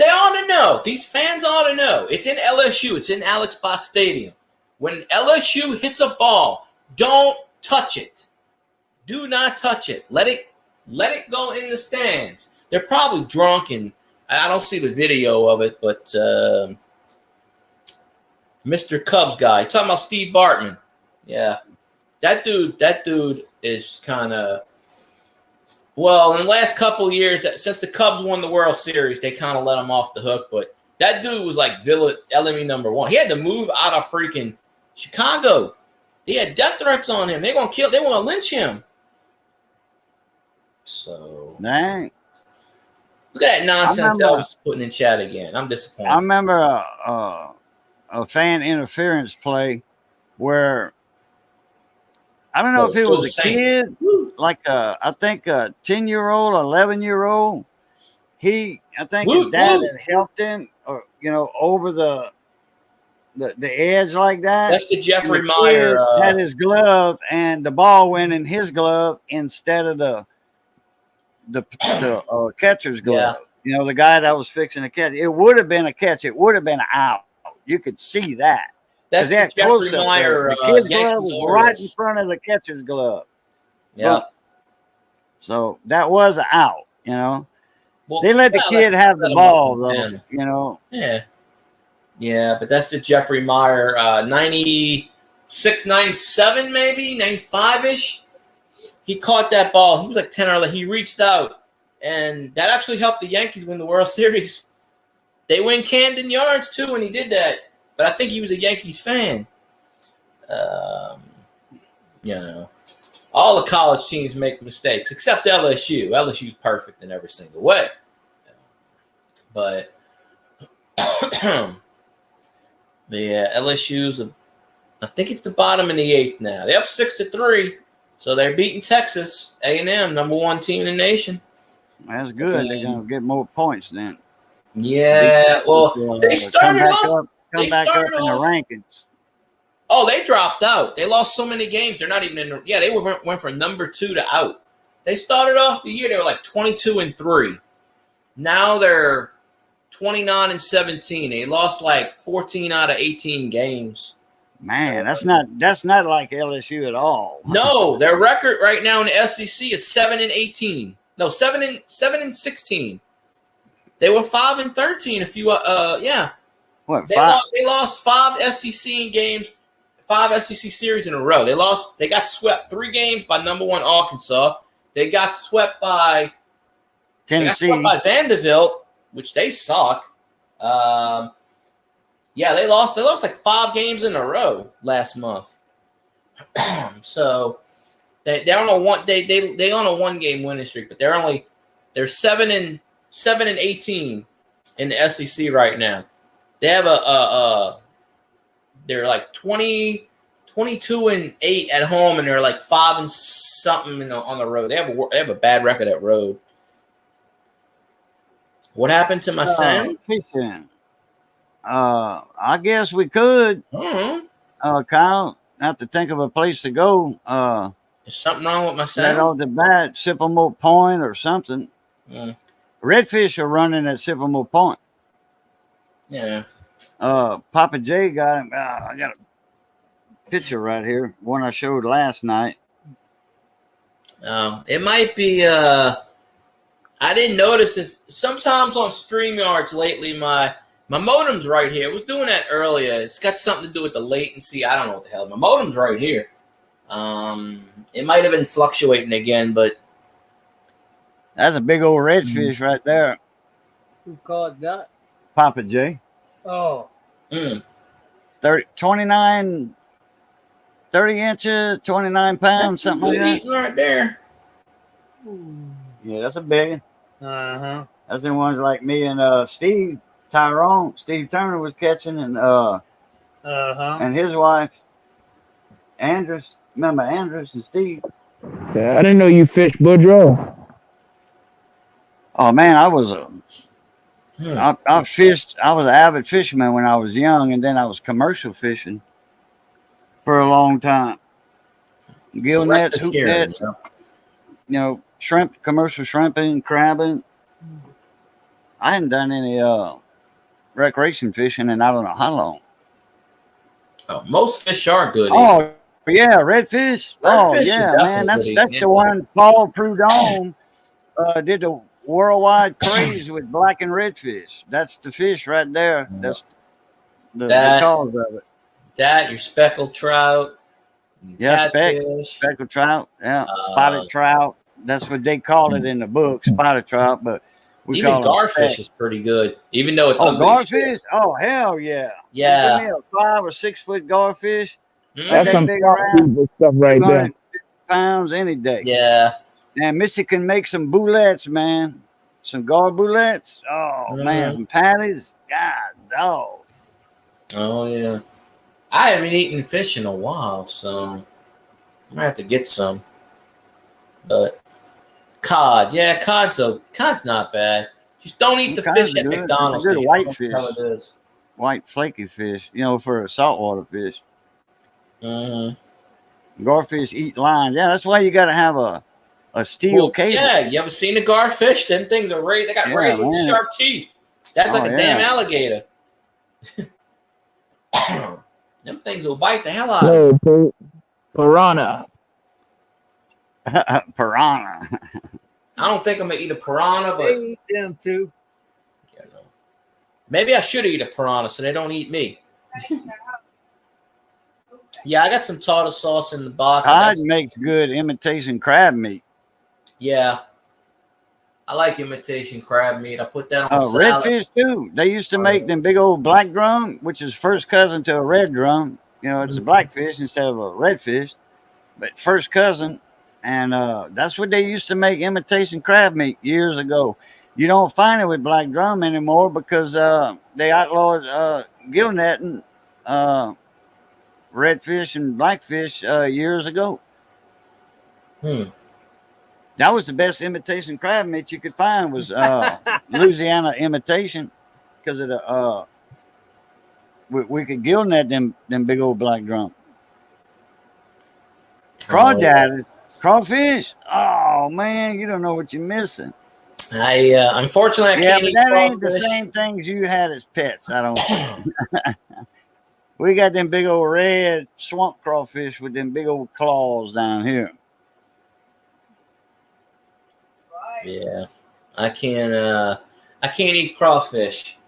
ought to know. These fans ought to know. It's in LSU. It's in Alex Box Stadium. When LSU hits a ball, don't touch it. Do not touch it. Let it go in the stands. They're probably drunk, and I don't see the video of it, but Mr. Cubs guy, talking about Steve Bartman. Yeah. That dude is kind of, well, in the last couple of years, since the Cubs won the World Series, they kind of let him off the hook, but that dude was like enemy number 1. He had to move out of freaking Chicago. They had death threats on him. They want to lynch him. So, dang. Look at that nonsense Elvis putting in chat again. I'm disappointed. I remember a fan interference play where I don't know if it was a kid, like I think a 10-year-old, 11-year-old. I think his dad had helped him, or you know, over the edge like that. That's the Jeffrey Meyer. Had his glove, and the ball went in his glove instead of the catcher's glove. Yeah. You know, the guy that was fixing the catch. It would have been a catch. It would have been an out. You could see that. That's the That Jeffrey close-up Meyer there. The kid's glove Yankees was right in Orioles. front of the catcher's glove. Yeah. So that was an out, you know. Well, They let the kid have the let him ball, up, though, man. you know. Yeah. Yeah, but that's the Jeffrey Meyer 96, 97 maybe, 95-ish. He caught that ball. He was like 10 or 11. He reached out, and that actually helped the Yankees win the World Series. They win Camden Yards, too, when he did that. But I think he was a Yankees fan. You know, all the college teams make mistakes, except LSU. LSU's perfect in every single way. But LSU's, I think it's the bottom in the 8th now. They're up 6-3, so they're beating Texas A&M, number 1 team in the nation. That's good. They're going to get more points then. Yeah, well, they started off. Come back up in the rankings. Oh, they dropped out. They lost so many games. They're not even in the. Yeah, they went from number 2 to out. They started off the year. They were like 22-3. Now they're 29-17. They lost like 14 out of 18 games. Man, that's not like LSU at all. No, their record right now in the SEC is 7-18. No, 7-16. They were 5-13. If you yeah. What? They lost 5 SEC games, 5 SEC series in a row. They got swept 3 games by number 1 Arkansas. They got swept by Tennessee. They got swept by Vanderbilt, which they suck. Yeah, they lost like 5 games in a row last month. So they're on a one they on a 1-game winning streak, but they're 7-18 in the SEC right now. They have they're like 22-8 at home, and they're like 5 and something on the road. They have a bad record at road. What happened to my sound? Fishing. I guess we could. Kyle, have to think of a place to go. Is something wrong with my Right sound? off the bat, Sycamore Point or something. Mm. Redfish are running at Sycamore Point. Yeah. Papa J got him. I got a picture right here, one I showed last night. It might be. I didn't notice if sometimes on StreamYards lately my modem's right here. It was doing that earlier. It's got something to do with the latency. I don't know what the hell. My modem's right here. It might have been fluctuating again, but That's a big old redfish right there. Who caught that? Papa J. Oh, 30 inches, 29 pounds, that's something like that. eating right there. Yeah, that's a big one. uh-huh. That's the ones like me and Steve Turner was catching, Uh-huh. and his wife, Andrews. Remember Andrews and Steve? Yeah, I didn't know you fish Boudreaux. Oh man, I fished. I was an avid fisherman when I was young, and then I was commercial fishing for a long time. Gill nets, Selective hoop hearing, nets, shrimp, commercial shrimping, crabbing. I hadn't done any recreation fishing in I don't know how long. Oh, most fish are good. Oh yeah, redfish. Oh Redfish yeah, are man, definitely that's good. the one Paul Prudhomme did the worldwide craze with black and redfish. That's the fish right there. That's the cause of it. That your speckled trout. Yeah, catfish. speckled trout. Yeah, spotted trout. That's what they call it in the book, spotted trout. But we Even call them garfish speck. is pretty good, even though it's Oh, ugly as shit. garfish! Oh, hell yeah! Yeah. Give me a 5 or 6 foot garfish. Mm. That's That some big top around, people stuff right there. 250 pounds any day. Yeah. And Missy can make some boulettes, man. Some gar boulettes. Oh man, some patties. God, dog. Oh yeah. I haven't eaten fish in a while, so I might have to get some. But cod, yeah, cod's not bad. Just don't eat the Cod's fish at good. McDonald's. It's a good white What the fish. hell it is. White flaky fish. For a saltwater fish. Mm-hmm. Garfish eat lines. Yeah, that's why you got to have a steel cable. Yeah, you ever seen a garfish? Them things are raised. They got razor man. sharp teeth. That's like a damn alligator. Them things will bite the hell out of you. Piranha. Piranha. I don't think I'm gonna eat a piranha, but They eat them too. you know, maybe I should eat a piranha so they don't eat me. Yeah, I got some tartar sauce in the box. Todd makes good imitation crab meat. Yeah, I like imitation crab meat. I put that on salad. Redfish too. They used to make them big old black drum, which is first cousin to a red drum. You know, it's a blackfish instead of a redfish, but first cousin. And that's what they used to make imitation crab meat years ago. You don't find it with black drum anymore because they outlawed gill netting, redfish and blackfish years ago. That was the best imitation crab meat you could find was Louisiana imitation because of the we could gill net them big old black drum. Crawdads, crawfish. Oh man, you don't know what you're missing. I unfortunately I can't but eat that ain't the crawfish. same things you had as pets. I don't think. We got them big old red swamp crawfish with them big old claws down here. Yeah, I can't eat crawfish.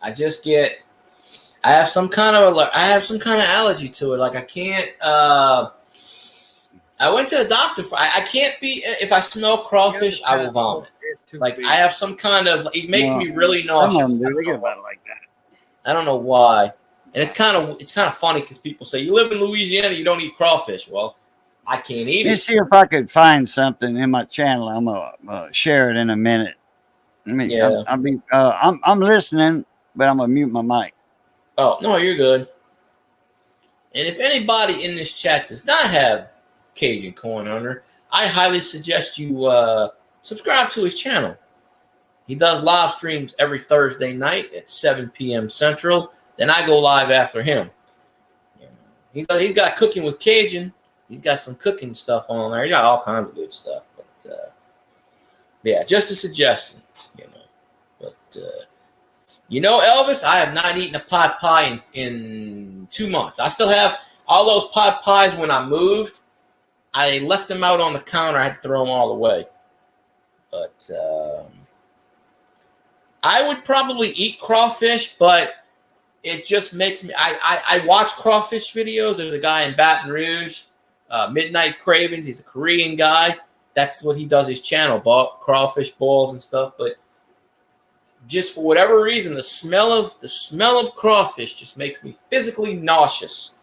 I just get. I have some kind of allergy to it. Like I can't. I went to the doctor for. I can't be. If I smell crawfish, I will vomit. Like I have some kind of. It makes me really nauseous. Some of them do. They get about like that. I don't know why. And it's kind of funny because people say you live in Louisiana, you don't eat crawfish. Well, I can't eat Let me it. see if I could find something in my channel. I'm gonna share it in a minute. Yeah. I'm listening, but I'm gonna mute my mic. Oh no, you're good. And if anybody in this chat does not have Cajun Corn Hunter, I highly suggest you subscribe to his channel. He does live streams every Thursday night at 7 p.m. Central. Then I go live after him. He's got Cooking with Cajun. He's got some cooking stuff on there. He got all kinds of good stuff. But yeah, just a suggestion, you know. But you know, Elvis, I have not eaten a pot pie in 2 months. I still have all those pot pies when I moved. I left them out on the counter. I had to throw them all away. But I would probably eat crawfish, but it just makes me. I watch crawfish videos. There's a guy in Baton Rouge, Midnight Cravings. He's a Korean guy. That's what he does his channel, crawfish balls and stuff. But just for whatever reason, the smell of crawfish just makes me physically nauseous.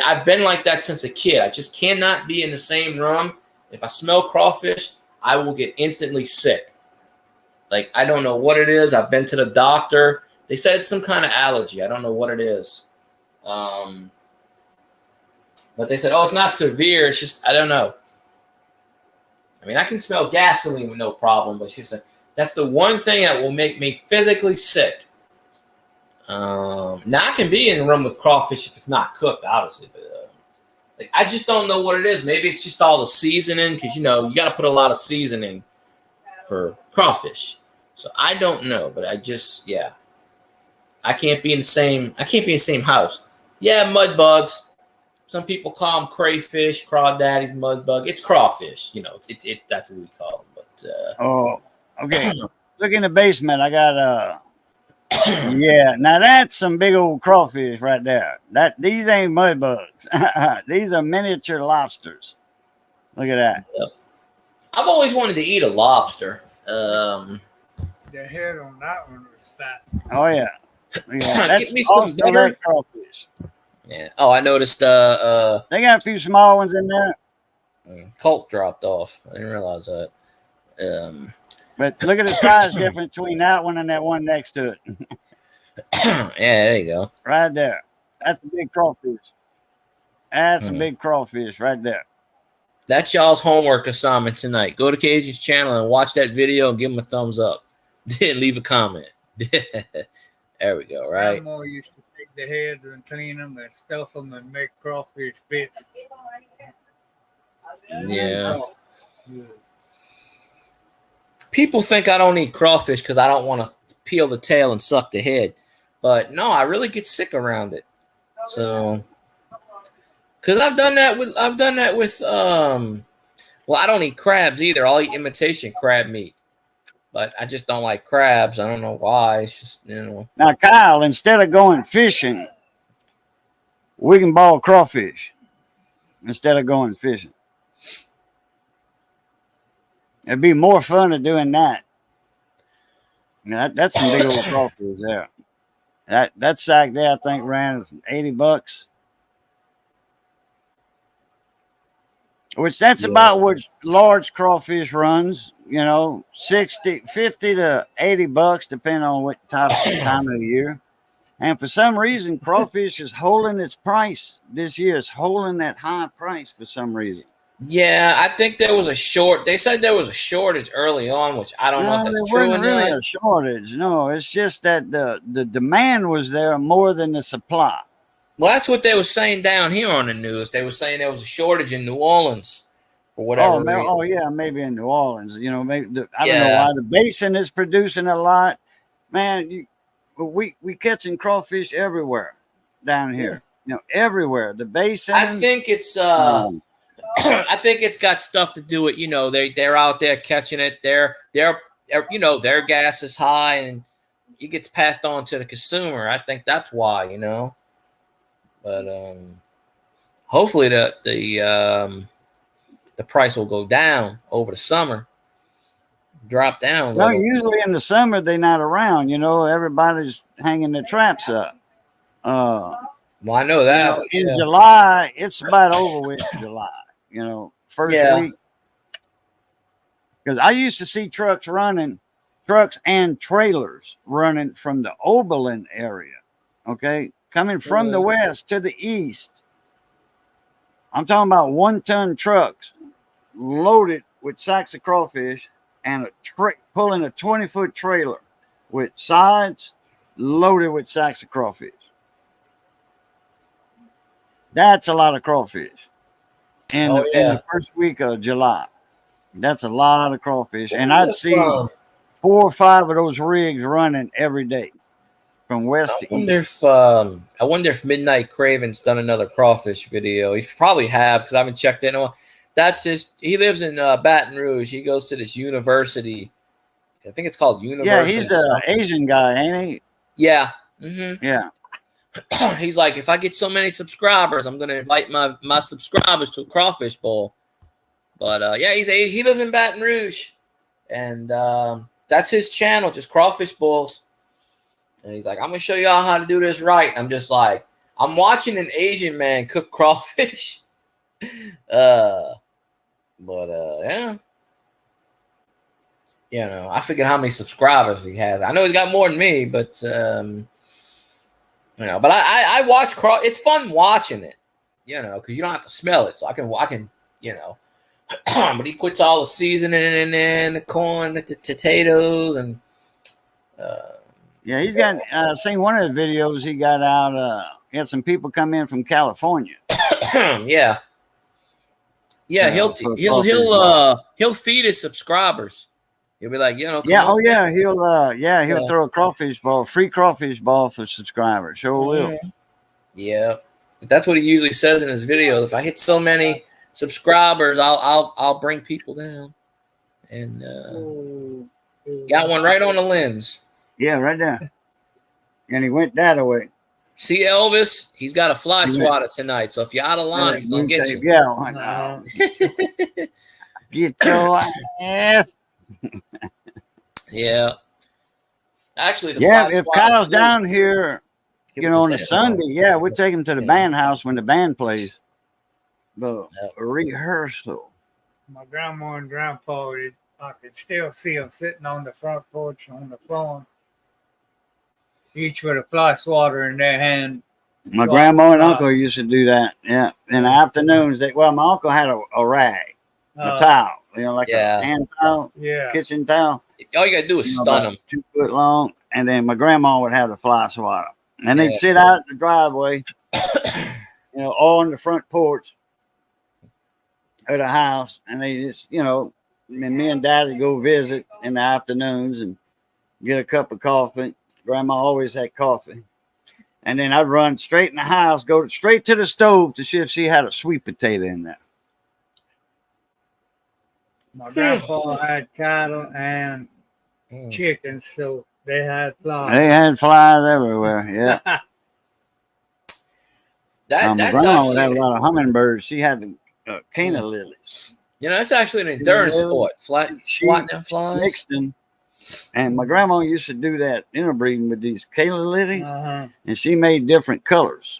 I've been like that since a kid. I just cannot be in the same room. If I smell crawfish, I will get instantly sick. Like I don't know what it is. I've been to the doctor. They said it's some kind of allergy. I don't know what it is. But they said, oh, it's not severe. It's just, I don't know. I mean, I can smell gasoline with no problem, but she said, that's the one thing that will make me physically sick. Now, I can be in a room with crawfish if it's not cooked, obviously. But like, I just don't know what it is. Maybe it's just all the seasoning because, you know, you got to put a lot of seasoning for crawfish. So I don't know, but I just, yeah. I can't be in the same house. Yeah, mud bugs. Some people call them crayfish, crawdaddies, mud bug. It's crawfish, you know. That's what we call them. But okay. Look in the basement. I got yeah. Now that's some big old crawfish right there. These ain't mud bugs. These are miniature lobsters. Look at that. Yep. I've always wanted to eat a lobster. The head on that one was fat. Oh yeah. Yeah, that's Give me some also butter. that crawfish. Yeah. Oh, I noticed They got a few small ones in there. Colt dropped off. I didn't realize that. But look at the size difference between that one and that one next to it. Yeah, there you go. Right there. That's a big crawfish. That's a big crawfish right there. That's y'all's homework assignment tonight. Go to Cajun's channel and watch that video and give him a thumbs up. Then leave a comment. There we go, right? Grandma used to take the heads and clean them and stuff them and make crawfish bits. Yeah. People think I don't eat crawfish because I don't want to peel the tail and suck the head. But no, I really get sick around it. So, because I've done that with well, I don't eat crabs either. I'll eat imitation crab meat, but I just don't like crabs. I don't know why. It's just, you know. Now, Kyle, instead of going fishing, we can ball crawfish instead of going fishing. It'd be more fun of doing that. That's some big old crawfish there. That sack there, I think, ran $80. Which that's about what large crawfish runs, 50 to $80, depending on what time of the year. And for some reason, crawfish is holding its price this year. It's holding that high price for some reason. Yeah, I think there was they said there was a shortage early on, which I don't know if that's true or not. Really a shortage. No, it's just that the demand was there more than the supply. Well, that's what they were saying down here on the news. They were saying there was a shortage in New Orleans for whatever reason. Oh, yeah, maybe in New Orleans. Maybe I don't know why the basin is producing a lot. Man, we catching crawfish everywhere down here. Everywhere. The basin. I think it's I think it's got stuff to do with they're out there catching it. Their gas is high and it gets passed on to the consumer. I think that's why. But hopefully the price will go down over the summer, drop down. No, usually in the summer they're not around. Everybody's hanging their traps up. Well, I know that. In July, it's about over with. July, first week. Because I used to see trucks and trailers running from the Oberlin area. Okay. Coming from the west to the east. I'm talking about 1-ton trucks loaded with sacks of crawfish and pulling a 20-foot trailer with sides loaded with sacks of crawfish. That's a lot of crawfish in the first week of July. That's a lot of crawfish. And I'd see 4 or 5 of those rigs running every day. From west to east. I wonder if Midnight Craven's done another crawfish video. He probably have because I haven't checked in on. He lives in Baton Rouge. He goes to this university. I think it's called University. Yeah, he's an Asian guy, ain't he? Yeah. Mm-hmm. Yeah. He's like, if I get so many subscribers, I'm gonna invite my subscribers to a crawfish bowl. But he lives in Baton Rouge, and that's his channel, just crawfish bowls. And he's like, I'm going to show y'all how to do this right. I'm just like, I'm watching an Asian man cook crawfish. Yeah. I forget how many subscribers he has. I know he's got more than me, but, but I watch it's fun watching it, because you don't have to smell it. So I can, but he puts all the seasoning in there, the corn, the potatoes, and, yeah, he's got. Seen one of the videos he got out. He had some people come in from California. Yeah. He'll feed his subscribers. He'll be like, He'll throw a free crawfish ball for subscribers. Sure will. Yeah, that's what he usually says in his videos. If I hit so many subscribers, I'll bring people down. And got one right on the lens. Yeah, right there. And he went that way. See Elvis? He's got a fly swatter tonight. So if you're out of line, he's going to get you. Yeah. Get your ass. Yeah. Actually, if Kyle's down here, on a Sunday, we'd take him to the band house when the band plays. The rehearsal. My grandma and grandpa, I could still see them sitting on the front porch on the phone. Each with a fly swatter in their hand. My grandma and uncle used to do that. Yeah. In the afternoons, my uncle had a rag, a towel, like a hand towel, kitchen towel. All you got to do is stun them. 2 foot long. And then my grandma would have the fly swatter. And they'd sit out in the driveway, all on the front porch of the house. And they just, me and Daddy go visit in the afternoons and get a cup of coffee. Grandma always had coffee. And then I'd run straight in the house, go straight to the stove to see if she had a sweet potato in there. My grandpa had cattle and chickens, so they had flies. They had flies everywhere. Yeah. My That's grandma would actually, have a lot of hummingbirds. She had the cana lilies. that's actually an endurance sport. She Swatting them flies. mixed them. And my grandma used to do that interbreeding with these cana lilies, and she made different colors.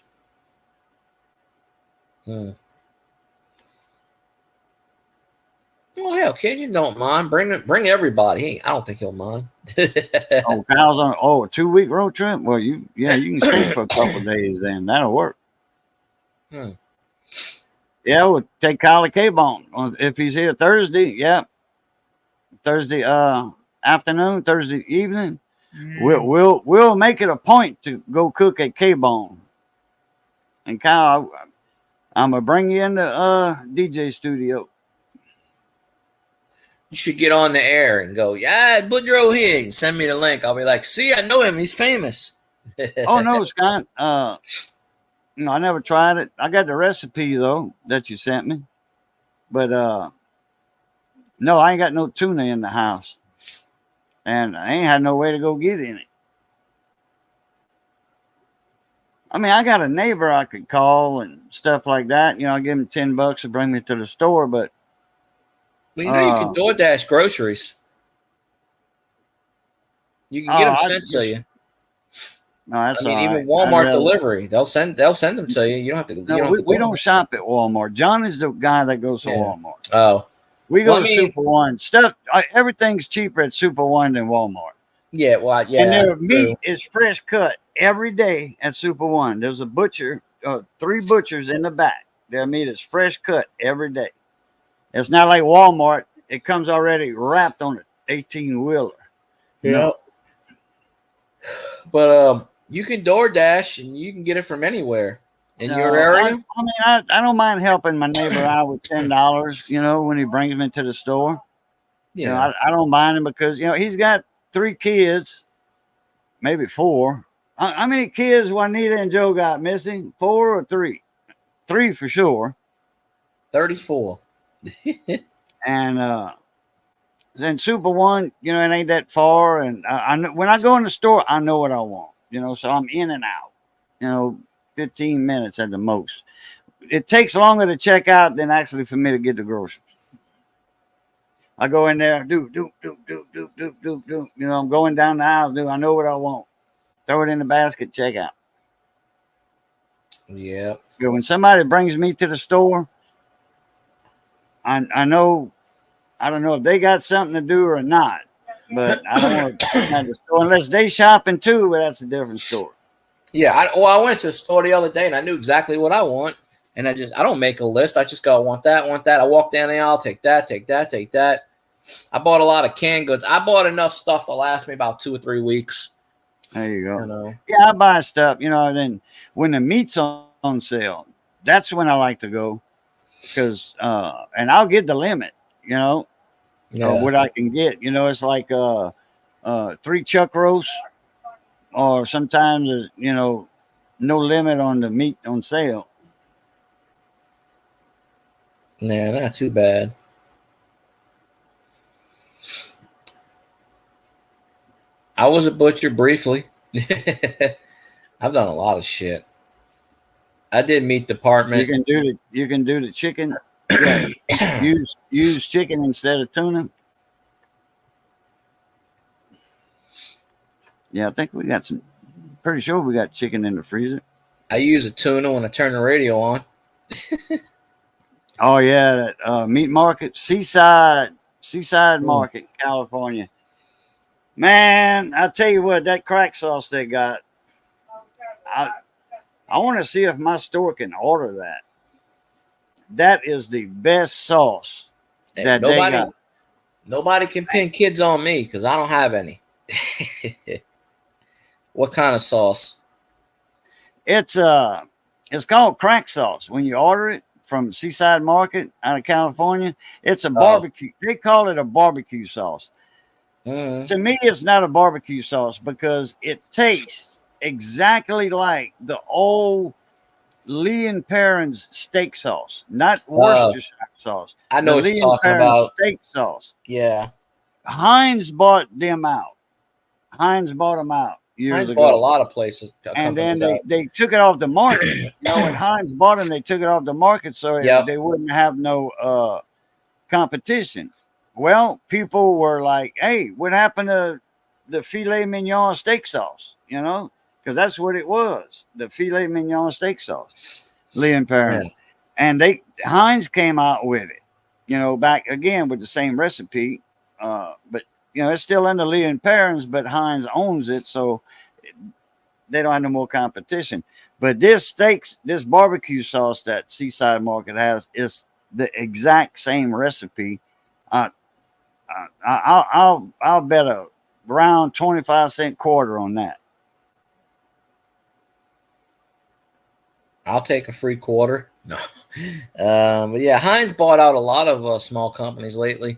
Well, hell, Kenyon don't mind. Bring everybody. I don't think he'll mind. Oh, Kyle's on a 2-week road trip. Well, you can stay for a couple of days, then that'll work. Yeah, we'll take Kyle to K-Bone if he's here Thursday. Yeah, Thursday afternoon, Thursday evening. We'll make it a point to go cook at K-Bone. And Kyle, I'm gonna bring you in the DJ studio. You should get on the air and go, yeah, Boudreaux here. And send me the link. I'll be like, see, I know him. He's famous. Oh no, Scott. No, I never tried it. I got the recipe though that you sent me, but no, I ain't got no tuna in the house, and I ain't had no way to go get any. I mean, I got a neighbor I could call and stuff like that. I give him $10 to bring me to the store, but Well, you can DoorDash groceries. You can get them sent to you. No, that's even Walmart delivery, they'll send them to you. You don't have to. No, we don't shop at Walmart. John is the guy that goes to Walmart. Oh, we go to Super One. Stuff. Everything's cheaper at Super One than Walmart. Yeah, well, yeah. And their meat is fresh cut every day at Super One. There's a butcher, 3 butchers in the back. Their meat is fresh cut every day. It's not like Walmart. It comes already wrapped on an 18-wheeler. Yeah. No. But you can DoorDash and you can get it from anywhere in your area. I don't mind helping my neighbor out with $10, when he brings me to the store. Yeah. I don't mind him because, he's got 3 kids, maybe 4. How many kids Juanita and Joe got, Missy? 4 or 3? 3 for sure. 34. And then Super One, it ain't that far. And I know, when I go in the store, I know what I want, so I'm in and out, 15 minutes at the most. It takes longer to check out than actually for me to get the groceries. I go in there, do. I'm going down the aisle, I know what I want. Throw it in the basket, check out. Yeah. When somebody brings me to the store, I know, I don't know if they got something to do or not, but I don't want to at the store unless they shopping too. But that's a different story. Yeah, I went to the store the other day and I knew exactly what I want, and I don't make a list. I just go, want that. I walk down the aisle, take that. I bought a lot of canned goods. I bought enough stuff to last me about 2 or 3 weeks. There you go. Yeah, I buy stuff. Then when the meat's on sale, that's when I like to go. Because and I'll get the limit, what I can get. It's like 3 chuck roasts, or sometimes there's no limit on the meat on sale. Nah, not too bad. I was a butcher briefly. I've done a lot of shit. I did meat department. You can do the chicken. Yeah. use chicken instead of tuna. Yeah, I think we got some. Pretty sure we got chicken in the freezer. I use a tuna when I turn the radio on. Oh yeah, that meat market, Seaside Market, California. Man, I tell you what, that crack sauce they got. I want to see if my store can order that. That is the best sauce that they got. Nobody can pin kids on me because I don't have any. What kind of sauce? It's called crack sauce. When you order it from Seaside Market out of California, it's a barbecue. They call it a barbecue sauce. To me, it's not a barbecue sauce because it tastes exactly like the old Lee and Perrins steak sauce, not Worcestershire sauce. I know The what Lee you're and talking Perrins about. steak sauce. Yeah. Heinz bought them out. Heinz bought them out years Heinz ago. bought a lot of places. And then companies out. they took it off the market. When Heinz bought them, they took it off the market so Yep. they wouldn't have no competition. Well, people were like, "Hey, what happened to the filet mignon steak sauce?" Because that's what it was, the filet mignon steak sauce, Lee and Perrin. Yeah. And Heinz came out with it, back again with the same recipe, but it's still under Lee and Perrin's, but Heinz owns it, so they don't have no more competition. But this barbecue sauce that Seaside Market has is the exact same recipe. I'll bet around 25-cent quarter on that. I'll take a free quarter. No. But yeah, Heinz bought out a lot of small companies lately.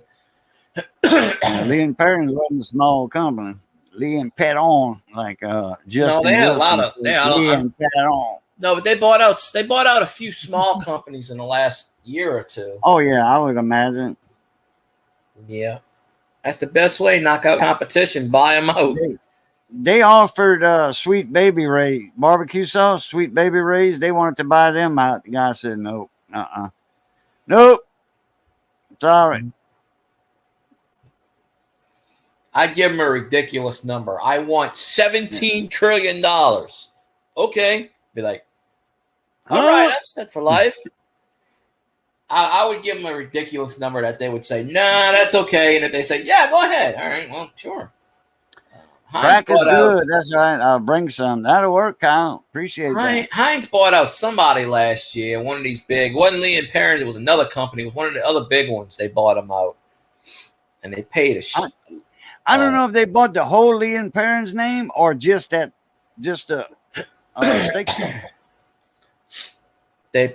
Lee and Perrins wasn't a small company. Lee and Peton, like Justin No, they had a lot Wilson, of Lee and Peton. No, but they bought out a few small companies in the last year or two. Oh yeah, I would imagine. Yeah. That's the best way, knock out competition, buy them out. They offered Sweet Baby Ray's barbecue sauce, Sweet Baby Ray's. They wanted to buy them out. The guy said nope. Nope. Sorry. I'd give him a ridiculous number. I want $17 trillion. Okay. Be like, all right, I'm set for life. I would give them a ridiculous number that they would say, nah, that's okay. And if they say, yeah, go ahead. All right, well, sure. Crack is good. That's right. I'll bring some. That'll work, Kyle. Appreciate that. Heinz bought out somebody last year, one of these big. It wasn't Lee and Perrins. It was another company. It was one of the other big ones. They bought them out. And they paid a I don't know if they bought the whole Lee and Perrins name or just the steak. They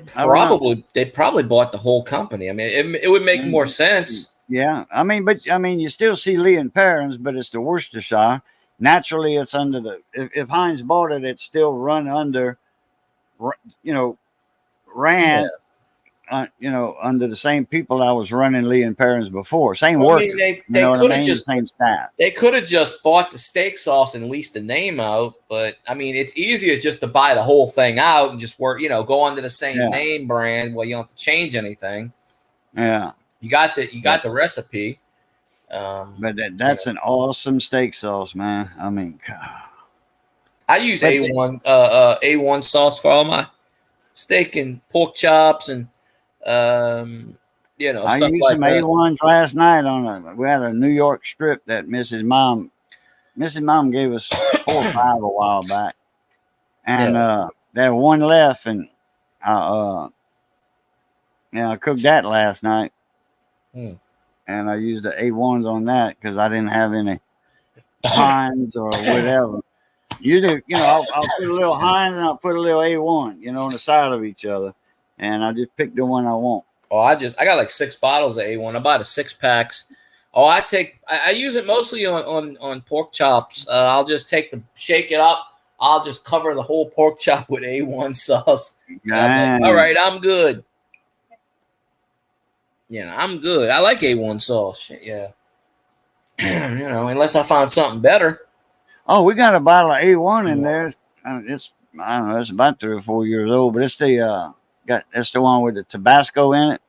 probably bought the whole company. I mean, it would make more sense. Yeah, but you still see Lee and Perrins, but it's the Worcestershire. Naturally, it's under if Heinz bought it, it's still run under, under the same people I was running Lee and Perrins before. Same work. They could have just same staff. They could have just bought the steak sauce and leased the name out. But I mean, it's easier just to buy the whole thing out and just work. Go under the same name brand. Well, you don't have to change anything. Yeah, you got the recipe. But that's an awesome steak sauce, man. I mean, God. I use A1 sauce for all my steak and pork chops and I stuff used like some that. A1s last night we had a New York strip that Mrs. Mom gave us 4 or 5 a while back, and there was one left, and I cooked that last night. And I used the A1s on that because I didn't have any Heinz or whatever. I'll put a little Heinz and I'll put a little A1, on the side of each other. And I just pick the one I want. Oh, I got like 6 bottles of A1. I buy the 6-packs. Oh, I use it mostly on pork chops. I'll just shake it up. I'll just cover the whole pork chop with A1 sauce. Like, all right, I'm good. I'm good. I like A1 sauce. Yeah. Unless I find something better. Oh, we got a bottle of A1 in there. It's I don't know. It's about 3 or 4 years old, but it's it's the one with the Tabasco in it.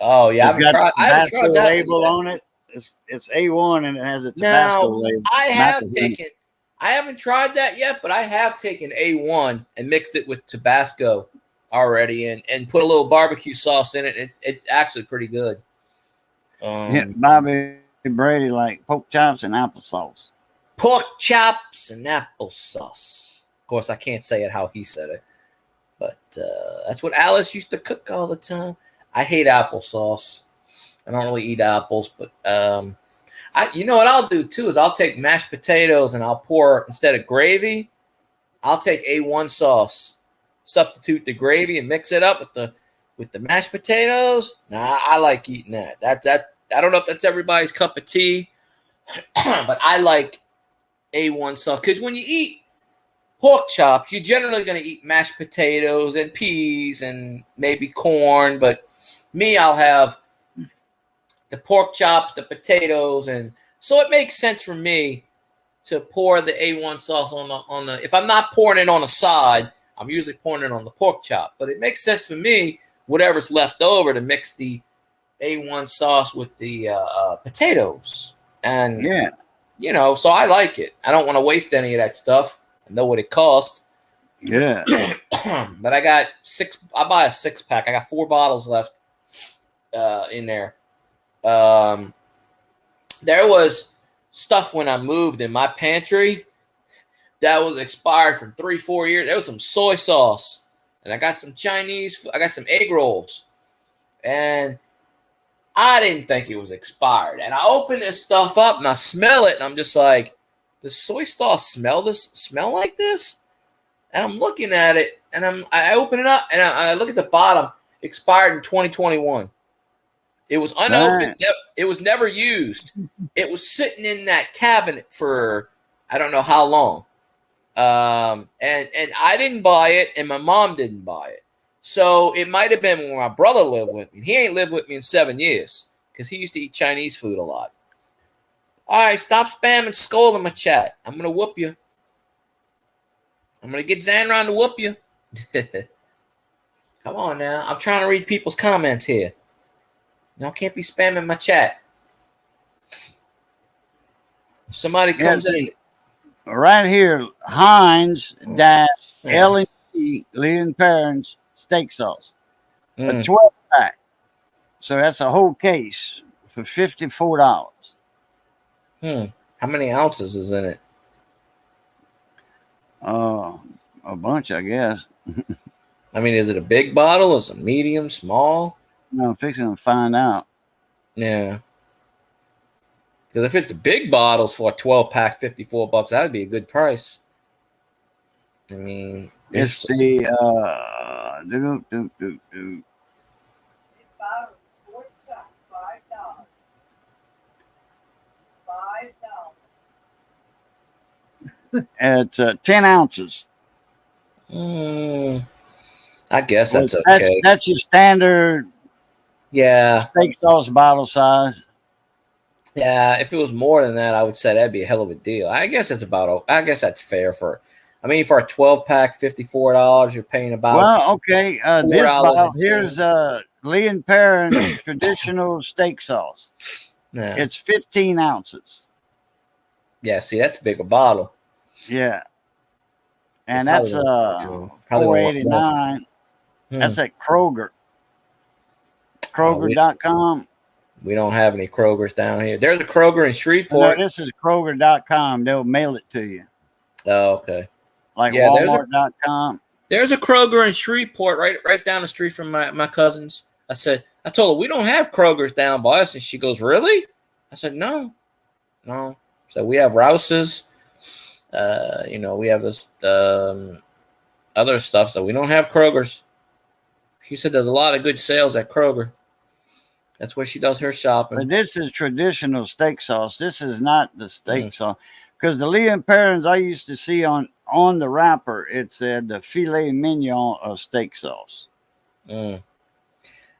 Oh yeah, I haven't tried that label on it. It's A1 and it has a Tabasco label. I haven't tried that yet, but I have taken A1 and mixed it with Tabasco already and put a little barbecue sauce in it. It's actually pretty good. Bobby Brady like pork chops and applesauce. Pork chops and applesauce. Of course, I can't say it how he said it, but that's what Alice used to cook all the time. I hate applesauce. I don't really eat apples, but you know what I'll do too is I'll take mashed potatoes and I'll pour, instead of gravy, I'll take A1 sauce, substitute the gravy and mix it up with the mashed potatoes. Nah, I like eating that. I don't know if that's everybody's cup of tea, but I like A1 sauce because when you eat pork chops, you're generally going to eat mashed potatoes and peas and maybe corn. But me, I'll have the pork chops, the potatoes, and so it makes sense for me to pour the A1 sauce on the. If I'm not pouring it on the side, I'm usually pouring it on the pork chop. But it makes sense for me, whatever's left over, to mix the A1 sauce with the potatoes. And Yeah. so I like it. I don't want to waste any of that stuff. I know what it costs. Yeah. But I got I buy a 6-pack. I got 4 bottles left in there. There was stuff when I moved in my pantry that was expired from 3-4 years. There was some soy sauce, and I got some Chinese. I got some egg rolls, and I didn't think it was expired. And I open this stuff up and I smell it, and I'm just like, does soy sauce smell like this? And I'm looking at it, and I open it up, and I look at the bottom, expired in 2021. It was unopened. Right. It was never used. It was sitting in that cabinet for I don't know how long. And I didn't buy it, and my mom didn't buy it. So it might have been when my brother lived with me. He ain't lived with me in 7 years because he used to eat Chinese food a lot. All right, stop spamming Skull in my chat. I'm gonna whoop you. I'm gonna get Zanron to whoop you. Come on now. I'm trying to read people's comments here. Y'all can't be spamming my chat. If somebody comes in. Right here, Heinz dash L&T Leon Perrins steak sauce. A 12-pack. So that's a whole case for $54. How many ounces is in it? A bunch, I guess. I mean, is it a big bottle? Is it medium, small? No, I'm fixing to find out. Yeah. Because if it's the big bottles for a 12-pack, $54, that would be a good price. I mean, It's the it's 10 ounces. I guess that's okay. That's your standard steak sauce bottle size. Yeah, if it was more than that, I would say that'd be a hell of a deal. I guess that's fair for a 12-pack, $54, you're paying about. Well, okay. This bottle here's $4.10. Leon Perrin traditional steak sauce. Yeah. It's 15 ounces. Yeah, see, that's a bigger bottle. Yeah. And They that's probably want more. $4.89. That's at Kroger. Kroger.com. We don't have any Krogers down here. There's a Kroger in Shreveport. No, this is Kroger.com. They'll mail it to you. Oh, okay. Like Yeah, Walmart.com. There's a Kroger in Shreveport right down the street from my cousin's. I told her, we don't have Kroger's down by us. And she goes, really? I said, no. So we have Rouse's. We have this other stuff. So we don't have Kroger's. She said there's a lot of good sales at Kroger. That's where she does her shopping. But this is traditional steak sauce. This is not the steak sauce. Because the Leon Perrins I used to see on the wrapper, it said the filet mignon of steak sauce. I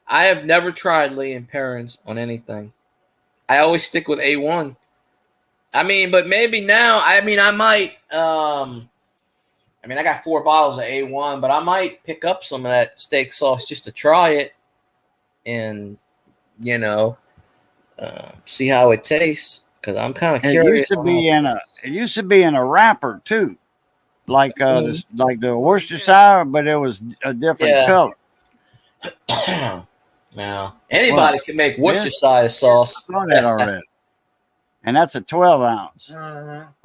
have never tried Leon Perrins on anything. I always stick with A1. But maybe now, I might, I got 4 bottles of A1, but I might pick up some of that steak sauce just to try it and, see how it tastes. Because I'm kind of curious. It used to be in a wrapper too, like the Worcestershire, but it was a different color. Now anybody can make Worcestershire sauce. I saw that already. And that's a 12 ounce.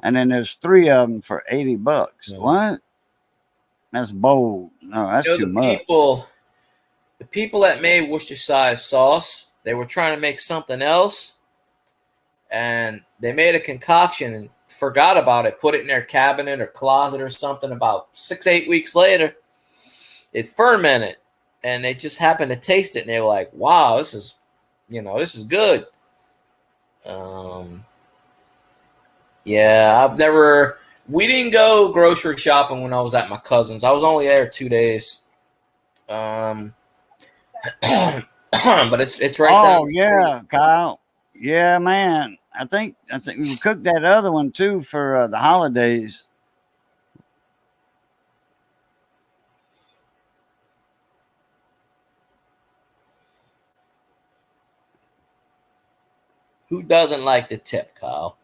And then there's 3 of them for $80. What? That's bold. No, that's too much. The people that made Worcestershire sauce, they were trying to make something else. And they made a concoction and forgot about it, put it in their cabinet or closet or something. About 6-8 weeks later, it fermented. And they just happened to taste it. And they were like, wow, this is good. We didn't go grocery shopping when I was at my cousin's. I was only there 2 days. But it's right down Oh the yeah, Kyle. Yeah, man. I think we cooked that other one too for the holidays. Who doesn't like the tip, Kyle?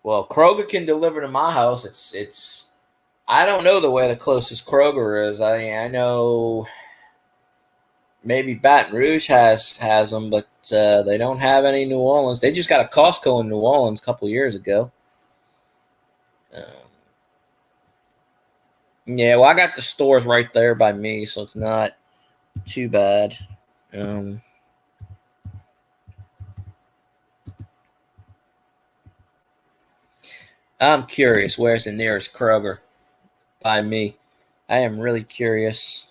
Well, Kroger can deliver to my house. It's. I don't know the way the closest Kroger is. I know maybe Baton Rouge has them, but they don't have any in New Orleans. They just got a Costco in New Orleans a couple years ago. Yeah, well, I got the stores right there by me, so it's not too bad. I'm curious. Where's the nearest Kroger by me? I am really curious.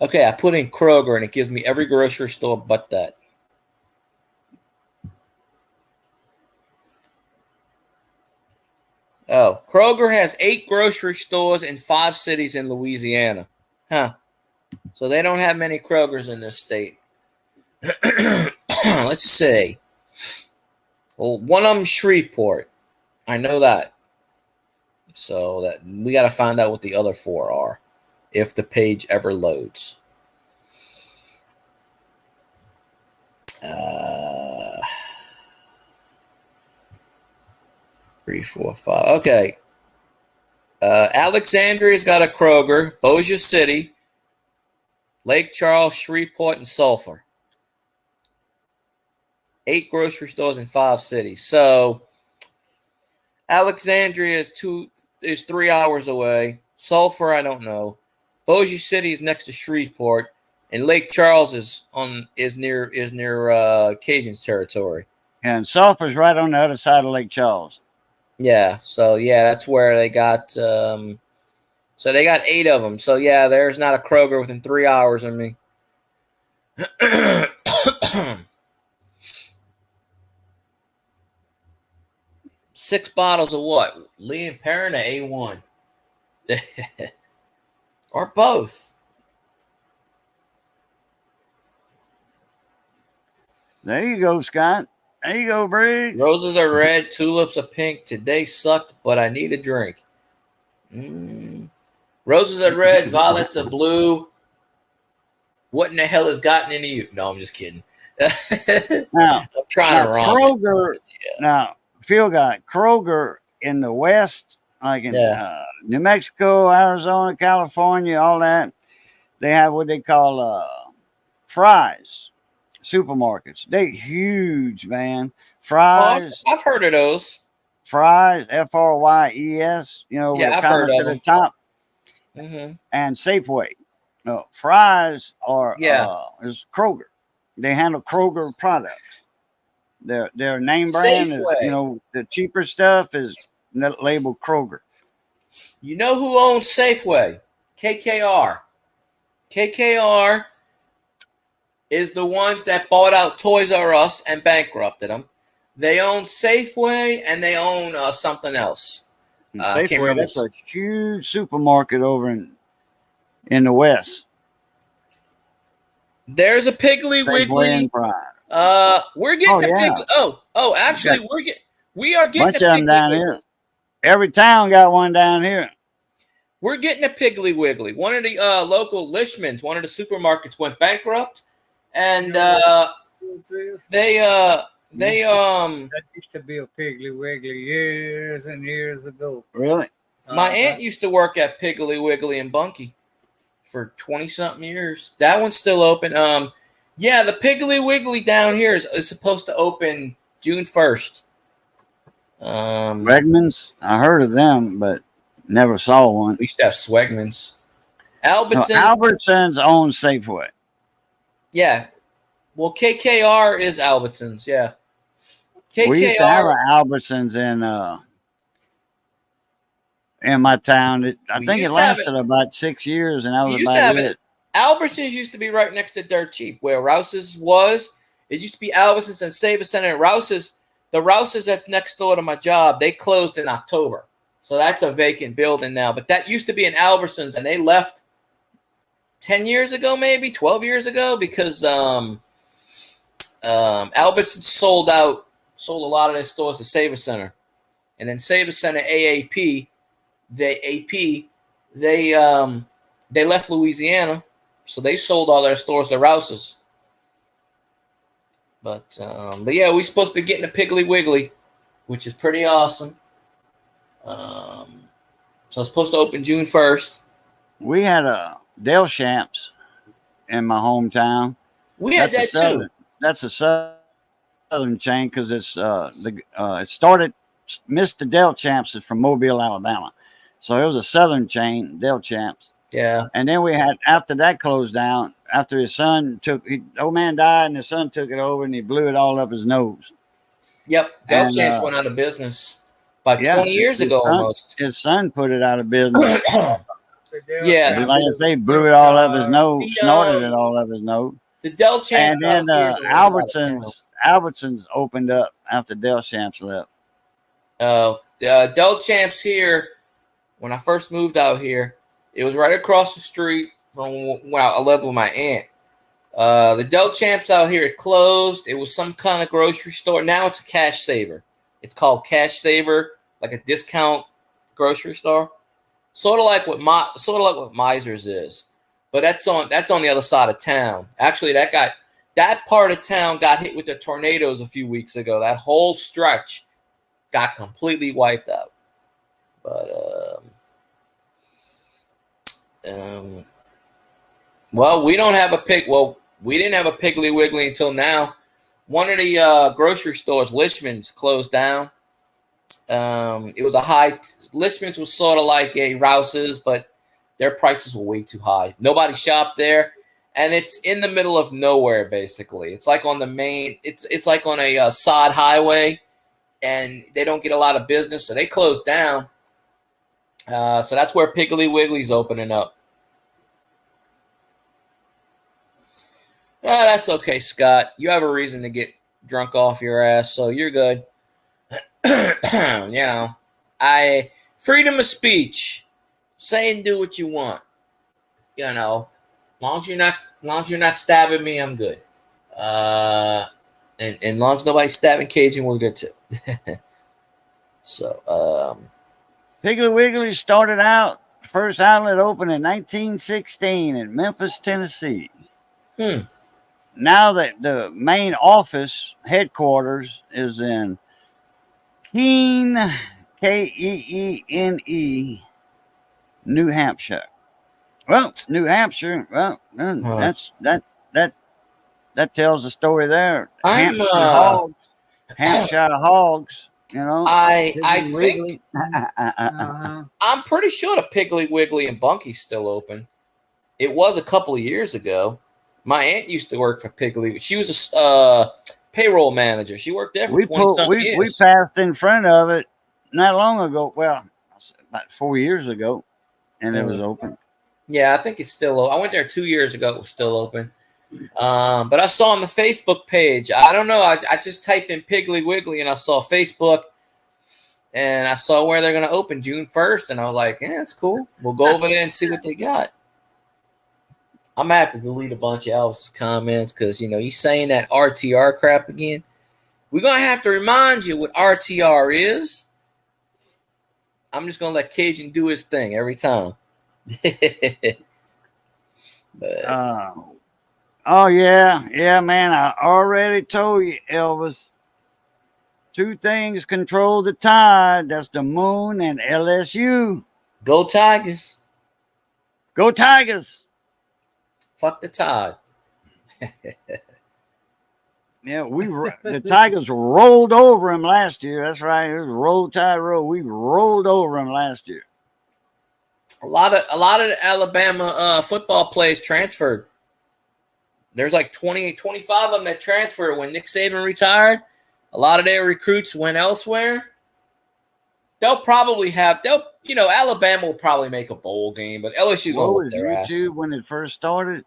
Okay, I put in Kroger, and it gives me every grocery store but that. Oh, Kroger has 8 grocery stores in 5 cities in Louisiana. Huh. So they don't have many Krogers in this state. Let's see. Well, one of them Shreveport. I know that. So that we got to find out what the other 4 are if the page ever loads. 3, 4, 5. Okay. Alexandria's got a Kroger, Bossier City, Lake Charles, Shreveport, and Sulphur. 8 grocery stores in 5 cities. So Alexandria is 3 hours away. Sulphur, I don't know. Bossier City is next to Shreveport, and Lake Charles is near Cajun's territory. And Sulphur's right on the other side of Lake Charles. Yeah, so yeah, that's where they got. So they got 8 of them. So yeah, there's not a Kroger within 3 hours of me. 6 bottles of what? Lee and Perrin or A1? Or both. There you go, Scott. There you go, Briggs. Roses are red, tulips are pink. Today sucked, but I need a drink. Roses are red, violets are blue. What in the hell has gotten into you? No, I'm just kidding. Now, I'm trying to rhyme. Kroger. Now, Phil got Kroger in the West, like in New Mexico, Arizona, California, all that. They have what they call Fry's supermarkets. They huge, man. Fry's. I've heard of those. Fry's, Fryes. You know, yeah, I've heard of them. The top. Mm-hmm. And Safeway. No, Fry's are is Kroger. They handle Kroger products. Their name brand is, you know, the cheaper stuff is labeled Kroger. You know who owns Safeway? KKR. KKR is the ones that bought out Toys R Us and bankrupted them. They own Safeway and they own something else. Safeway, that's a huge supermarket over in the West. There's a Piggly Wiggly. We're getting a Piggly. Actually, we are getting bunch of them down here. Every town got one down here. We're getting a Piggly Wiggly. One of the local Lishmans, one of the supermarkets went bankrupt, and that used to be a Piggly Wiggly years and years ago. Really? My aunt used to work at Piggly Wiggly in Bunkie for 20-something years. That one's still open. Yeah, the Piggly Wiggly down here is supposed to open June 1st. Wegmans? I heard of them, but never saw one. We used to have Swegmans. Albertsons. No, Albertsons owns Safeway. Yeah. Well, KKR is Albertsons, yeah. We used to have Albertsons in my town. I We think it used to have lasted about 6 years, and that You was used to about have it. it. Albertsons used to be right next to Dirt Cheap, where Rouse's was. It used to be Albertsons and Save a Center. And Rouse's, the Rouse's that's next door to my job, they closed in October. So that's a vacant building now. But that used to be an Albertsons, and they left 10 years ago, maybe 12 years ago, because Albertsons sold a lot of their stores to Save a Center. And then Save a Center AAP, they left Louisiana, so they sold all their stores to Rouse's. But yeah, we're supposed to be getting a Piggly Wiggly, which is pretty awesome. So it's supposed to open June 1st. We had a Del Champs in my hometown. We had that too. That's a southern chain because it's it started. Mr. Del Champs is from Mobile, Alabama, so it was a southern chain, Del Champs. Yeah. And then we had, after that closed down, after his son old man died and his son took it over and he blew it all up his nose. Yep. Del Champs went out of business about 20 years ago almost. His son put it out of business. Yeah. Like I say, blew it all up his nose, snorted it all up his nose. The Del Champs. And then Albertsons opened up after Del Champs left. Del Champs here, when I first moved out here, it was right across the street from where I lived with my aunt. The Del Champs out here, it closed. It was some kind of grocery store. Now it's a Cash Saver. It's called Cash Saver, like a discount grocery store. Sort of like what Miser's is. But that's on the other side of town. Actually, that part of town got hit with the tornadoes a few weeks ago. That whole stretch got completely wiped out. But well, we don't have a pig. Well, we didn't have a Piggly Wiggly until now. One of the grocery stores, Lishman's, closed down. It was Lishman's was sort of like a Rouse's, but their prices were way too high. Nobody shopped there, and it's in the middle of nowhere. Basically, it's like on the main. It's like on a sod highway, and they don't get a lot of business, so they closed down. So that's where Piggly Wiggly's opening up. Yeah, that's okay, Scott. You have a reason to get drunk off your ass, so you're good. Freedom of speech. Say and do what you want. Long as you're not stabbing me, I'm good. And long as nobody's stabbing Cajun, we're good too. So, Piggly Wiggly started out, first outlet opened in 1916 in Memphis, Tennessee. Now that the main office headquarters is in Keene, Keene, New Hampshire. Well, New Hampshire. Well, that tells the story there. Hampshire hogs. I think I'm pretty sure the Piggly Wiggly in Bunky's still open. It was a couple of years ago. My aunt used to work for Piggly. She was a payroll manager. She worked there for 20-some years. We passed in front of it not long ago. Well, about 4 years ago, and it was open. Yeah, I think it's still open. I went there 2 years ago. It was still open. But I saw on the Facebook page, I don't know. I just typed in Piggly Wiggly and I saw Facebook and I saw where they're going to open June 1st. And I was like, yeah, that's cool. We'll go over there and see what they got. I'm going to have to delete a bunch of Elvis's comments because, he's saying that RTR crap again. We're going to have to remind you what RTR is. I'm just going to let Cajun do his thing every time. Oh, yeah, man. I already told you, Elvis. Two things control the tide. That's the moon and LSU. Go Tigers. Go Tigers. Fuck the Tide. Yeah, the Tigers rolled over him last year. That's right. It was Roll Tide Roll. We rolled over him last year. A lot of the Alabama football players transferred. There's like 25 of them that transferred when Nick Saban retired. A lot of their recruits went elsewhere. they'll probably have Alabama will probably make a bowl game, but LSU gonna What whip was their ass. YouTube when it first started?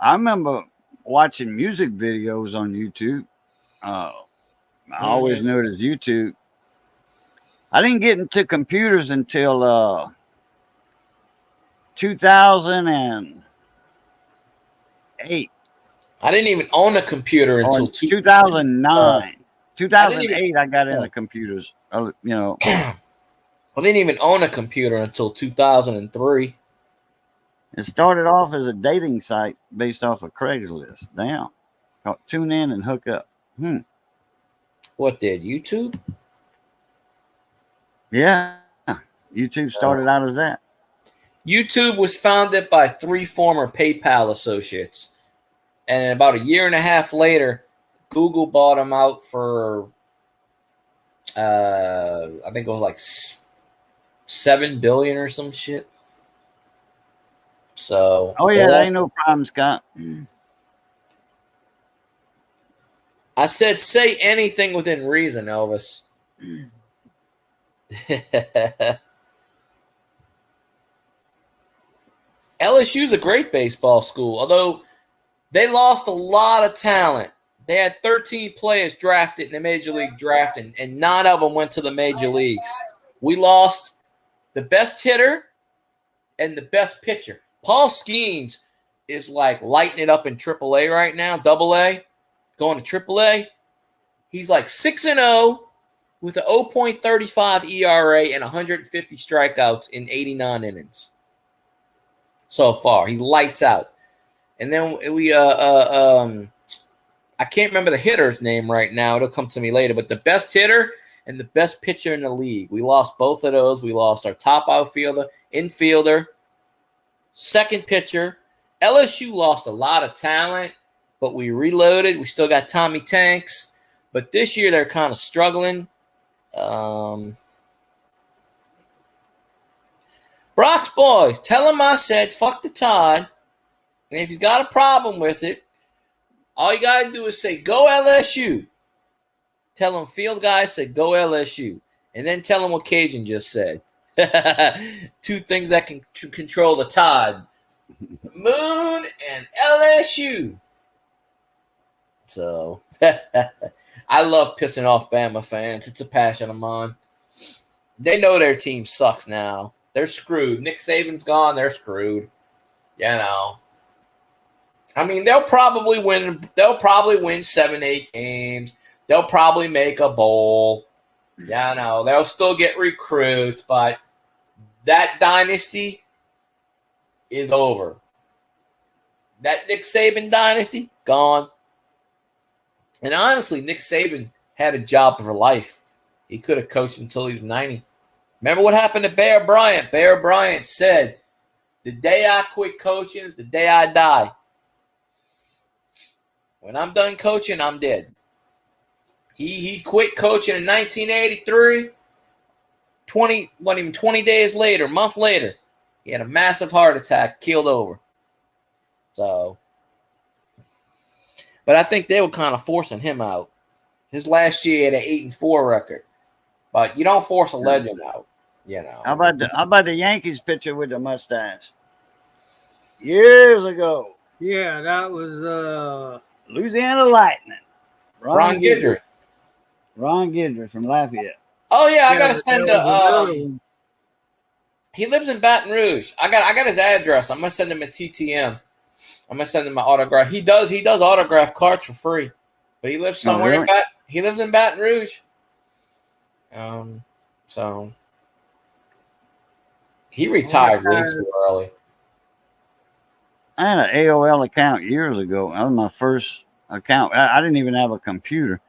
I remember watching music videos on YouTube. I always knew it as YouTube. I didn't get into computers until 2008. I didn't even own a computer until 2009. 2008, I got Yeah. into computers. You know, I didn't even own a computer until 2003. it started off as a dating site based off of Craigslist. Damn. Tune in and hook up. What did YouTube? Yeah. YouTube started out as that. YouTube was founded by 3 former PayPal associates. And about a year and a half later, Google bought them out for, I think it was like $7 billion or some shit. So, Oh, yeah, that ain't no problem, Scott. I said, say anything within reason, Elvis. LSU's a great baseball school, although they lost a lot of talent. They had 13 players drafted in the Major League draft, and 9 of them went to the Major Leagues. We lost the best hitter and the best pitcher. Paul Skeens is like lighting it up in AAA right now, AA, going to AAA. He's like 6-0 with an 0.35 ERA and 150 strikeouts in 89 innings. So far, he lights out. And then we I can't remember the hitter's name right now. It'll come to me later. But the best hitter and the best pitcher in the league. We lost both of those. We lost our top outfielder, infielder, second pitcher. LSU lost a lot of talent, but we reloaded. We still got Tommy Tanks. But this year they're kind of struggling. Brock's boys, tell him I said fuck the Tide. And if he's got a problem with it, all you got to do is say, go LSU. Tell him Field Guy said, go LSU. And then tell him what Cajun just said. 2 things that can control the Tide. Moon and LSU. So, I love pissing off Bama fans. It's a passion of mine. They know their team sucks now. They're screwed. Nick Saban's gone. They're screwed. You know. I mean, they'll probably win 7-8 games. They'll probably make a bowl. Yeah, I know. They'll still get recruits, but that dynasty is over. That Nick Saban dynasty, gone. And honestly, Nick Saban had a job for life. He could have coached until he was 90. Remember what happened to Bear Bryant? Bear Bryant said, the day I quit coaching is the day I die. When I'm done coaching, I'm dead. He quit coaching in 1983. 20 days later, a month later, he had a massive heart attack, keeled over. So, but I think they were kind of forcing him out. His last year he had an 8-4 record. But you don't force a legend out, you know. How about the Yankees pitcher with the mustache? Years ago. Yeah, that was Louisiana Lightning. Ron Guidry. Ron Guidry from Lafayette. Oh yeah, I gotta that send was another one. he lives in Baton Rouge. I got his address. I'm gonna send him a TTM. I'm gonna send him my autograph. He does autograph cards for free. But he lives somewhere really? he lives in Baton Rouge. So he retired way too early. I had an AOL account years ago. That was my first account. I didn't even have a computer.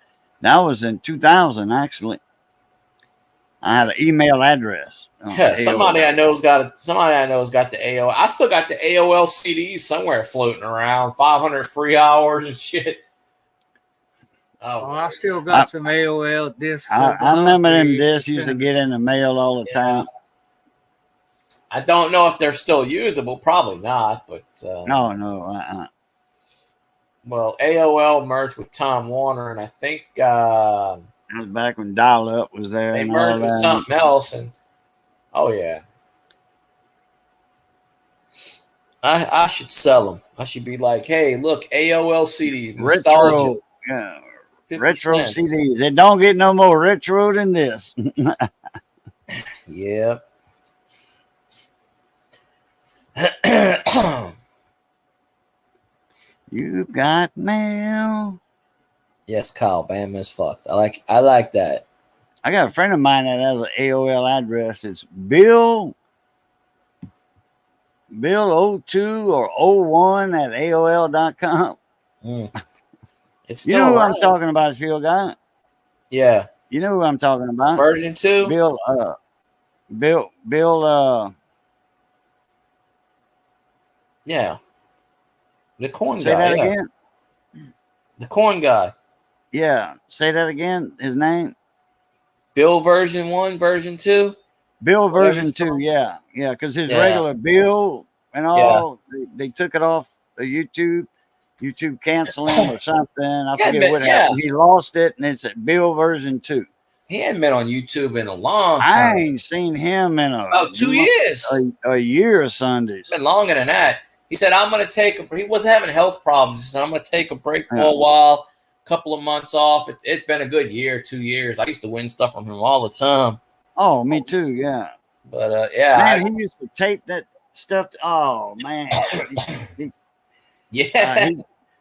That was in 2000, actually. I had an email address. Yeah, somebody I know's got the AOL. I still got the AOL CDs somewhere floating around, 500 free hours and shit. Oh, I still got some AOL discs. I remember them discs used to get in the mail all the time. I don't know if they're still usable. Probably not, but No. Well, AOL merged with Time Warner, and I think That That was back when dial-up was there. They and all merged with that. something else, and oh yeah. I should sell them. I should be like, hey, look, AOL CDs, nostalgia, Retro, yeah, 50 retro cents. CDs. They don't get no more retro than this. Yeah. You got mail. Yes, Kyle, Bam is fucked. I like that. I got a friend of mine that has an AOL address. It's Bill 02 or 01 at AOL.com. It's You still know who around. I'm talking about, Field Guy? Yeah. You know who I'm talking about? Version 2? Bill, Yeah. The corn say guy. that Yeah. again? The corn guy. Yeah, say that again. His name? Bill version 1, version 2? Bill Whatever version it's 2, called. yeah. Yeah, because his Yeah. regular Bill and all, they took it off the YouTube canceling or something. I Yeah, forget what happened. He lost it, and it's at Bill version 2. He hadn't been on YouTube in a long I time. ain't seen him in About 2 years. a year of Sundays. Been longer than that. He said, I'm going to he was having health problems. He said, I'm going to take a break for a while, a couple of months off. It's been a good year, 2 years. I used to win stuff from him all the time. Oh, me too, yeah. But, yeah. Man, he used to tape that stuff. Oh, man. Yeah.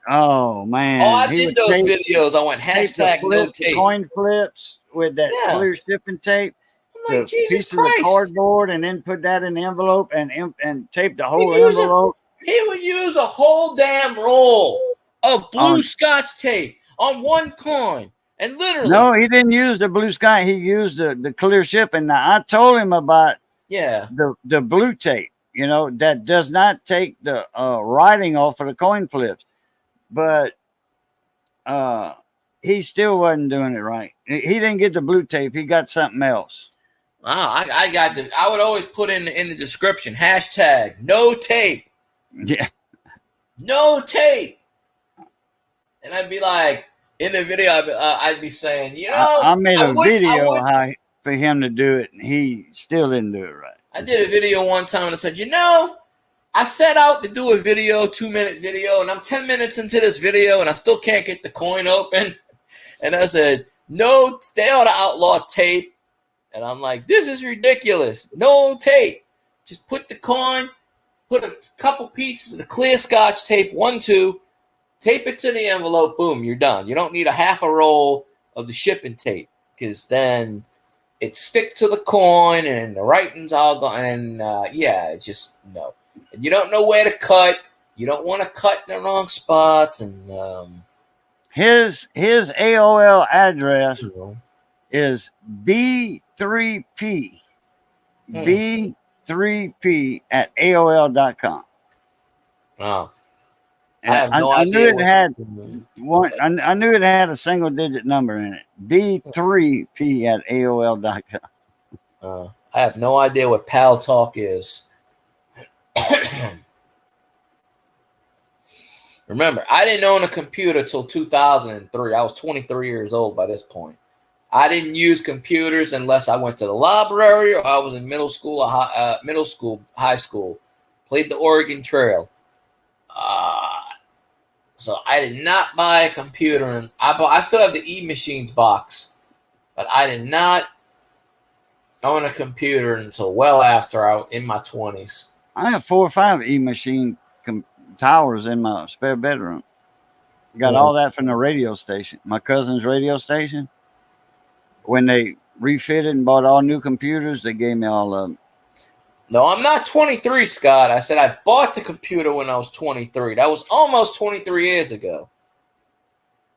Oh, man. I He did would those tape videos. I went the hashtag no flips, the tape. coin flips with that Yeah. clear shipping tape. I'm like, The Jesus piece of the Christ. cardboard, and then put that in the envelope and tape the whole use it. envelope. He would use a whole damn roll of blue On- Scotch tape on one coin. And literally. No, he didn't use the blue sky. He used the clear shipping. Now, I told him about Yeah. the blue tape, that does not take the writing off of the coin flips. But he still wasn't doing it right. He didn't get the blue tape. He got something else. I would always put in the description, hashtag no tape. Yeah. No tape. And I'd be like, in the video, I'd be saying, I made a video I for him to do it, and he still didn't do it right. I did a video one time and I said, I set out to do a video, 2-minute video, and I'm 10 minutes into this video and I still can't get the coin open. And I said, no, they ought to outlaw tape. And I'm like, this is ridiculous. No tape. Just put the coin, put a couple pieces of the clear Scotch tape, 1, 2, tape it to the envelope, boom, you're done. You don't need a half a roll of the shipping tape because then it sticks to the coin and the writing's all gone. And it's just no. And you don't know where to cut. You don't want to cut in the wrong spots. And His AOL address is B3P. B3P at AOL.com. Oh. And I have no I idea. knew it had one. I knew it had a single digit number in it. B3P at AOL.com. I have no idea what Pal Talk is. Remember, I didn't own a computer till 2003. I was 23 years old by this point. I didn't use computers unless I went to the library or I was in middle school, high school. Played the Oregon Trail. So I did not buy a computer. And I still have the E-Machines box, but I did not own a computer until well after I was in my 20s. I have 4 or 5 E-Machine towers in my spare bedroom. Got all that from the radio station. My cousin's radio station. When they refitted and bought all new computers, they gave me all of them. No, I'm not 23, Scott. I said I bought the computer when I was 23. That was almost 23 years ago.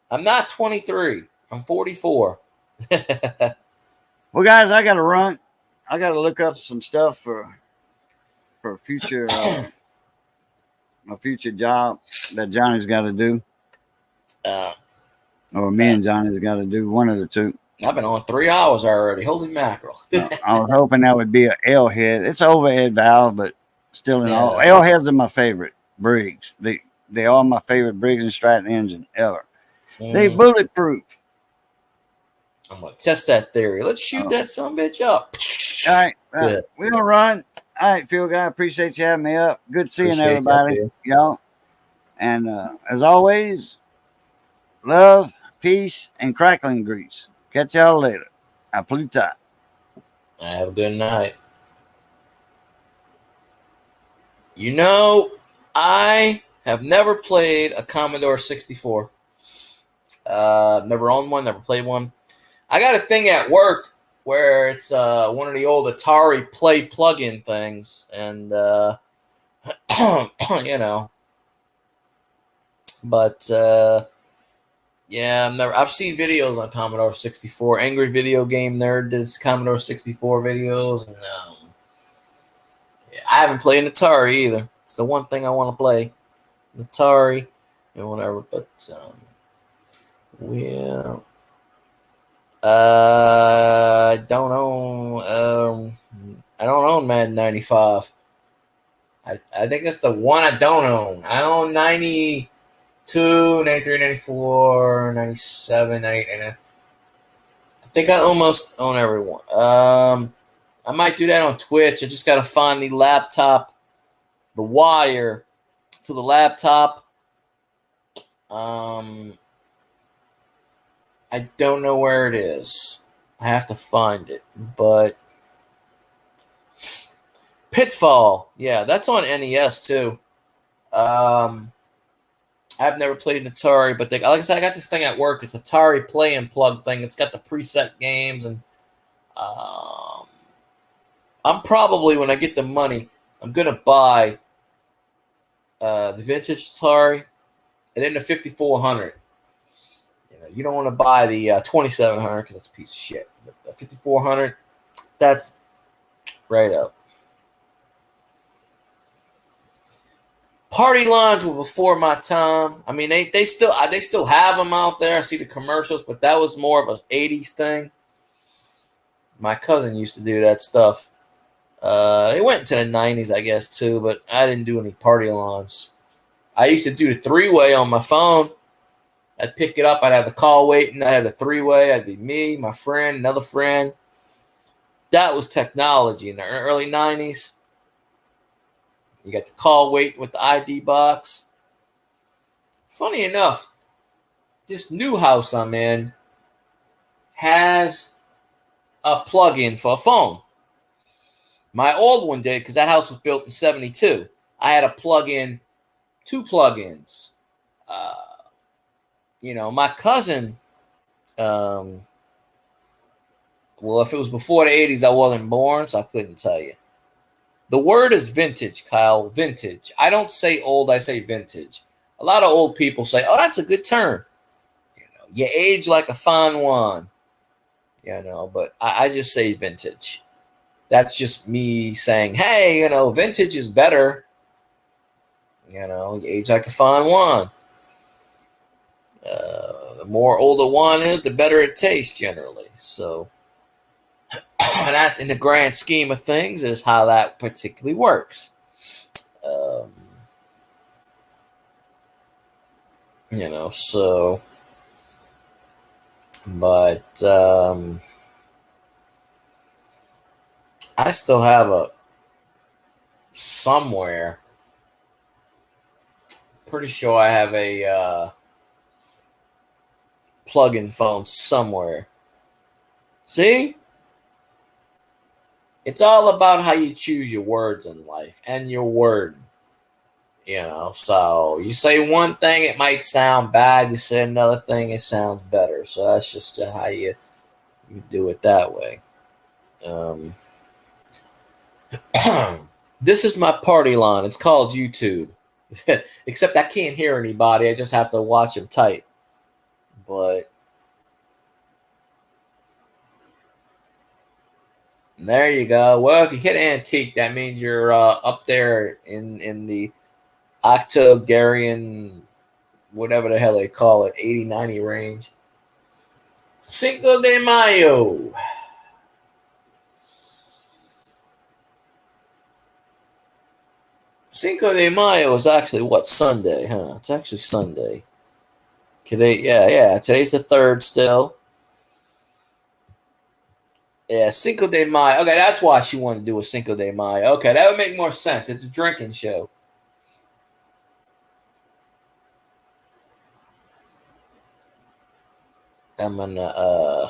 I'm not 23. I'm 44. Well, guys, I got to run. I got to look up some stuff for future a future job that Johnny's got to do, or me and Johnny's got to do, one of the two. I've been on 3 hours already. Holy mackerel. I was hoping that would be an L head. It's an overhead valve, but still all. L heads are my favorite Briggs. They are my favorite Briggs and Stratton engine ever. They bulletproof. I'm gonna test that theory. Let's shoot that son of a bitch up. All right. Yeah. We're going to run. All right, Phil guy. Appreciate you having me up. Good seeing Appreciate you, everybody. Phil. Y'all. And as always, love, peace, and crackling grease. Catch y'all later. Pluta. Have a good night. You know, I have never played a Commodore 64. Never owned one, never played one. I got a thing at work where it's one of the old Atari Play plug-in things, and you know, but yeah, I've seen videos on Commodore 64. Angry Video Game Nerd does Commodore 64 videos, and yeah, I haven't played an Atari either. It's the one thing I want to play, Atari and whatever. But yeah, I don't own Madden 95. I think that's the one I don't own. I own 92, 93, 94, 97, 98, and I think I almost own every one. I might do that on Twitch. I just got to find the laptop, the wire to the laptop. I don't know where it is. I have to find it. But Pitfall, yeah, that's on NES too. I've never played an Atari, but like I said, I got this thing at work. It's Atari Play and Plug thing. It's got the preset games, and I'm probably, when I get the money, I'm gonna buy the vintage Atari and then the 5400. You know, you don't want to buy the 2700 because it's a piece of shit. But the 5400, that's right up. Party lines were before my time. I mean, they still have them out there. I see the commercials, but that was more of an 80s thing. My cousin used to do that stuff. It went into the 90s, I guess, too, but I didn't do any party lines. I used to do the three-way on my phone. I'd pick it up. I'd have the call waiting. I'd have the three-way. I'd be me, my friend, another friend. That was technology in the early 90s. You got the call waiting with the ID box. Funny enough, this new house I'm in has a plug-in for a phone. My old one did, because that house was built in 72. I had a plug-in, two plug-ins. You know, my cousin, well, if it was before the 80s, I wasn't born, so I couldn't tell you. The word is vintage, Kyle, vintage. I don't say old, I say vintage. A lot of old people say, oh, that's a good term. You know, you age like a fine wine. You know, but I just say vintage. That's just me saying, hey, you know, vintage is better. You know, you age like a fine wine. The more older wine is, the better it tastes generally. So, and that, in the grand scheme of things, is how that particularly works. You know, so, but I still have a somewhere. Pretty sure I have a plug-in phone somewhere. See? It's all about how you choose your words in life and your word. You know, so you say one thing, it might sound bad. You say another thing, it sounds better. So that's just how you do it that way. This is my party line. It's called YouTube. Except I can't hear anybody. I just have to watch them type. But there you go. Well, if you hit antique, that means you're up there in the octogenarian, whatever the hell they call it, 80, 90 range. Cinco de Mayo. Cinco de Mayo is actually what, Sunday, huh? It's actually Sunday. Today, yeah. Today's the 3rd still. Yeah, Cinco de Mayo. Okay, that's why she wanted to do a Cinco de Mayo. Okay, that would make more sense. It's a drinking show. I'm gonna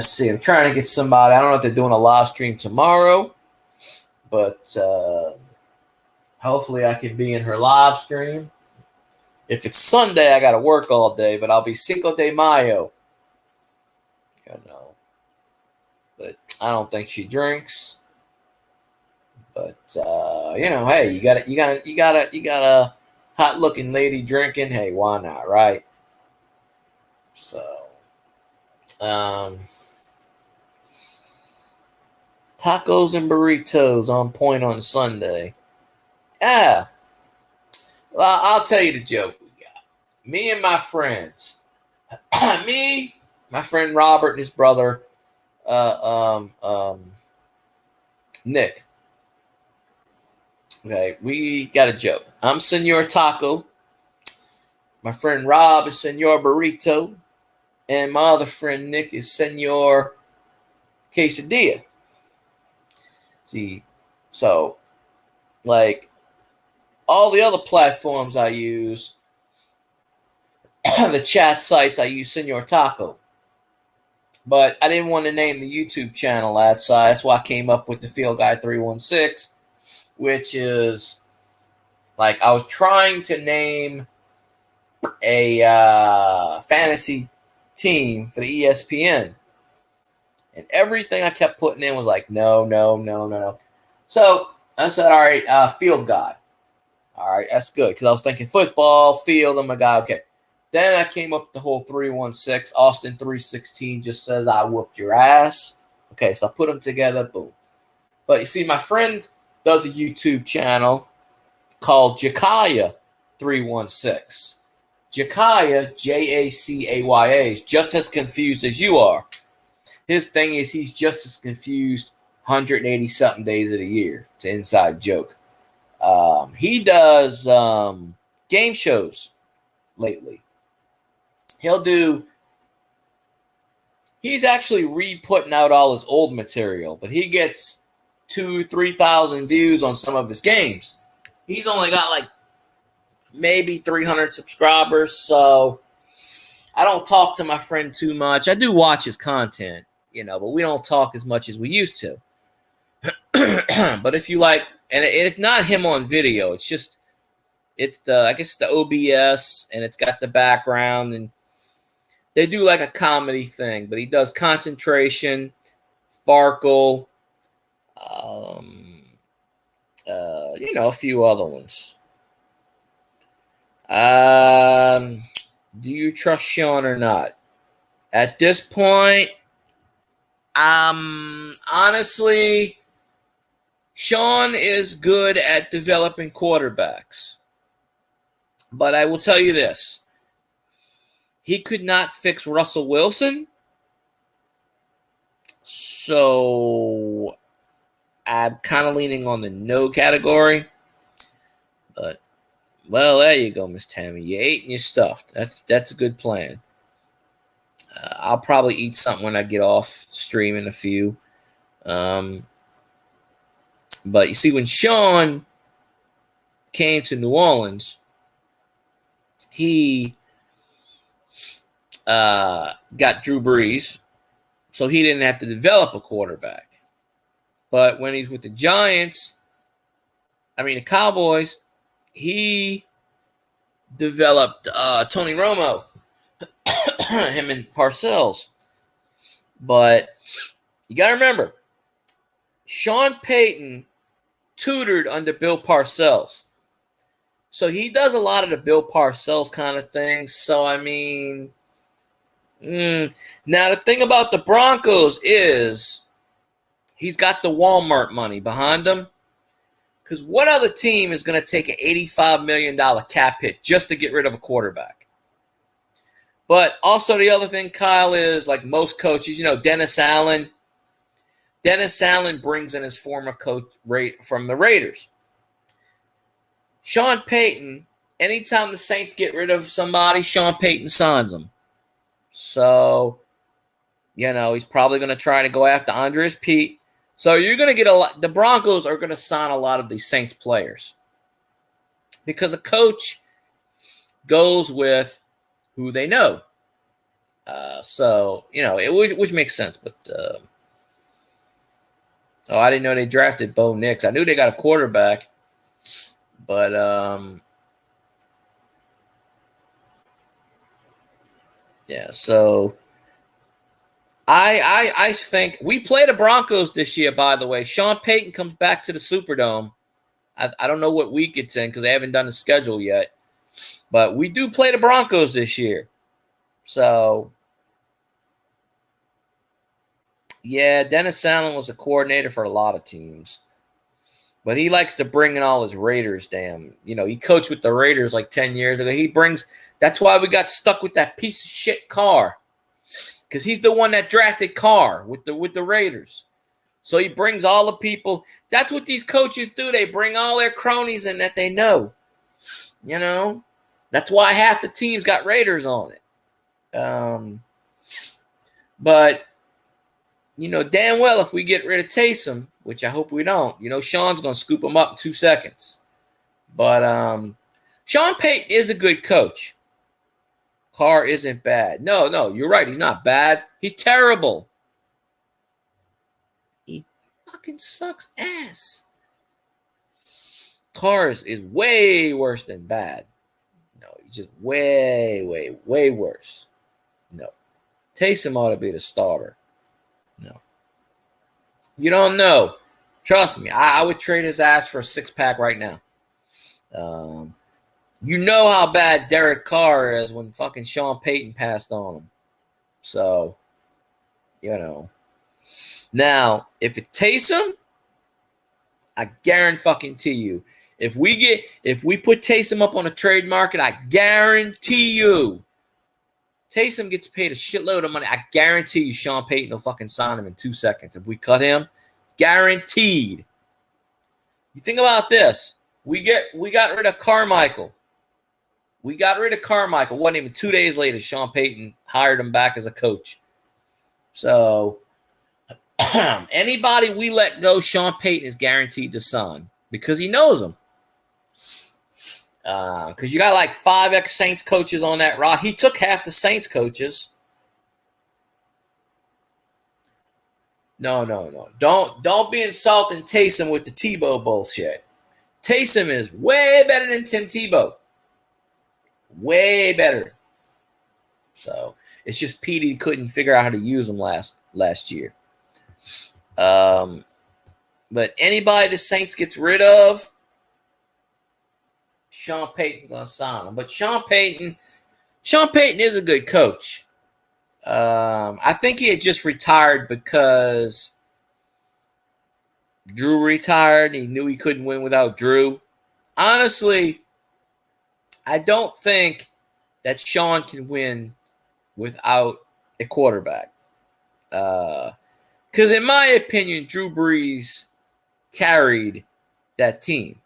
see. I'm trying to get somebody. I don't know if they're doing a live stream tomorrow, but hopefully I can be in her live stream. If it's Sunday, I gotta work all day, but I'll be Cinco de Mayo. You know, but I don't think she drinks. But you know, hey, you got a hot looking lady drinking. Hey, why not, right? So, tacos and burritos on point on Sunday. Yeah. Well, I'll tell you the joke we got. Me and my friends. My friend Robert and his brother, Nick. Okay, we got a joke. I'm Senor Taco. My friend Rob is Senor Burrito. And my other friend Nick is Senor Quesadilla. See, so, like, all the other platforms I use, the chat sites, I use Senor Taco. But I didn't want to name the YouTube channel that, so that's why I came up with the Field Guy 316, which is, like, I was trying to name a fantasy team for the ESPN. And everything I kept putting in was like, no. So I said, all right, Field Guy. All right, that's good. Because I was thinking football, field, I'm a guy, okay. Then I came up with the whole 316. Austin 316 just says I whooped your ass. Okay, so I put them together, boom. But you see, my friend does a YouTube channel called Jakaya 316. Jakaya, Jacaya, is just as confused as you are. His thing is he's just as confused 180-something days of the year. It's an inside joke. He does game shows lately. He's actually re-putting out all his old material, but he gets 2,000-3,000 views on some of his games. He's only got like maybe 300 subscribers, so I don't talk to my friend too much. I do watch his content, you know, but we don't talk as much as we used to. But if you like, and it's not him on video, it's the OBS, and it's got the background, and they do like a comedy thing, but he does Concentration, Farkle, a few other ones. Do you trust Sean or not? At this point, honestly, Sean is good at developing quarterbacks. But I will tell you this. He could not fix Russell Wilson. So I'm kind of leaning on the no category. But, well, there you go, Miss Tammy. You ate and you stuffed. That's a good plan. I'll probably eat something when I get off stream in a few. But you see, when Sean came to New Orleans, he got Drew Brees, so he didn't have to develop a quarterback. But when he's with the the Cowboys, he developed Tony Romo, him and Parcells. But you got to remember, Sean Payton tutored under Bill Parcells. So he does a lot of the Bill Parcells kind of things. So, now the thing about the Broncos is he's got the Walmart money behind him. Because what other team is going to take an $85 million cap hit just to get rid of a quarterback? But also the other thing, Kyle, is like most coaches, Dennis Allen. Dennis Allen brings in his former coach from the Raiders. Sean Payton, anytime the Saints get rid of somebody, Sean Payton signs them. So, he's probably going to try to go after Andres Pete. So you're going to get a lot. The Broncos are going to sign a lot of these Saints players because a coach goes with who they know. Which makes sense. But I didn't know they drafted Bo Nix. I knew they got a quarterback, but yeah. So I think we play the Broncos this year. By the way, Sean Payton comes back to the Superdome. I don't know what week it's in because they haven't done the schedule yet, but we do play the Broncos this year. So, yeah, Dennis Allen was a coordinator for a lot of teams, but he likes to bring in all his Raiders. He coached with the Raiders like 10 years ago. That's why we got stuck with that piece of shit Carr, because he's the one that drafted Carr with the Raiders. So he brings all the people. That's what these coaches do. They bring all their cronies in that they know. That's why half the teams got Raiders on it. But damn well if we get rid of Taysom, which I hope we don't, Sean's gonna scoop him up in 2 seconds. But Sean Payton is a good coach. Carr isn't bad. No, you're right. He's not bad. He's terrible. He fucking sucks ass. Carr is way worse than bad. No, he's just way, way, way worse. No. Taysom ought to be the starter. No. You don't know. Trust me. I would trade his ass for a 6-pack right now. You know how bad Derek Carr is when fucking Sean Payton passed on him. So, Now, if it's Taysom, I guarantee you, if we put Taysom up on a trade market, I guarantee you, Taysom gets paid a shitload of money. I guarantee you Sean Payton will fucking sign him in 2 seconds. If we cut him, guaranteed. You think about this. We got rid of Carmichael. Wasn't even 2 days later, Sean Payton hired him back as a coach. So anybody we let go, Sean Payton is guaranteed to sign because he knows them. Because you got like 5 ex-Saints coaches on that roster. He took half the Saints coaches. No. Don't be insulting Taysom with the Tebow bullshit. Taysom is way better than Tim Tebow. Way better. So it's just Petey couldn't figure out how to use him last year. But anybody the Saints gets rid of, Sean Payton gonna sign him. But Sean Payton is a good coach. I think he had just retired because Drew retired. He knew he couldn't win without Drew. Honestly, I don't think that Sean can win without a quarterback. Because in my opinion, Drew Brees carried that team.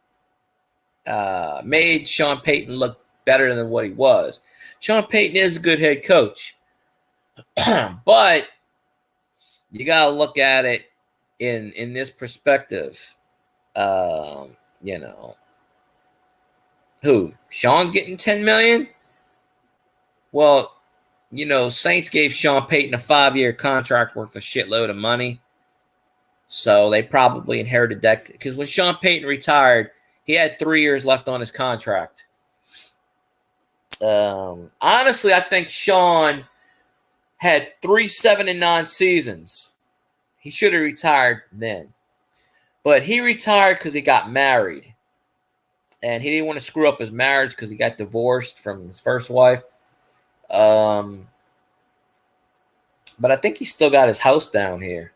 Made Sean Payton look better than what he was. Sean Payton is a good head coach. But you got to look at it in this perspective. Who? Sean's getting $10 million? Well, Saints gave Sean Payton a 5-year contract worth a shitload of money. So they probably inherited that. Because when Sean Payton retired, he had 3 years left on his contract. Honestly, I think Sean had 3 7-9 seasons. He should have retired then. But he retired because he got married. And he didn't want to screw up his marriage because he got divorced from his first wife. But I think he still got his house down here.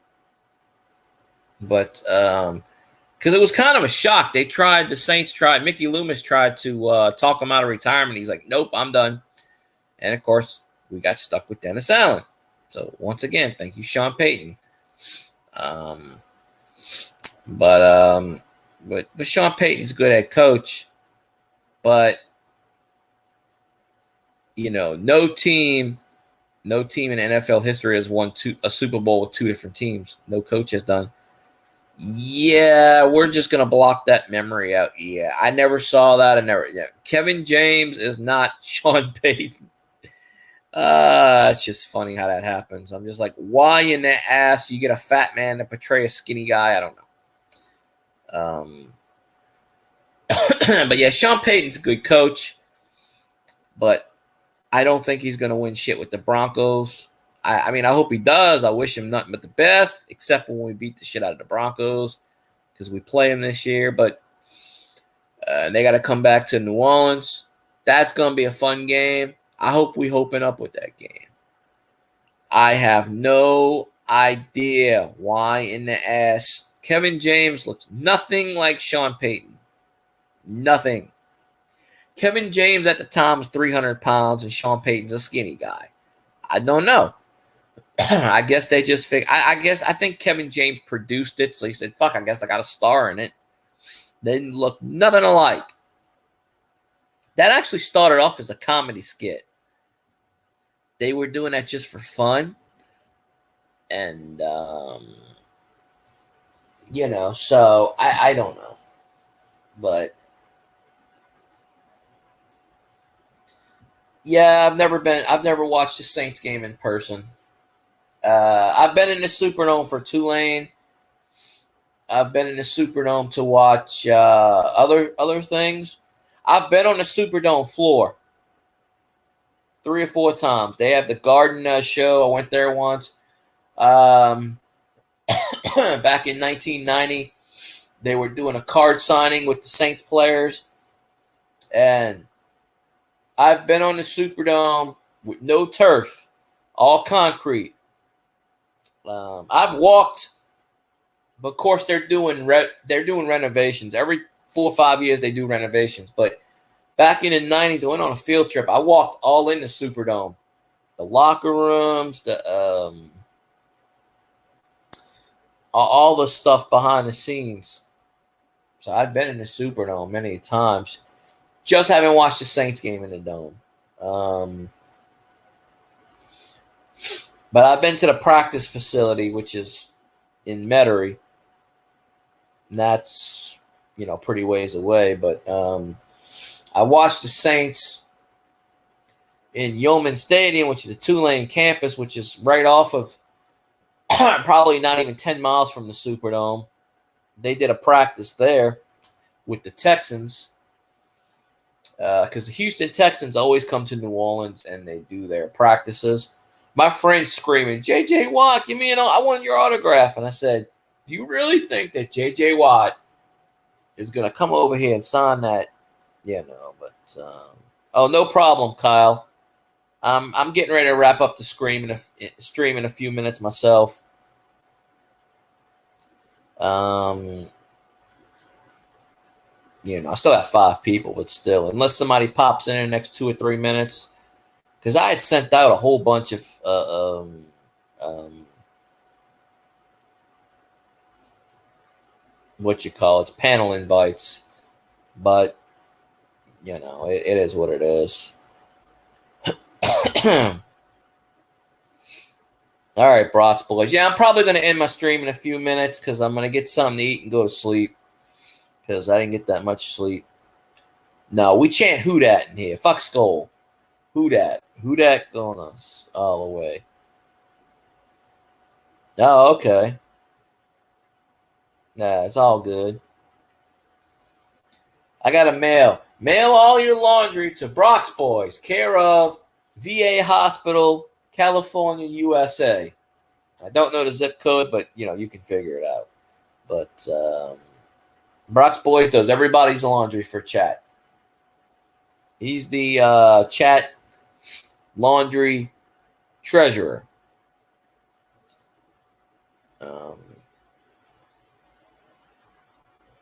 But because it was kind of a shock. The Saints tried, Mickey Loomis tried to talk him out of retirement. He's like, nope, I'm done. And of course, we got stuck with Dennis Allen. So once again, thank you, Sean Payton. But Sean Payton's a good head coach. But no team No team in NFL history has won a Super Bowl with 2 different teams. No coach has done. Yeah, we're just gonna block that memory out. Yeah, I never saw that. Kevin James is not Sean Payton. It's just funny how that happens. I'm just like, why in the ass you get a fat man to portray a skinny guy? I don't know. But yeah, Sean Payton's a good coach, but I don't think he's gonna win shit with the Broncos. I mean, I hope he does. I wish him nothing but the best, except when we beat the shit out of the Broncos, because we play them this year. But they got to come back to New Orleans. That's going to be a fun game. I hope we open up with that game. I have no idea why in the ass Kevin James looks nothing like Sean Payton. Nothing. Kevin James at the time was 300 pounds, and Sean Payton's a skinny guy. I don't know. I guess they just figured. I think Kevin James produced it, so he said, "Fuck, I guess I got a star in it." They didn't look nothing alike. That actually started off as a comedy skit. They were doing that just for fun, and so I don't know, but yeah, I've never watched the Saints game in person. I've been in the Superdome for Tulane. I've been in the Superdome to watch other things. I've been on the Superdome floor 3 or 4 times. They have the Garden show. I went there once. Back in 1990, they were doing a card signing with the Saints players. And I've been on the Superdome with no turf, all concrete. I've walked, but of course they're doing renovations. Every 4 or 5 years they do renovations. But back in the 90s, I went on a field trip. I walked all in the Superdome, the locker rooms, all the stuff behind the scenes. So I've been in the Superdome many times. Just haven't watched the Saints game in the Dome. But I've been to the practice facility, which is in Metairie. And that's, pretty ways away. But I watched the Saints in Yeoman Stadium, which is the Tulane campus, which is right off of probably not even 10 miles from the Superdome. They did a practice there with the Texans. Because the Houston Texans always come to New Orleans and they do their practices. My friend's screaming, J.J. Watt, give me I want your autograph. And I said, do you really think that J.J. Watt is going to come over here and sign that? Yeah, no, but no problem, Kyle. I'm getting ready to wrap up the stream in a few minutes myself. I still have 5 people, but still, unless somebody pops in the next 2 or 3 minutes, because I had sent out a whole bunch of panel invites, but it is what it is. All right, Brock's boys. Yeah, I'm probably going to end my stream in a few minutes because I'm going to get something to eat and go to sleep because I didn't get that much sleep. No, we chant who dat in here. Fuck Skull. Who dat? Who dat going us all the way? Oh, okay. Nah, it's all good. I got a mail. Mail all your laundry to Brock's Boys, care of VA Hospital, California, USA. I don't know the zip code, but you can figure it out. But Brock's Boys does everybody's laundry for chat. He's the chat laundry treasurer.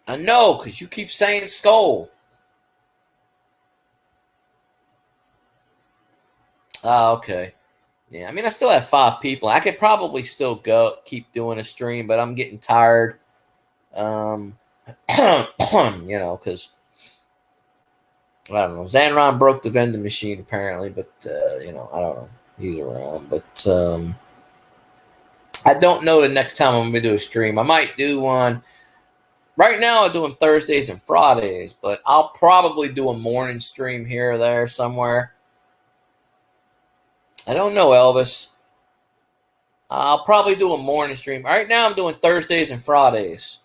I know, because you keep saying Skull. Oh, okay. Yeah, I mean, I still have 5 people. I could probably still keep doing a stream, but I'm getting tired. Because I don't know. Zanron broke the vending machine apparently, but I don't know. he's around. But I don't know the next time I'm gonna do a stream. I might do one. Right now I'm doing Thursdays and Fridays, but I'll probably do a morning stream here or there somewhere. I don't know, Elvis. I'll probably do a morning stream. Right now I'm doing Thursdays and Fridays.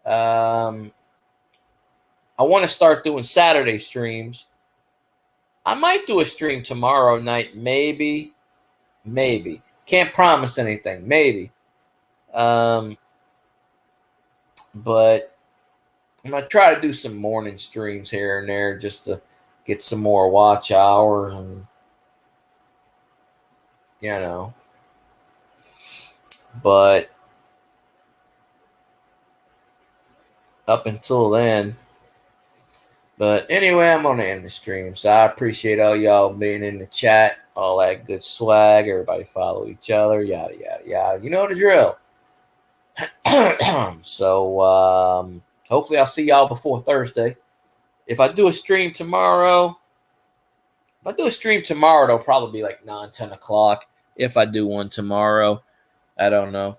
I want to start doing Saturday streams. I might do a stream tomorrow night, maybe. Can't promise anything, maybe. But I'm going to try to do some morning streams here and there just to get some more watch hours and, you know. But up until then. But anyway, I'm going to end the stream. So I appreciate all y'all being in the chat, all that good swag. Everybody follow each other, yada, yada, yada. You know the drill. So hopefully I'll see y'all before Thursday. If I do a stream tomorrow, it'll probably be like 9, 10 o'clock. If I do one tomorrow, I don't know.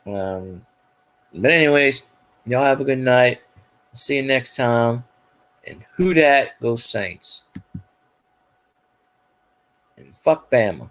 But anyways, y'all have a good night. See you next time. And who dat? Go Saints. And fuck Bama.